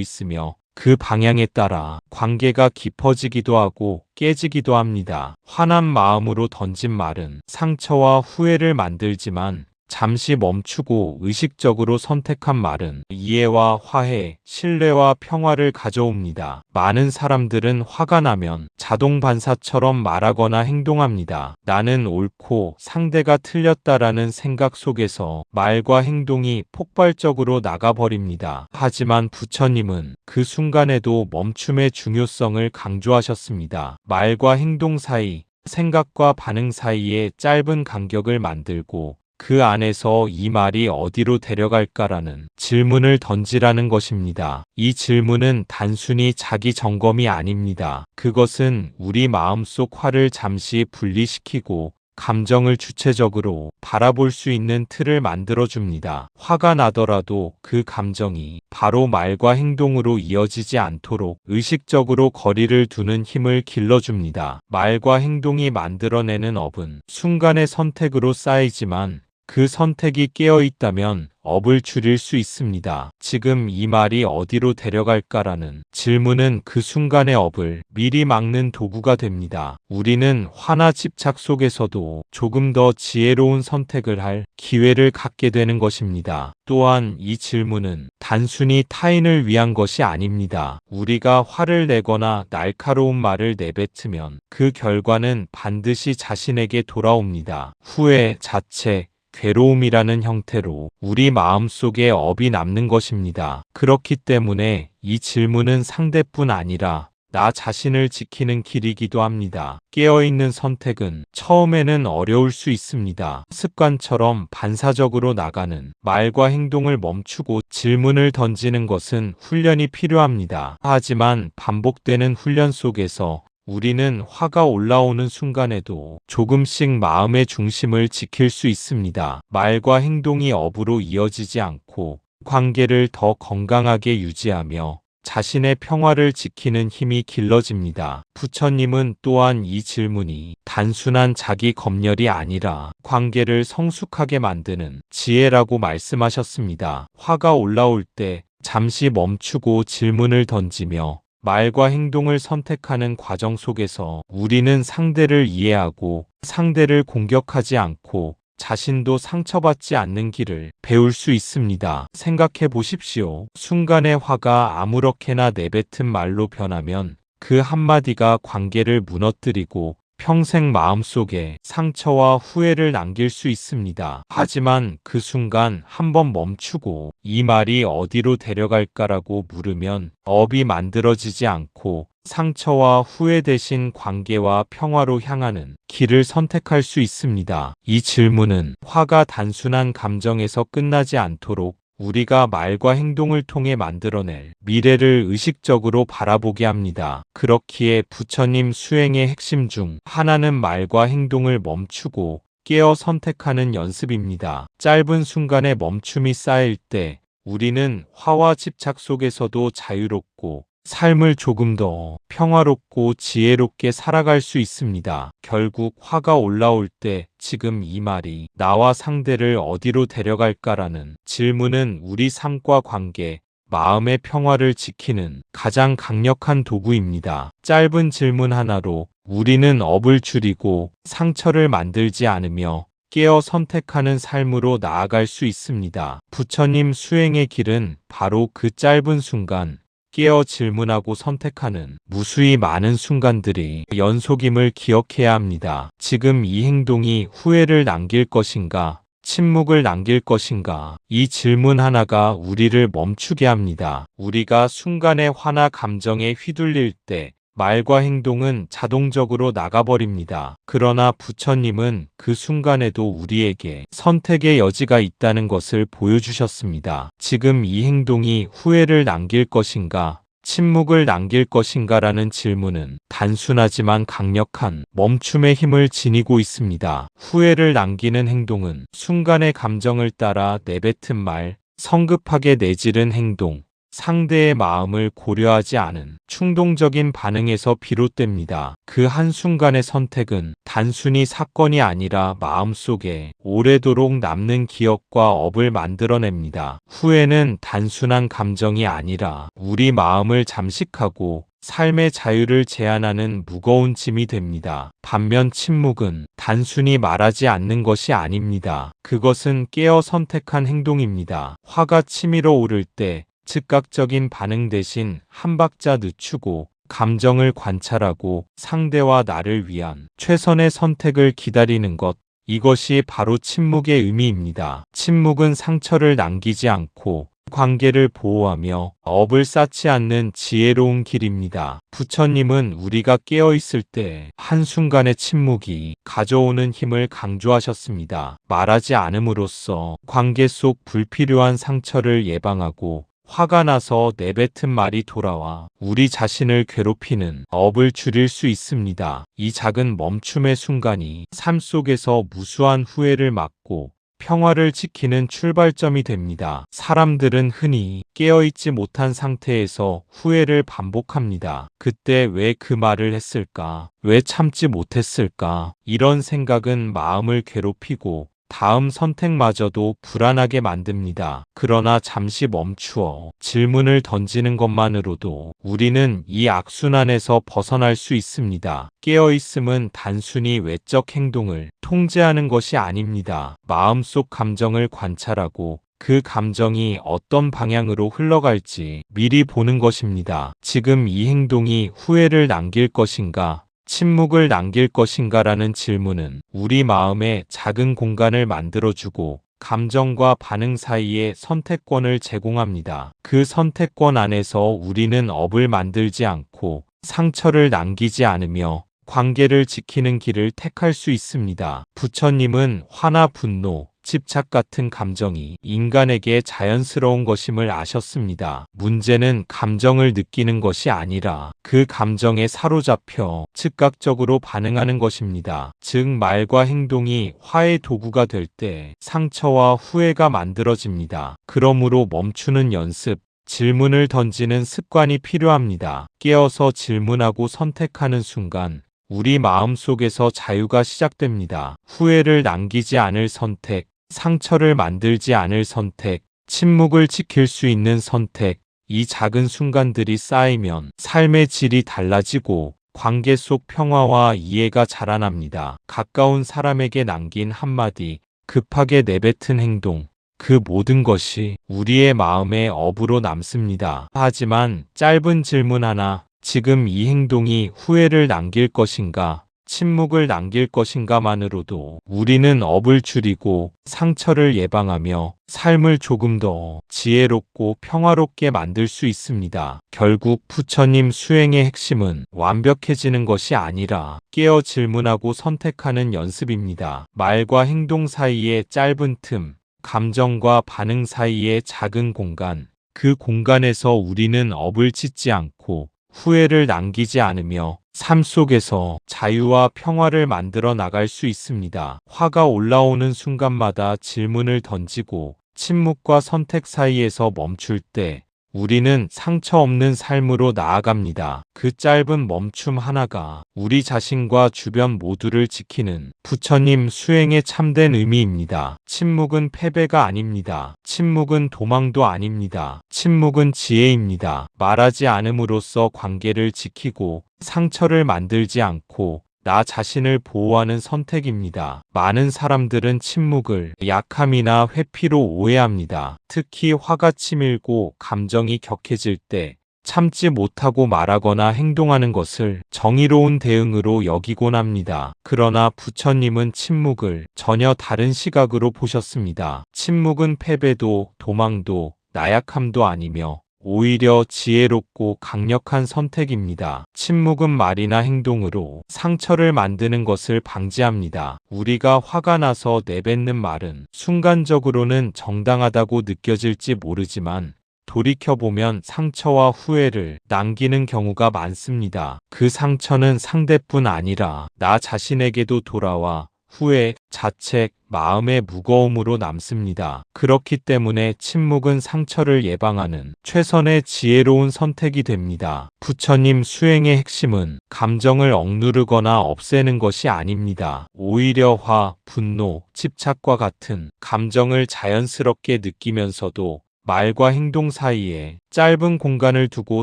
A: 있으며 그 방향에 따라 관계가 깊어지기도 하고 깨지기도 합니다. 화난 마음으로 던진 말은 상처와 후회를 만들지만 잠시 멈추고 의식적으로 선택한 말은 이해와 화해, 신뢰와 평화를 가져옵니다. 많은 사람들은 화가 나면 자동 반사처럼 말하거나 행동합니다. 나는 옳고 상대가 틀렸다라는 생각 속에서 말과 행동이 폭발적으로 나가버립니다. 하지만 부처님은 그 순간에도 멈춤의 중요성을 강조하셨습니다. 말과 행동 사이, 생각과 반응 사이에 짧은 간격을 만들고 그 안에서 이 말이 어디로 데려갈까라는 질문을 던지라는 것입니다. 이 질문은 단순히 자기 점검이 아닙니다. 그것은 우리 마음속 화를 잠시 분리시키고 감정을 주체적으로 바라볼 수 있는 틀을 만들어줍니다. 화가 나더라도 그 감정이 바로 말과 행동으로 이어지지 않도록 의식적으로 거리를 두는 힘을 길러줍니다. 말과 행동이 만들어내는 업은 순간의 선택으로 쌓이지만 그 선택이 깨어있다면 업을 줄일 수 있습니다. 지금 이 말이 어디로 데려갈까라는 질문은 그 순간의 업을 미리 막는 도구가 됩니다. 우리는 화나 집착 속에서도 조금 더 지혜로운 선택을 할 기회를 갖게 되는 것입니다. 또한 이 질문은 단순히 타인을 위한 것이 아닙니다. 우리가 화를 내거나 날카로운 말을 내뱉으면 그 결과는 반드시 자신에게 돌아옵니다. 후회, 자책, 괴로움이라는 형태로 우리 마음속에 업이 남는 것입니다. 그렇기 때문에 이 질문은 상대뿐 아니라 나 자신을 지키는 길이기도 합니다. 깨어있는 선택은 처음에는 어려울 수 있습니다. 습관처럼 반사적으로 나가는 말과 행동을 멈추고 질문을 던지는 것은 훈련이 필요합니다. 하지만 반복되는 훈련 속에서 우리는 화가 올라오는 순간에도 조금씩 마음의 중심을 지킬 수 있습니다. 말과 행동이 업으로 이어지지 않고 관계를 더 건강하게 유지하며 자신의 평화를 지키는 힘이 길러집니다. 부처님은 또한 이 질문이 단순한 자기 검열이 아니라 관계를 성숙하게 만드는 지혜라고 말씀하셨습니다. 화가 올라올 때 잠시 멈추고 질문을 던지며 말과 행동을 선택하는 과정 속에서 우리는 상대를 이해하고 상대를 공격하지 않고 자신도 상처받지 않는 길을 배울 수 있습니다. 생각해 보십시오. 순간의 화가 아무렇게나 내뱉은 말로 변하면 그 한마디가 관계를 무너뜨리고 평생 마음속에 상처와 후회를 남길 수 있습니다. 하지만 그 순간 한번 멈추고 이 말이 어디로 데려갈까라고 물으면 업이 만들어지지 않고 상처와 후회 대신 관계와 평화로 향하는 길을 선택할 수 있습니다. 이 질문은 화가 단순한 감정에서 끝나지 않도록 우리가 말과 행동을 통해 만들어낼 미래를 의식적으로 바라보게 합니다. 그렇기에 부처님 수행의 핵심 중 하나는 말과 행동을 멈추고 깨어 선택하는 연습입니다. 짧은 순간의 멈춤이 쌓일 때 우리는 화와 집착 속에서도 자유롭고 삶을 조금 더 평화롭고 지혜롭게 살아갈 수 있습니다. 결국 화가 올라올 때 지금 이 말이 나와 상대를 어디로 데려갈까라는 질문은 우리 삶과 관계, 마음의 평화를 지키는 가장 강력한 도구입니다. 짧은 질문 하나로 우리는 업을 줄이고 상처를 만들지 않으며 깨어 선택하는 삶으로 나아갈 수 있습니다. 부처님 수행의 길은 바로 그 짧은 순간 깨어 질문하고 선택하는 무수히 많은 순간들이 연속임을 기억해야 합니다. 지금 이 행동이 후회를 남길 것인가, 침묵을 남길 것인가, 이 질문 하나가 우리를 멈추게 합니다. 우리가 순간의 화나 감정에 휘둘릴 때 말과 행동은 자동적으로 나가버립니다. 그러나 부처님은 그 순간에도 우리에게 선택의 여지가 있다는 것을 보여주셨습니다. 지금 이 행동이 후회를 남길 것인가, 침묵을 남길 것인가라는 질문은 단순하지만 강력한 멈춤의 힘을 지니고 있습니다. 후회를 남기는 행동은 순간의 감정을 따라 내뱉은 말, 성급하게 내지른 행동, 상대의 마음을 고려하지 않은 충동적인 반응에서 비롯됩니다. 그 한순간의 선택은 단순히 사건이 아니라 마음속에 오래도록 남는 기억과 업을 만들어냅니다. 후회는 단순한 감정이 아니라 우리 마음을 잠식하고 삶의 자유를 제한하는 무거운 짐이 됩니다. 반면 침묵은 단순히 말하지 않는 것이 아닙니다. 그것은 깨어 선택한 행동입니다. 화가 치밀어 오를 때 즉각적인 반응 대신 한 박자 늦추고 감정을 관찰하고 상대와 나를 위한 최선의 선택을 기다리는 것, 이것이 바로 침묵의 의미입니다. 침묵은 상처를 남기지 않고 관계를 보호하며 업을 쌓지 않는 지혜로운 길입니다. 부처님은 우리가 깨어있을 때 한순간의 침묵이 가져오는 힘을 강조하셨습니다. 말하지 않음으로써 관계 속 불필요한 상처를 예방하고 화가 나서 내뱉은 말이 돌아와 우리 자신을 괴롭히는 업을 줄일 수 있습니다. 이 작은 멈춤의 순간이 삶 속에서 무수한 후회를 막고 평화를 지키는 출발점이 됩니다. 사람들은 흔히 깨어있지 못한 상태에서 후회를 반복합니다. 그때 왜 그 말을 했을까? 왜 참지 못했을까? 이런 생각은 마음을 괴롭히고 다음 선택마저도 불안하게 만듭니다. 그러나 잠시 멈추어 질문을 던지는 것만으로도 우리는 이 악순환에서 벗어날 수 있습니다. 깨어있음은 단순히 외적 행동을 통제하는 것이 아닙니다. 마음속 감정을 관찰하고 그 감정이 어떤 방향으로 흘러갈지 미리 보는 것입니다. 지금 이 행동이 후회를 남길 것인가? 침묵을 남길 것인가라는 질문은 우리 마음에 작은 공간을 만들어주고 감정과 반응 사이에 선택권을 제공합니다. 그 선택권 안에서 우리는 업을 만들지 않고 상처를 남기지 않으며 관계를 지키는 길을 택할 수 있습니다. 부처님은 화나 분노, 집착 같은 감정이 인간에게 자연스러운 것임을 아셨습니다. 문제는 감정을 느끼는 것이 아니라 그 감정에 사로잡혀 즉각적으로 반응하는 것입니다. 즉 말과 행동이 화의 도구가 될 때 상처와 후회가 만들어집니다. 그러므로 멈추는 연습, 질문을 던지는 습관이 필요합니다. 깨어서 질문하고 선택하는 순간 우리 마음속에서 자유가 시작됩니다. 후회를 남기지 않을 선택, 상처를 만들지 않을 선택, 침묵을 지킬 수 있는 선택, 이 작은 순간들이 쌓이면 삶의 질이 달라지고 관계 속 평화와 이해가 자라납니다. 가까운 사람에게 남긴 한마디, 급하게 내뱉은 행동, 그 모든 것이 우리의 마음에 업으로 남습니다. 하지만 짧은 질문 하나, 지금 이 행동이 후회를 남길 것인가, 침묵을 남길 것인가만으로도 우리는 업을 줄이고 상처를 예방하며 삶을 조금 더 지혜롭고 평화롭게 만들 수 있습니다. 결국 부처님 수행의 핵심은 완벽해지는 것이 아니라 깨어 질문하고 선택하는 연습입니다. 말과 행동 사이의 짧은 틈, 감정과 반응 사이의 작은 공간, 그 공간에서 우리는 업을 짓지 않고 후회를 남기지 않으며 삶 속에서 자유와 평화를 만들어 나갈 수 있습니다. 화가 올라오는 순간마다 질문을 던지고 침묵과 선택 사이에서 멈출 때 우리는 상처 없는 삶으로 나아갑니다. 그 짧은 멈춤 하나가 우리 자신과 주변 모두를 지키는 부처님 수행의 참된 의미입니다. 침묵은 패배가 아닙니다. 침묵은 도망도 아닙니다. 침묵은 지혜입니다. 말하지 않음으로써 관계를 지키고 상처를 만들지 않고 나 자신을 보호하는 선택입니다. 많은 사람들은 침묵을 약함이나 회피로 오해합니다. 특히 화가 치밀고 감정이 격해질 때 참지 못하고 말하거나 행동하는 것을 정의로운 대응으로 여기곤 합니다. 그러나 부처님은 침묵을 전혀 다른 시각으로 보셨습니다. 침묵은 패배도 도망도 나약함도 아니며 오히려 지혜롭고 강력한 선택입니다. 침묵은 말이나 행동으로 상처를 만드는 것을 방지합니다. 우리가 화가 나서 내뱉는 말은 순간적으로는 정당하다고 느껴질지 모르지만 돌이켜보면 상처와 후회를 남기는 경우가 많습니다. 그 상처는 상대뿐 아니라 나 자신에게도 돌아와 후회, 자책, 마음의 무거움으로 남습니다. 그렇기 때문에 침묵은 상처를 예방하는 최선의 지혜로운 선택이 됩니다. 부처님 수행의 핵심은 감정을 억누르거나 없애는 것이 아닙니다. 오히려 화, 분노, 집착과 같은 감정을 자연스럽게 느끼면서도 말과 행동 사이에 짧은 공간을 두고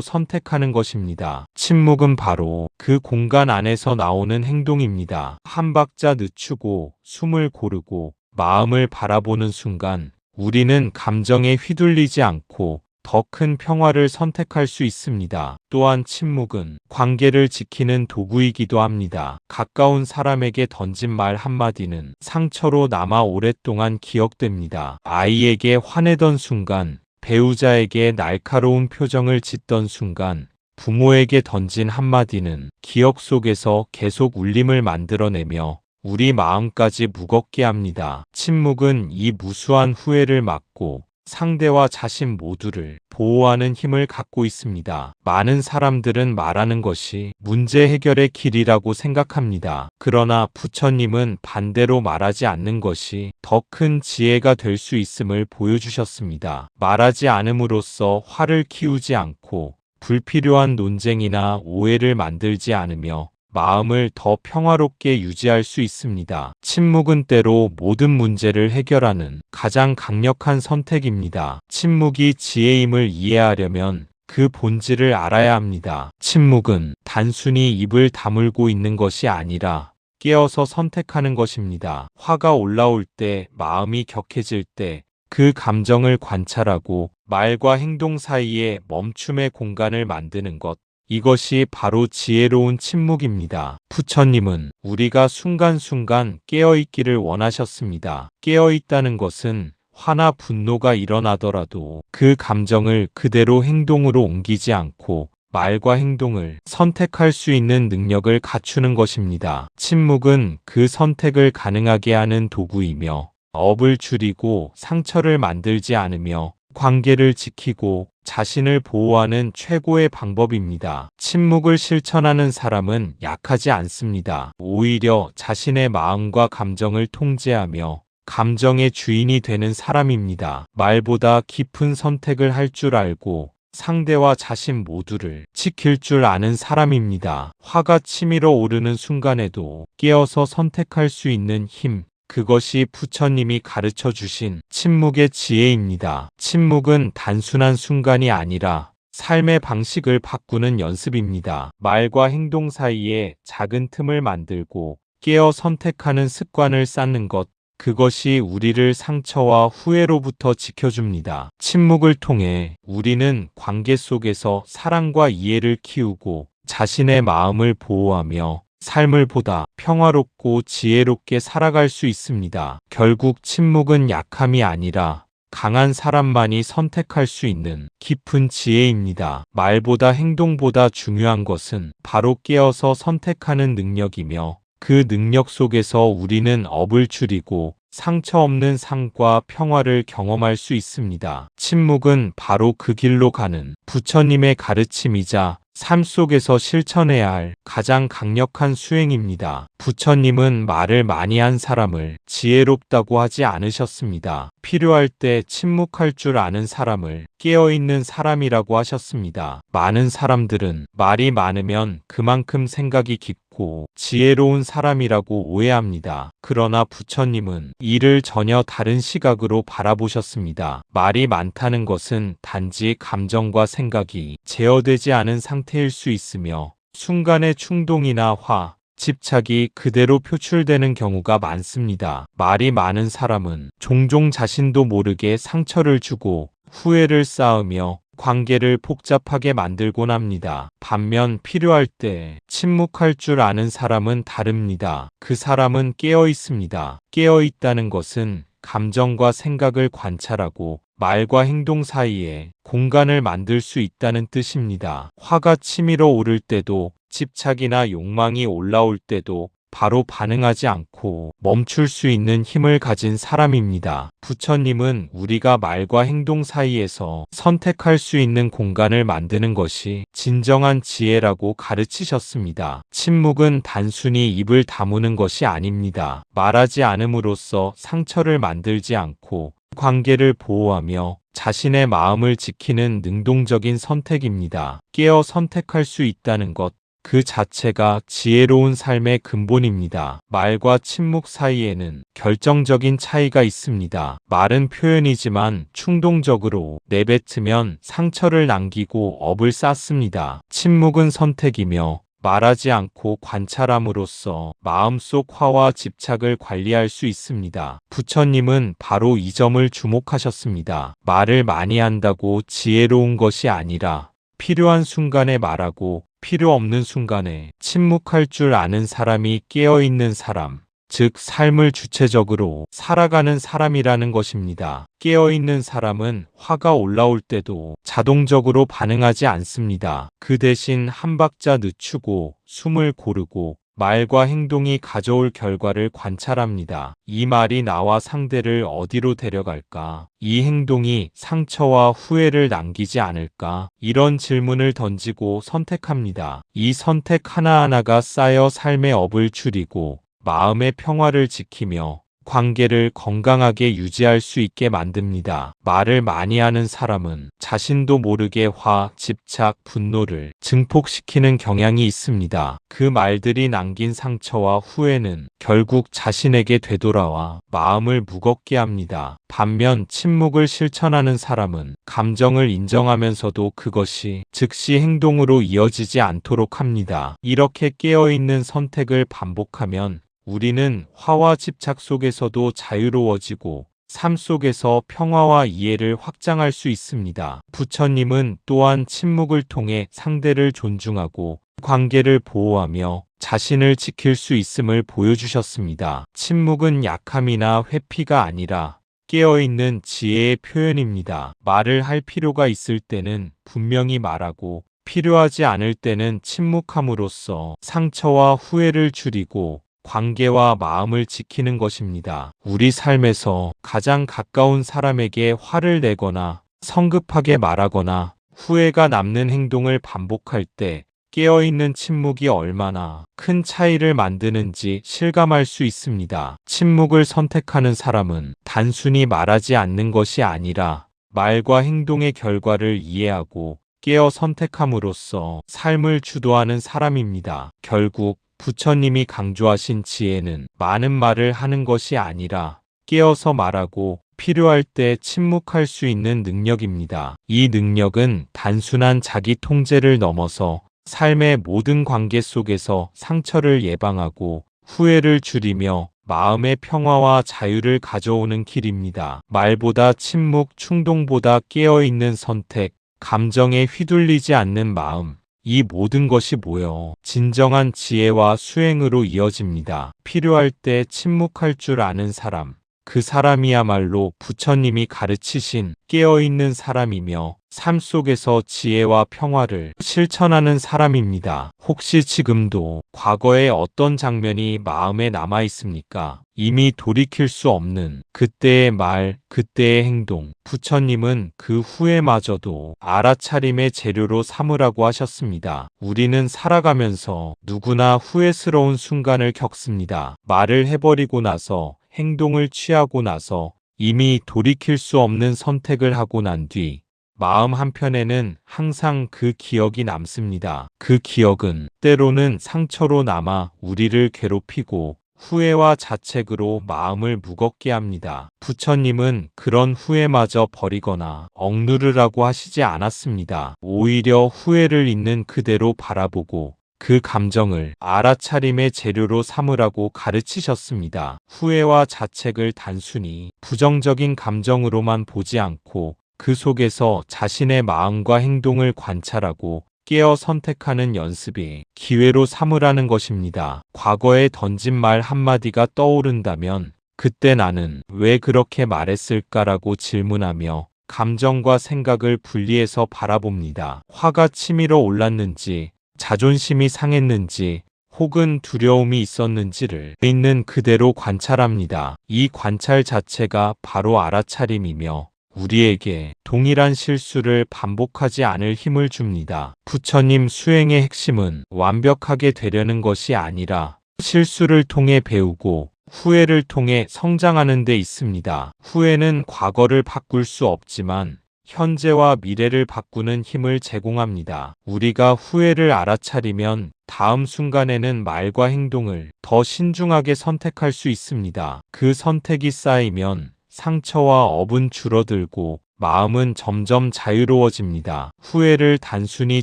A: 선택하는 것입니다. 침묵은 바로 그 공간 안에서 나오는 행동입니다. 한 박자 늦추고 숨을 고르고 마음을 바라보는 순간 우리는 감정에 휘둘리지 않고 더 큰 평화를 선택할 수 있습니다. 또한 침묵은 관계를 지키는 도구이기도 합니다. 가까운 사람에게 던진 말 한마디는 상처로 남아 오랫동안 기억됩니다. 아이에게 화내던 순간, 배우자에게 날카로운 표정을 짓던 순간, 부모에게 던진 한마디는 기억 속에서 계속 울림을 만들어내며 우리 마음까지 무겁게 합니다. 침묵은 이 무수한 후회를 막고 상대와 자신 모두를 보호하는 힘을 갖고 있습니다. 많은 사람들은 말하는 것이 문제 해결의 길이라고 생각합니다. 그러나 부처님은 반대로 말하지 않는 것이 더 큰 지혜가 될 수 있음을 보여주셨습니다. 말하지 않음으로써 화를 키우지 않고 불필요한 논쟁이나 오해를 만들지 않으며 마음을 더 평화롭게 유지할 수 있습니다. 침묵은 때로 모든 문제를 해결하는 가장 강력한 선택입니다. 침묵이 지혜임을 이해하려면 그 본질을 알아야 합니다. 침묵은 단순히 입을 다물고 있는 것이 아니라 깨어서 선택하는 것입니다. 화가 올라올 때, 마음이 격해질 때, 그 감정을 관찰하고 말과 행동 사이에 멈춤의 공간을 만드는 것. 이것이 바로 지혜로운 침묵입니다. 부처님은 우리가 순간순간 깨어있기를 원하셨습니다. 깨어있다는 것은 화나 분노가 일어나더라도 그 감정을 그대로 행동으로 옮기지 않고 말과 행동을 선택할 수 있는 능력을 갖추는 것입니다. 침묵은 그 선택을 가능하게 하는 도구이며 업을 줄이고 상처를 만들지 않으며 관계를 지키고 자신을 보호하는 최고의 방법입니다. 침묵을 실천하는 사람은 약하지 않습니다. 오히려 자신의 마음과 감정을 통제하며 감정의 주인이 되는 사람입니다. 말보다 깊은 선택을 할 줄 알고 상대와 자신 모두를 지킬 줄 아는 사람입니다. 화가 치밀어 오르는 순간에도 깨어서 선택할 수 있는 힘, 그것이 부처님이 가르쳐 주신 침묵의 지혜입니다. 침묵은 단순한 순간이 아니라 삶의 방식을 바꾸는 연습입니다. 말과 행동 사이에 작은 틈을 만들고 깨어 선택하는 습관을 쌓는 것, 그것이 우리를 상처와 후회로부터 지켜줍니다. 침묵을 통해 우리는 관계 속에서 사랑과 이해를 키우고 자신의 마음을 보호하며 삶을 보다 평화롭고 지혜롭게 살아갈 수 있습니다. 결국 침묵은 약함이 아니라 강한 사람만이 선택할 수 있는 깊은 지혜입니다. 말보다 행동보다 중요한 것은 바로 깨어서 선택하는 능력이며 그 능력 속에서 우리는 업을 줄이고 상처 없는 삶과 평화를 경험할 수 있습니다. 침묵은 바로 그 길로 가는 부처님의 가르침이자 삶 속에서 실천해야 할 가장 강력한 수행입니다. 부처님은 말을 많이 한 사람을 지혜롭다고 하지 않으셨습니다. 필요할 때 침묵할 줄 아는 사람을 깨어있는 사람이라고 하셨습니다. 많은 사람들은 말이 많으면 그만큼 생각이 깊고 지혜로운 사람이라고 오해합니다. 그러나 부처님은 이를 전혀 다른 시각으로 바라보셨습니다. 말이 많다는 것은 단지 감정과 생각이 제어되지 않은 상태일 수 있으며 순간의 충동이나 화, 집착이 그대로 표출되는 경우가 많습니다. 말이 많은 사람은 종종 자신도 모르게 상처를 주고 후회를 쌓으며 관계를 복잡하게 만들곤 합니다. 반면 필요할 때 침묵할 줄 아는 사람은 다릅니다. 그 사람은 깨어 있습니다. 깨어 있다는 것은 감정과 생각을 관찰하고 말과 행동 사이에 공간을 만들 수 있다는 뜻입니다. 화가 치밀어 오를 때도 집착이나 욕망이 올라올 때도 바로 반응하지 않고 멈출 수 있는 힘을 가진 사람입니다. 부처님은 우리가 말과 행동 사이에서 선택할 수 있는 공간을 만드는 것이 진정한 지혜라고 가르치셨습니다. 침묵은 단순히 입을 다무는 것이 아닙니다. 말하지 않음으로써 상처를 만들지 않고 관계를 보호하며 자신의 마음을 지키는 능동적인 선택입니다. 깨어 선택할 수 있다는 것, 그 자체가 지혜로운 삶의 근본입니다. 말과 침묵 사이에는 결정적인 차이가 있습니다. 말은 표현이지만 충동적으로 내뱉으면 상처를 남기고 업을 쌓습니다. 침묵은 선택이며 말하지 않고 관찰함으로써 마음속 화와 집착을 관리할 수 있습니다. 부처님은 바로 이 점을 주목하셨습니다. 말을 많이 한다고 지혜로운 것이 아니라 필요한 순간에 말하고 필요 없는 순간에 침묵할 줄 아는 사람이 깨어있는 사람, 즉 삶을 주체적으로 살아가는 사람이라는 것입니다. 깨어있는 사람은 화가 올라올 때도 자동적으로 반응하지 않습니다. 그 대신 한 박자 늦추고 숨을 고르고 말과 행동이 가져올 결과를 관찰합니다. 이 말이 나와 상대를 어디로 데려갈까? 이 행동이 상처와 후회를 남기지 않을까? 이런 질문을 던지고 선택합니다. 이 선택 하나하나가 쌓여 삶의 업을 줄이고 마음의 평화를 지키며 관계를 건강하게 유지할 수 있게 만듭니다. 말을 많이 하는 사람은 자신도 모르게 화, 집착, 분노를 증폭시키는 경향이 있습니다. 그 말들이 남긴 상처와 후회는 결국 자신에게 되돌아와 마음을 무겁게 합니다. 반면 침묵을 실천하는 사람은 감정을 인정하면서도 그것이 즉시 행동으로 이어지지 않도록 합니다. 이렇게 깨어있는 선택을 반복하면 우리는 화와 집착 속에서도 자유로워지고 삶 속에서 평화와 이해를 확장할 수 있습니다. 부처님은 또한 침묵을 통해 상대를 존중하고 관계를 보호하며 자신을 지킬 수 있음을 보여주셨습니다. 침묵은 약함이나 회피가 아니라 깨어있는 지혜의 표현입니다. 말을 할 필요가 있을 때는 분명히 말하고 필요하지 않을 때는 침묵함으로써 상처와 후회를 줄이고 관계와 마음을 지키는 것입니다. 우리 삶에서 가장 가까운 사람에게 화를 내거나 성급하게 말하거나 후회가 남는 행동을 반복할 때 깨어있는 침묵이 얼마나 큰 차이를 만드는지 실감할 수 있습니다. 침묵을 선택하는 사람은 단순히 말하지 않는 것이 아니라 말과 행동의 결과를 이해하고 깨어 선택함으로써 삶을 주도하는 사람입니다. 결국 부처님이 강조하신 지혜는 많은 말을 하는 것이 아니라 깨어서 말하고 필요할 때 침묵할 수 있는 능력입니다. 이 능력은 단순한 자기 통제를 넘어서 삶의 모든 관계 속에서 상처를 예방하고 후회를 줄이며 마음의 평화와 자유를 가져오는 길입니다. 말보다 침묵, 충동보다 깨어있는 선택, 감정에 휘둘리지 않는 마음, 이 모든 것이 모여 진정한 지혜와 수행으로 이어집니다. 필요할 때 침묵할 줄 아는 사람, 그 사람이야말로 부처님이 가르치신 깨어있는 사람이며 삶 속에서 지혜와 평화를 실천하는 사람입니다. 혹시 지금도 과거의 어떤 장면이 마음에 남아 있습니까? 이미 돌이킬 수 없는 그때의 말, 그때의 행동. 부처님은 그 후회마저도 알아차림의 재료로 삼으라고 하셨습니다. 우리는 살아가면서 누구나 후회스러운 순간을 겪습니다. 말을 해버리고 나서, 행동을 취하고 나서, 이미 돌이킬 수 없는 선택을 하고 난 뒤 마음 한편에는 항상 그 기억이 남습니다. 그 기억은 때로는 상처로 남아 우리를 괴롭히고 후회와 자책으로 마음을 무겁게 합니다. 부처님은 그런 후회마저 버리거나 억누르라고 하시지 않았습니다. 오히려 후회를 있는 그대로 바라보고 그 감정을 알아차림의 재료로 삼으라고 가르치셨습니다. 후회와 자책을 단순히 부정적인 감정으로만 보지 않고 그 속에서 자신의 마음과 행동을 관찰하고 깨어 선택하는 연습이 기회로 삼으라는 것입니다. 과거에 던진 말 한마디가 떠오른다면 그때 나는 왜 그렇게 말했을까라고 질문하며 감정과 생각을 분리해서 바라봅니다. 화가 치밀어 올랐는지, 자존심이 상했는지, 혹은 두려움이 있었는지를 있는 그대로 관찰합니다. 이 관찰 자체가 바로 알아차림이며 우리에게 동일한 실수를 반복하지 않을 힘을 줍니다. 부처님 수행의 핵심은 완벽하게 되려는 것이 아니라 실수를 통해 배우고 후회를 통해 성장하는 데 있습니다. 후회는 과거를 바꿀 수 없지만 현재와 미래를 바꾸는 힘을 제공합니다. 우리가 후회를 알아차리면 다음 순간에는 말과 행동을 더 신중하게 선택할 수 있습니다. 그 선택이 쌓이면 상처와 업은 줄어들고 마음은 점점 자유로워집니다. 후회를 단순히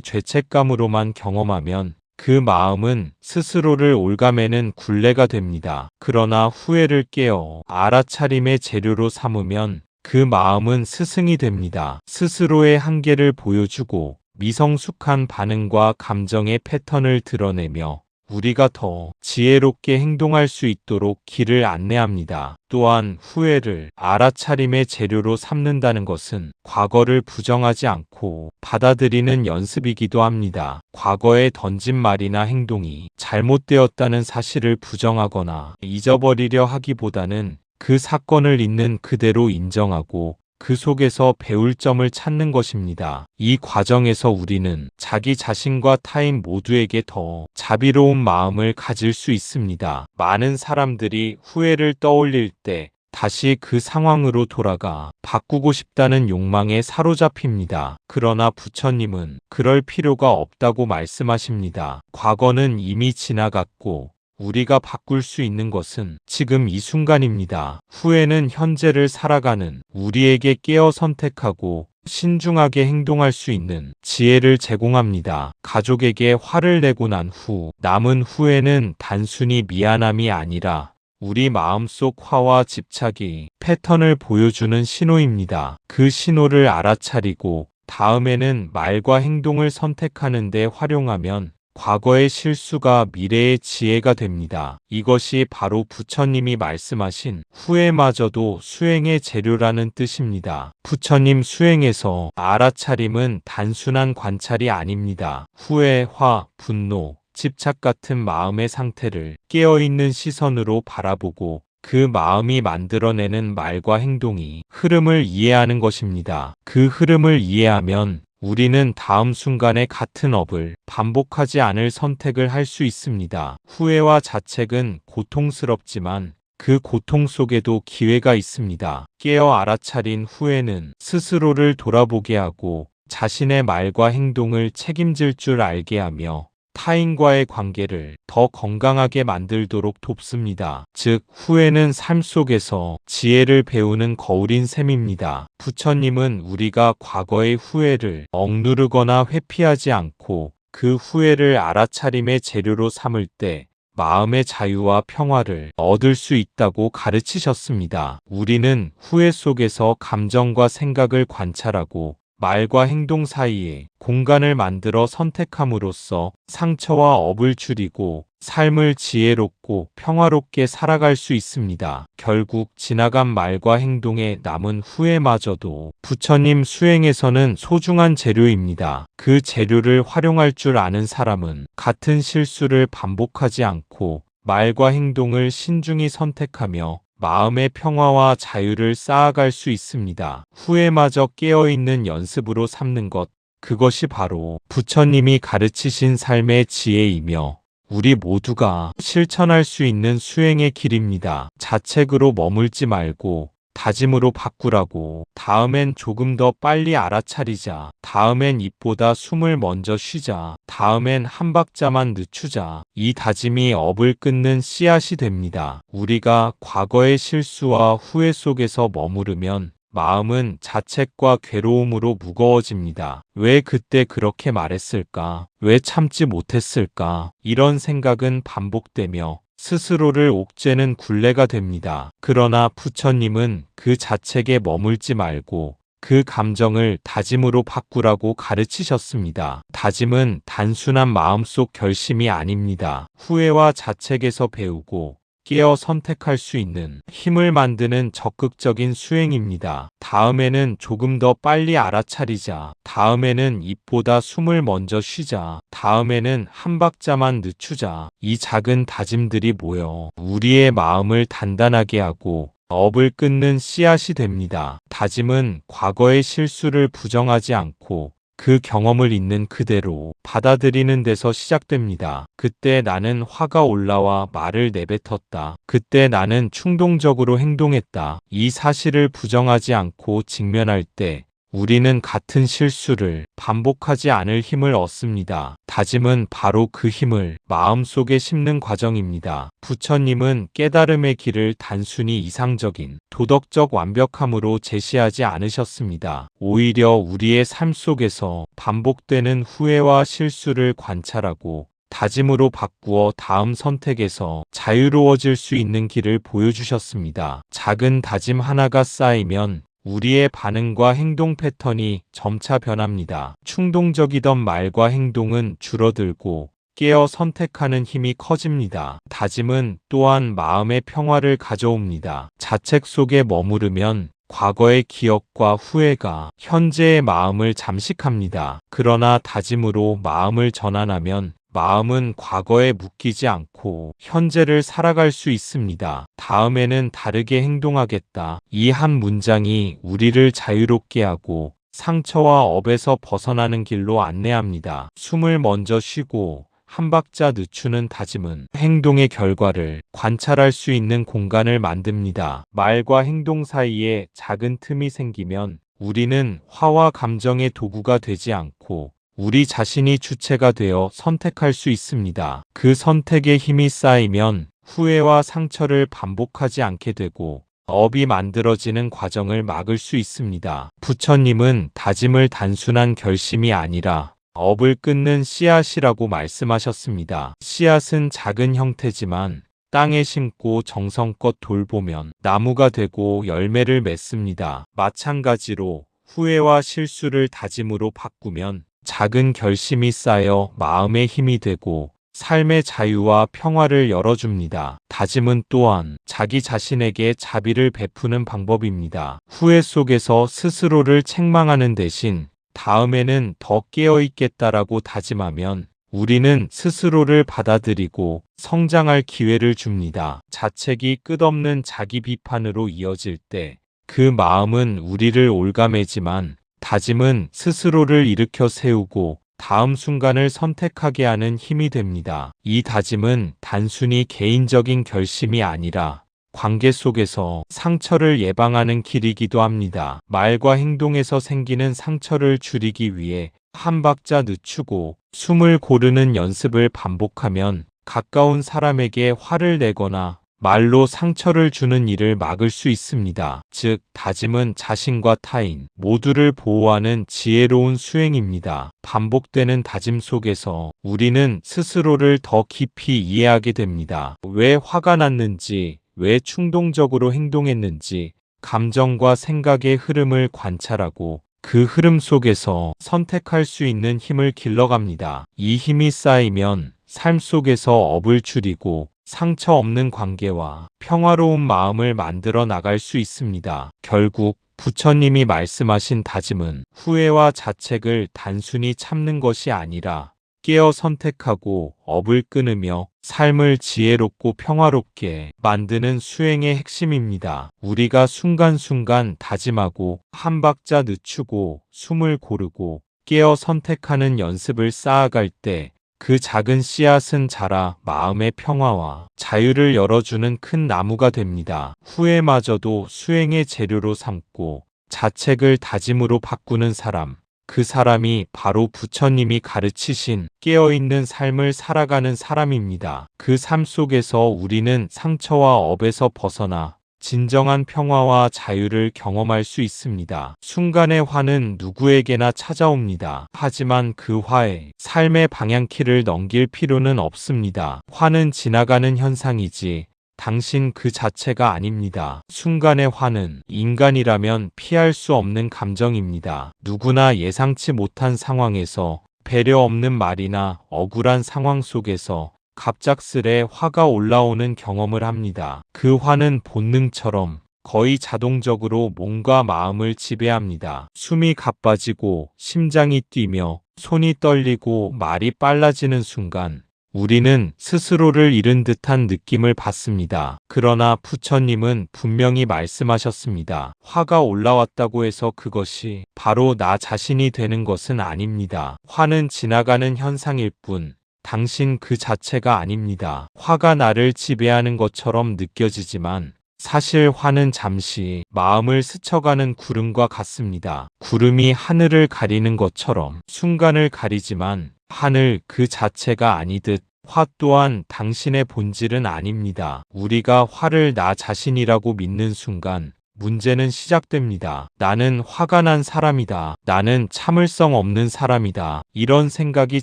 A: 죄책감으로만 경험하면 그 마음은 스스로를 올가매는 굴레가 됩니다. 그러나 후회를 깨어 알아차림의 재료로 삼으면 그 마음은 스승이 됩니다. 스스로의 한계를 보여주고 미성숙한 반응과 감정의 패턴을 드러내며 우리가 더 지혜롭게 행동할 수 있도록 길을 안내합니다. 또한 후회를 알아차림의 재료로 삼는다는 것은 과거를 부정하지 않고 받아들이는 연습이기도 합니다. 과거에 던진 말이나 행동이 잘못되었다는 사실을 부정하거나 잊어버리려 하기보다는 그 사건을 있는 그대로 인정하고 그 속에서 배울 점을 찾는 것입니다. 이 과정에서 우리는 자기 자신과 타인 모두에게 더 자비로운 마음을 가질 수 있습니다. 많은 사람들이 후회를 떠올릴 때 다시 그 상황으로 돌아가 바꾸고 싶다는 욕망에 사로잡힙니다. 그러나 부처님은 그럴 필요가 없다고 말씀하십니다. 과거는 이미 지나갔고 우리가 바꿀 수 있는 것은 지금 이 순간입니다. 후회는 현재를 살아가는 우리에게 깨어 선택하고 신중하게 행동할 수 있는 지혜를 제공합니다. 가족에게 화를 내고 난 후 남은 후회는 단순히 미안함이 아니라 우리 마음속 화와 집착이 패턴을 보여주는 신호입니다. 그 신호를 알아차리고 다음에는 말과 행동을 선택하는 데 활용하면 과거의 실수가 미래의 지혜가 됩니다. 이것이 바로 부처님이 말씀하신 후회마저도 수행의 재료라는 뜻입니다. 부처님 수행에서 알아차림은 단순한 관찰이 아닙니다. 후회, 화, 분노, 집착 같은 마음의 상태를 깨어있는 시선으로 바라보고 그 마음이 만들어내는 말과 행동이 흐름을 이해하는 것입니다. 그 흐름을 이해하면 우리는 다음 순간에 같은 업을 반복하지 않을 선택을 할 수 있습니다. 후회와 자책은 고통스럽지만 그 고통 속에도 기회가 있습니다. 깨어 알아차린 후회는 스스로를 돌아보게 하고 자신의 말과 행동을 책임질 줄 알게 하며 타인과의 관계를 더 건강하게 만들도록 돕습니다. 즉, 후회는 삶 속에서 지혜를 배우는 거울인 셈입니다. 부처님은 우리가 과거의 후회를 억누르거나 회피하지 않고 그 후회를 알아차림의 재료로 삼을 때 마음의 자유와 평화를 얻을 수 있다고 가르치셨습니다. 우리는 후회 속에서 감정과 생각을 관찰하고 말과 행동 사이에 공간을 만들어 선택함으로써 상처와 업을 줄이고 삶을 지혜롭고 평화롭게 살아갈 수 있습니다. 결국 지나간 말과 행동에 남은 후회마저도 부처님 수행에서는 소중한 재료입니다. 그 재료를 활용할 줄 아는 사람은 같은 실수를 반복하지 않고 말과 행동을 신중히 선택하며 마음의 평화와 자유를 쌓아갈 수 있습니다. 후회마저 깨어있는 연습으로 삼는 것, 그것이 바로 부처님이 가르치신 삶의 지혜이며 우리 모두가 실천할 수 있는 수행의 길입니다. 자책으로 머물지 말고 다짐으로 바꾸라고. 다음엔 조금 더 빨리 알아차리자. 다음엔 입보다 숨을 먼저 쉬자. 다음엔 한 박자만 늦추자. 이 다짐이 업을 끊는 씨앗이 됩니다. 우리가 과거의 실수와 후회 속에서 머무르면 마음은 자책과 괴로움으로 무거워집니다. 왜 그때 그렇게 말했을까? 왜 참지 못했을까? 이런 생각은 반복되며 스스로를 옥죄는 굴레가 됩니다. 그러나 부처님은 그 자책에 머물지 말고 그 감정을 다짐으로 바꾸라고 가르치셨습니다. 다짐은 단순한 마음속 결심이 아닙니다. 후회와 자책에서 배우고 깨어 선택할 수 있는 힘을 만드는 적극적인 수행입니다. 다음에는 조금 더 빨리 알아차리자. 다음에는 입보다 숨을 먼저 쉬자. 다음에는 한 박자만 늦추자. 이 작은 다짐들이 모여 우리의 마음을 단단하게 하고 업을 끊는 씨앗이 됩니다. 다짐은 과거의 실수를 부정하지 않고 그 경험을 있는 그대로 받아들이는 데서 시작됩니다. 그때 나는 화가 올라와 말을 내뱉었다. 그때 나는 충동적으로 행동했다. 이 사실을 부정하지 않고 직면할 때 우리는 같은 실수를 반복하지 않을 힘을 얻습니다. 다짐은 바로 그 힘을 마음속에 심는 과정입니다. 부처님은 깨달음의 길을 단순히 이상적인 도덕적 완벽함으로 제시하지 않으셨습니다. 오히려 우리의 삶 속에서 반복되는 후회와 실수를 관찰하고 다짐으로 바꾸어 다음 선택에서 자유로워질 수 있는 길을 보여주셨습니다. 작은 다짐 하나가 쌓이면 우리의 반응과 행동 패턴이 점차 변합니다. 충동적이던 말과 행동은 줄어들고 깨어 선택하는 힘이 커집니다. 다짐은 또한 마음의 평화를 가져옵니다. 자책 속에 머무르면 과거의 기억과 후회가 현재의 마음을 잠식합니다. 그러나 다짐으로 마음을 전환하면 마음은 과거에 묶이지 않고 현재를 살아갈 수 있습니다. 다음에는 다르게 행동하겠다. 이 한 문장이 우리를 자유롭게 하고 상처와 업에서 벗어나는 길로 안내합니다. 숨을 먼저 쉬고 한 박자 늦추는 다짐은 행동의 결과를 관찰할 수 있는 공간을 만듭니다. 말과 행동 사이에 작은 틈이 생기면 우리는 화와 감정의 도구가 되지 않고 우리 자신이 주체가 되어 선택할 수 있습니다. 그 선택의 힘이 쌓이면 후회와 상처를 반복하지 않게 되고 업이 만들어지는 과정을 막을 수 있습니다. 부처님은 다짐을 단순한 결심이 아니라 업을 끊는 씨앗이라고 말씀하셨습니다. 씨앗은 작은 형태지만 땅에 심고 정성껏 돌보면 나무가 되고 열매를 맺습니다. 마찬가지로 후회와 실수를 다짐으로 바꾸면 작은 결심이 쌓여 마음의 힘이 되고 삶의 자유와 평화를 열어줍니다. 다짐은 또한 자기 자신에게 자비를 베푸는 방법입니다. 후회 속에서 스스로를 책망하는 대신 다음에는 더 깨어있겠다라고 다짐하면 우리는 스스로를 받아들이고 성장할 기회를 줍니다. 자책이 끝없는 자기 비판으로 이어질 때 그 마음은 우리를 올가매지만 다짐은 스스로를 일으켜 세우고 다음 순간을 선택하게 하는 힘이 됩니다. 이 다짐은 단순히 개인적인 결심이 아니라 관계 속에서 상처를 예방하는 길이기도 합니다. 말과 행동에서 생기는 상처를 줄이기 위해 한 박자 늦추고 숨을 고르는 연습을 반복하면 가까운 사람에게 화를 내거나 말로 상처를 주는 일을 막을 수 있습니다. 즉, 다짐은 자신과 타인 모두를 보호하는 지혜로운 수행입니다. 반복되는 다짐 속에서 우리는 스스로를 더 깊이 이해하게 됩니다. 왜 화가 났는지, 왜 충동적으로 행동했는지, 감정과 생각의 흐름을 관찰하고 그 흐름 속에서 선택할 수 있는 힘을 길러갑니다. 이 힘이 쌓이면 삶 속에서 업을 줄이고 상처 없는 관계와 평화로운 마음을 만들어 나갈 수 있습니다. 결국 부처님이 말씀하신 다짐은 후회와 자책을 단순히 참는 것이 아니라 깨어 선택하고 업을 끊으며 삶을 지혜롭고 평화롭게 만드는 수행의 핵심입니다. 우리가 순간순간 다짐하고 한 박자 늦추고 숨을 고르고 깨어 선택하는 연습을 쌓아갈 때 그 작은 씨앗은 자라 마음의 평화와 자유를 열어주는 큰 나무가 됩니다. 후회마저도 수행의 재료로 삼고 자책을 다짐으로 바꾸는 사람, 그 사람이 바로 부처님이 가르치신 깨어있는 삶을 살아가는 사람입니다. 그 삶 속에서 우리는 상처와 업에서 벗어나 진정한 평화와 자유를 경험할 수 있습니다. 순간의 화는 누구에게나 찾아옵니다. 하지만 그 화에 삶의 방향키를 넘길 필요는 없습니다. 화는 지나가는 현상이지 당신 그 자체가 아닙니다. 순간의 화는 인간이라면 피할 수 없는 감정입니다. 누구나 예상치 못한 상황에서 배려 없는 말이나 억울한 상황 속에서 갑작스레 화가 올라오는 경험을 합니다. 그 화는 본능처럼 거의 자동적으로 몸과 마음을 지배합니다. 숨이 가빠지고 심장이 뛰며 손이 떨리고 말이 빨라지는 순간 우리는 스스로를 잃은 듯한 느낌을 받습니다. 그러나 부처님은 분명히 말씀하셨습니다. 화가 올라왔다고 해서 그것이 바로 나 자신이 되는 것은 아닙니다. 화는 지나가는 현상일 뿐 당신 그 자체가 아닙니다. 화가 나를 지배하는 것처럼 느껴지지만 사실 화는 잠시 마음을 스쳐가는 구름과 같습니다. 구름이 하늘을 가리는 것처럼 순간을 가리지만 하늘 그 자체가 아니듯 화 또한 당신의 본질은 아닙니다. 우리가 화를 나 자신이라고 믿는 순간 문제는 시작됩니다. 나는 화가 난 사람이다. 나는 참을성 없는 사람이다. 이런 생각이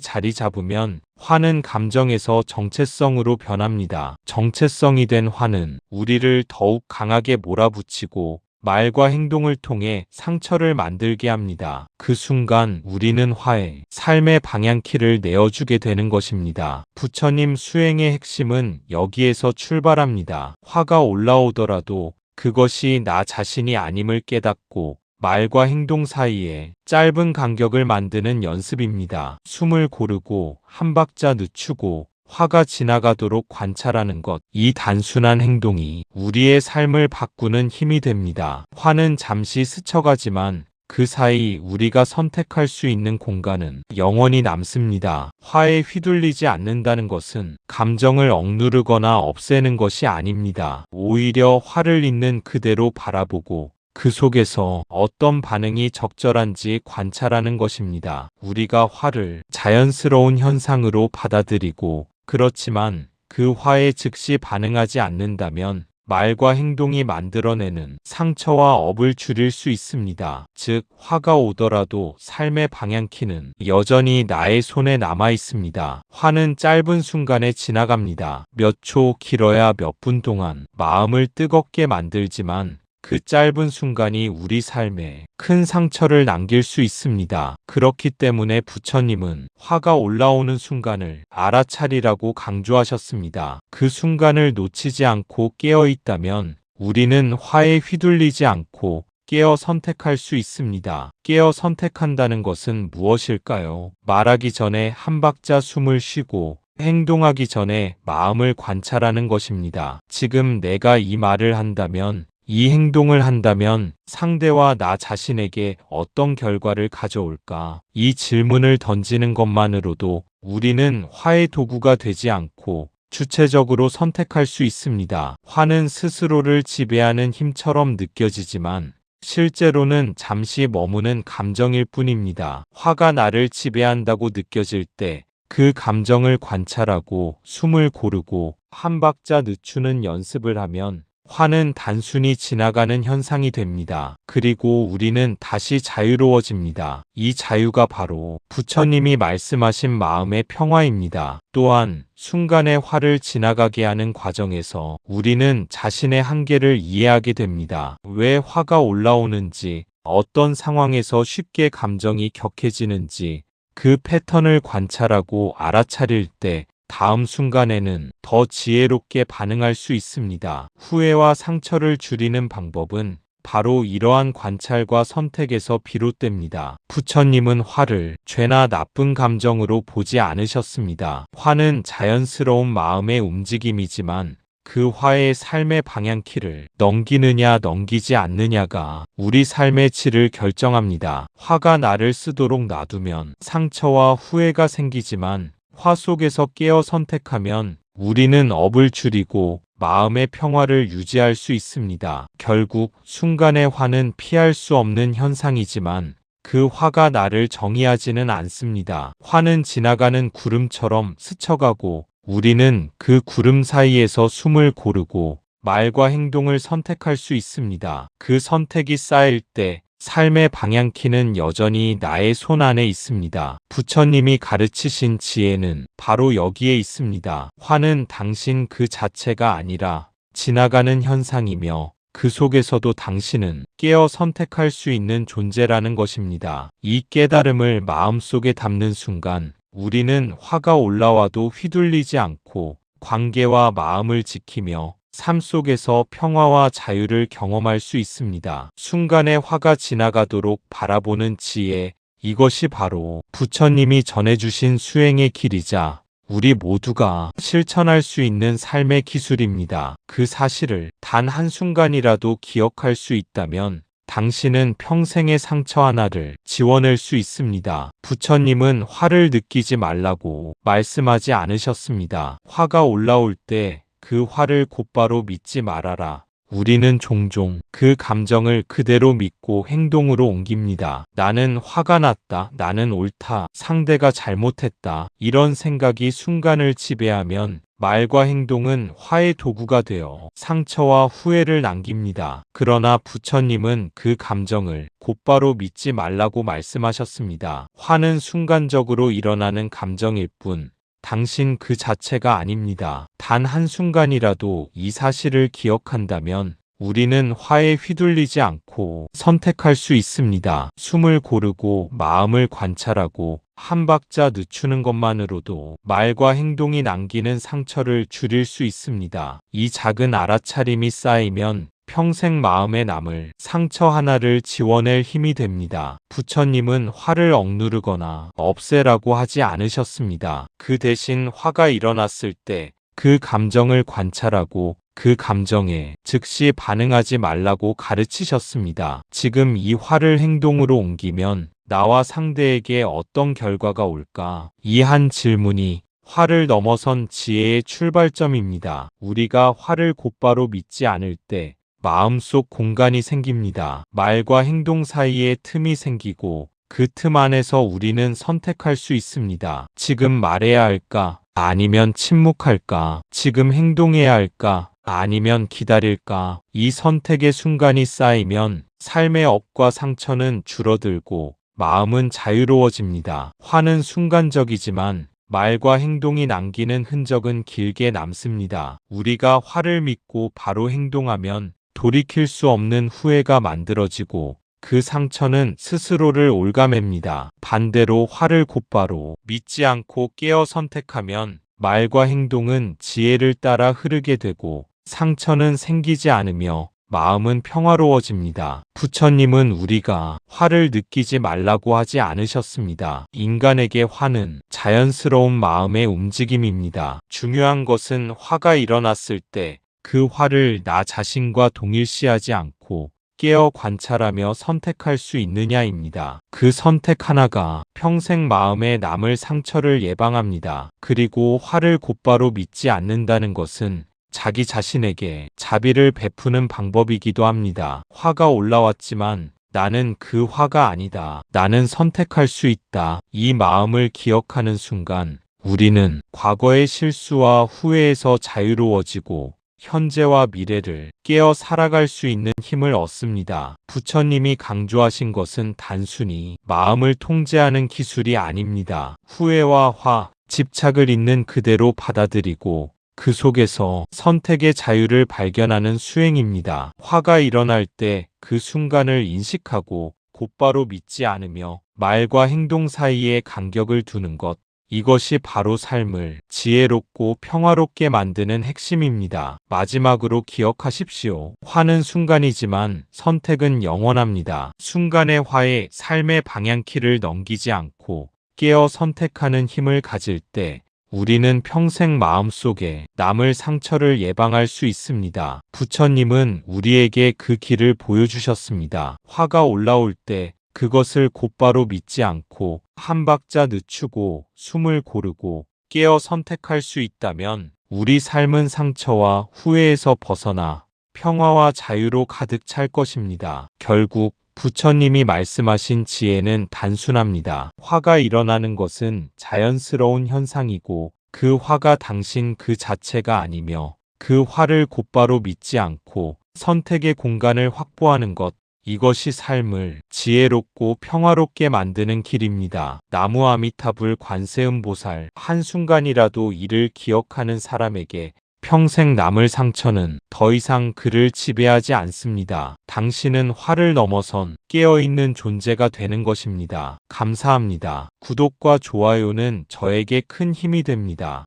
A: 자리 잡으면 화는 감정에서 정체성으로 변합니다. 정체성이 된 화는 우리를 더욱 강하게 몰아붙이고 말과 행동을 통해 상처를 만들게 합니다. 그 순간 우리는 화에 삶의 방향키를 내어주게 되는 것입니다. 부처님 수행의 핵심은 여기에서 출발합니다. 화가 올라오더라도 그것이 나 자신이 아님을 깨닫고 말과 행동 사이에 짧은 간격을 만드는 연습입니다. 숨을 고르고 한 박자 늦추고 화가 지나가도록 관찰하는 것. 이 단순한 행동이 우리의 삶을 바꾸는 힘이 됩니다. 화는 잠시 스쳐가지만 그 사이 우리가 선택할 수 있는 공간은 영원히 남습니다. 화에 휘둘리지 않는다는 것은 감정을 억누르거나 없애는 것이 아닙니다. 오히려 화를 있는 그대로 바라보고 그 속에서 어떤 반응이 적절한지 관찰하는 것입니다. 우리가 화를 자연스러운 현상으로 받아들이고 그렇지만 그 화에 즉시 반응하지 않는다면 말과 행동이 만들어내는 상처와 업을 줄일 수 있습니다. 즉, 화가 오더라도 삶의 방향키는 여전히 나의 손에 남아 있습니다. 화는 짧은 순간에 지나갑니다. 몇 초, 길어야 몇 분 동안 마음을 뜨겁게 만들지만 그 짧은 순간이 우리 삶에 큰 상처를 남길 수 있습니다. 그렇기 때문에 부처님은 화가 올라오는 순간을 알아차리라고 강조하셨습니다. 그 순간을 놓치지 않고 깨어 있다면 우리는 화에 휘둘리지 않고 깨어 선택할 수 있습니다. 깨어 선택한다는 것은 무엇일까요? 말하기 전에 한 박자 숨을 쉬고 행동하기 전에 마음을 관찰하는 것입니다. 지금 내가 이 말을 한다면, 이 행동을 한다면 상대와 나 자신에게 어떤 결과를 가져올까? 이 질문을 던지는 것만으로도 우리는 화의 도구가 되지 않고 주체적으로 선택할 수 있습니다. 화는 스스로를 지배하는 힘처럼 느껴지지만 실제로는 잠시 머무는 감정일 뿐입니다. 화가 나를 지배한다고 느껴질 때 그 감정을 관찰하고 숨을 고르고 한 박자 늦추는 연습을 하면 화는 단순히 지나가는 현상이 됩니다. 그리고 우리는 다시 자유로워집니다. 이 자유가 바로 부처님이 말씀하신 마음의 평화입니다. 또한 순간의 화를 지나가게 하는 과정에서 우리는 자신의 한계를 이해하게 됩니다. 왜 화가 올라오는지, 어떤 상황에서 쉽게 감정이 격해지는지 그 패턴을 관찰하고 알아차릴 때 다음 순간에는 더 지혜롭게 반응할 수 있습니다. 후회와 상처를 줄이는 방법은 바로 이러한 관찰과 선택에서 비롯됩니다. 부처님은 화를 죄나 나쁜 감정으로 보지 않으셨습니다. 화는 자연스러운 마음의 움직임이지만 그 화의 삶의 방향키를 넘기느냐 넘기지 않느냐가 우리 삶의 질을 결정합니다. 화가 나를 쓰도록 놔두면 상처와 후회가 생기지만 화 속에서 깨어 선택하면 우리는 업을 줄이고 마음의 평화를 유지할 수 있습니다. 결국 순간의 화는 피할 수 없는 현상이지만 그 화가 나를 정의하지는 않습니다. 화는 지나가는 구름처럼 스쳐가고 우리는 그 구름 사이에서 숨을 고르고 말과 행동을 선택할 수 있습니다. 그 선택이 쌓일 때 삶의 방향키는 여전히 나의 손 안에 있습니다. 부처님이 가르치신 지혜는 바로 여기에 있습니다. 화는 당신 그 자체가 아니라 지나가는 현상이며 그 속에서도 당신은 깨어 선택할 수 있는 존재라는 것입니다. 이 깨달음을 마음속에 담는 순간 우리는 화가 올라와도 휘둘리지 않고 관계와 마음을 지키며 삶 속에서 평화와 자유를 경험할 수 있습니다. 순간의 화가 지나가도록 바라보는 지혜, 이것이 바로 부처님이 전해주신 수행의 길이자 우리 모두가 실천할 수 있는 삶의 기술입니다. 그 사실을 단 한순간이라도 기억할 수 있다면 당신은 평생의 상처 하나를 지워낼 수 있습니다. 부처님은 화를 느끼지 말라고 말씀하지 않으셨습니다. 화가 올라올 때 그 화를 곧바로 믿지 말아라. 우리는 종종 그 감정을 그대로 믿고 행동으로 옮깁니다. 나는 화가 났다. 나는 옳다. 상대가 잘못했다. 이런 생각이 순간을 지배하면 말과 행동은 화의 도구가 되어 상처와 후회를 남깁니다. 그러나 부처님은 그 감정을 곧바로 믿지 말라고 말씀하셨습니다. 화는 순간적으로 일어나는 감정일 뿐 당신 그 자체가 아닙니다. 단 한순간이라도 이 사실을 기억한다면 우리는 화에 휘둘리지 않고 선택할 수 있습니다. 숨을 고르고 마음을 관찰하고 한 박자 늦추는 것만으로도 말과 행동이 남기는 상처를 줄일 수 있습니다. 이 작은 알아차림이 쌓이면 평생 마음에 남을 상처 하나를 지워낼 힘이 됩니다. 부처님은 화를 억누르거나 없애라고 하지 않으셨습니다. 그 대신 화가 일어났을 때 그 감정을 관찰하고 그 감정에 즉시 반응하지 말라고 가르치셨습니다. 지금 이 화를 행동으로 옮기면 나와 상대에게 어떤 결과가 올까? 이 한 질문이 화를 넘어선 지혜의 출발점입니다. 우리가 화를 곧바로 믿지 않을 때 마음속 공간이 생깁니다. 말과 행동 사이에 틈이 생기고 그 틈 안에서 우리는 선택할 수 있습니다. 지금 말해야 할까? 아니면 침묵할까? 지금 행동해야 할까? 아니면 기다릴까? 이 선택의 순간이 쌓이면 삶의 업과 상처는 줄어들고 마음은 자유로워집니다. 화는 순간적이지만 말과 행동이 남기는 흔적은 길게 남습니다. 우리가 화를 믿고 바로 행동하면 돌이킬 수 없는 후회가 만들어지고 그 상처는 스스로를 옭아맵니다. 반대로 화를 곧바로 믿지 않고 깨어 선택하면 말과 행동은 지혜를 따라 흐르게 되고 상처는 생기지 않으며 마음은 평화로워집니다. 부처님은 우리가 화를 느끼지 말라고 하지 않으셨습니다. 인간에게 화는 자연스러운 마음의 움직임입니다. 중요한 것은 화가 일어났을 때 그 화를 나 자신과 동일시하지 않고 깨어 관찰하며 선택할 수 있느냐입니다. 그 선택 하나가 평생 마음에 남을 상처를 예방합니다. 그리고 화를 곧바로 믿지 않는다는 것은 자기 자신에게 자비를 베푸는 방법이기도 합니다. 화가 올라왔지만 나는 그 화가 아니다. 나는 선택할 수 있다. 이 마음을 기억하는 순간 우리는 과거의 실수와 후회에서 자유로워지고 현재와 미래를 깨어 살아갈 수 있는 힘을 얻습니다. 부처님이 강조하신 것은 단순히 마음을 통제하는 기술이 아닙니다. 후회와 화, 집착을 있는 그대로 받아들이고 그 속에서 선택의 자유를 발견하는 수행입니다. 화가 일어날 때 그 순간을 인식하고 곧바로 믿지 않으며 말과 행동 사이에 간격을 두는 것. 이것이 바로 삶을 지혜롭고 평화롭게 만드는 핵심입니다. 마지막으로 기억하십시오. 화는 순간이지만 선택은 영원합니다. 순간의 화에 삶의 방향키를 넘기지 않고 깨어 선택하는 힘을 가질 때 우리는 평생 마음속에 남을 상처를 예방할 수 있습니다. 부처님은 우리에게 그 길을 보여주셨습니다. 화가 올라올 때 그것을 곧바로 믿지 않고 한 박자 늦추고 숨을 고르고 깨어 선택할 수 있다면 우리 삶은 상처와 후회에서 벗어나 평화와 자유로 가득 찰 것입니다. 결국 부처님이 말씀하신 지혜는 단순합니다. 화가 일어나는 것은 자연스러운 현상이고 그 화가 당신 그 자체가 아니며 그 화를 곧바로 믿지 않고 선택의 공간을 확보하는 것. 이것이 삶을 지혜롭고 평화롭게 만드는 길입니다. 나무 아미타불 관세음보살. 한순간이라도 이를 기억하는 사람에게 평생 남을 상처는 더 이상 그를 지배하지 않습니다. 당신은 화를 넘어선 깨어있는 존재가 되는 것입니다. 감사합니다. 구독과 좋아요는 저에게 큰 힘이 됩니다.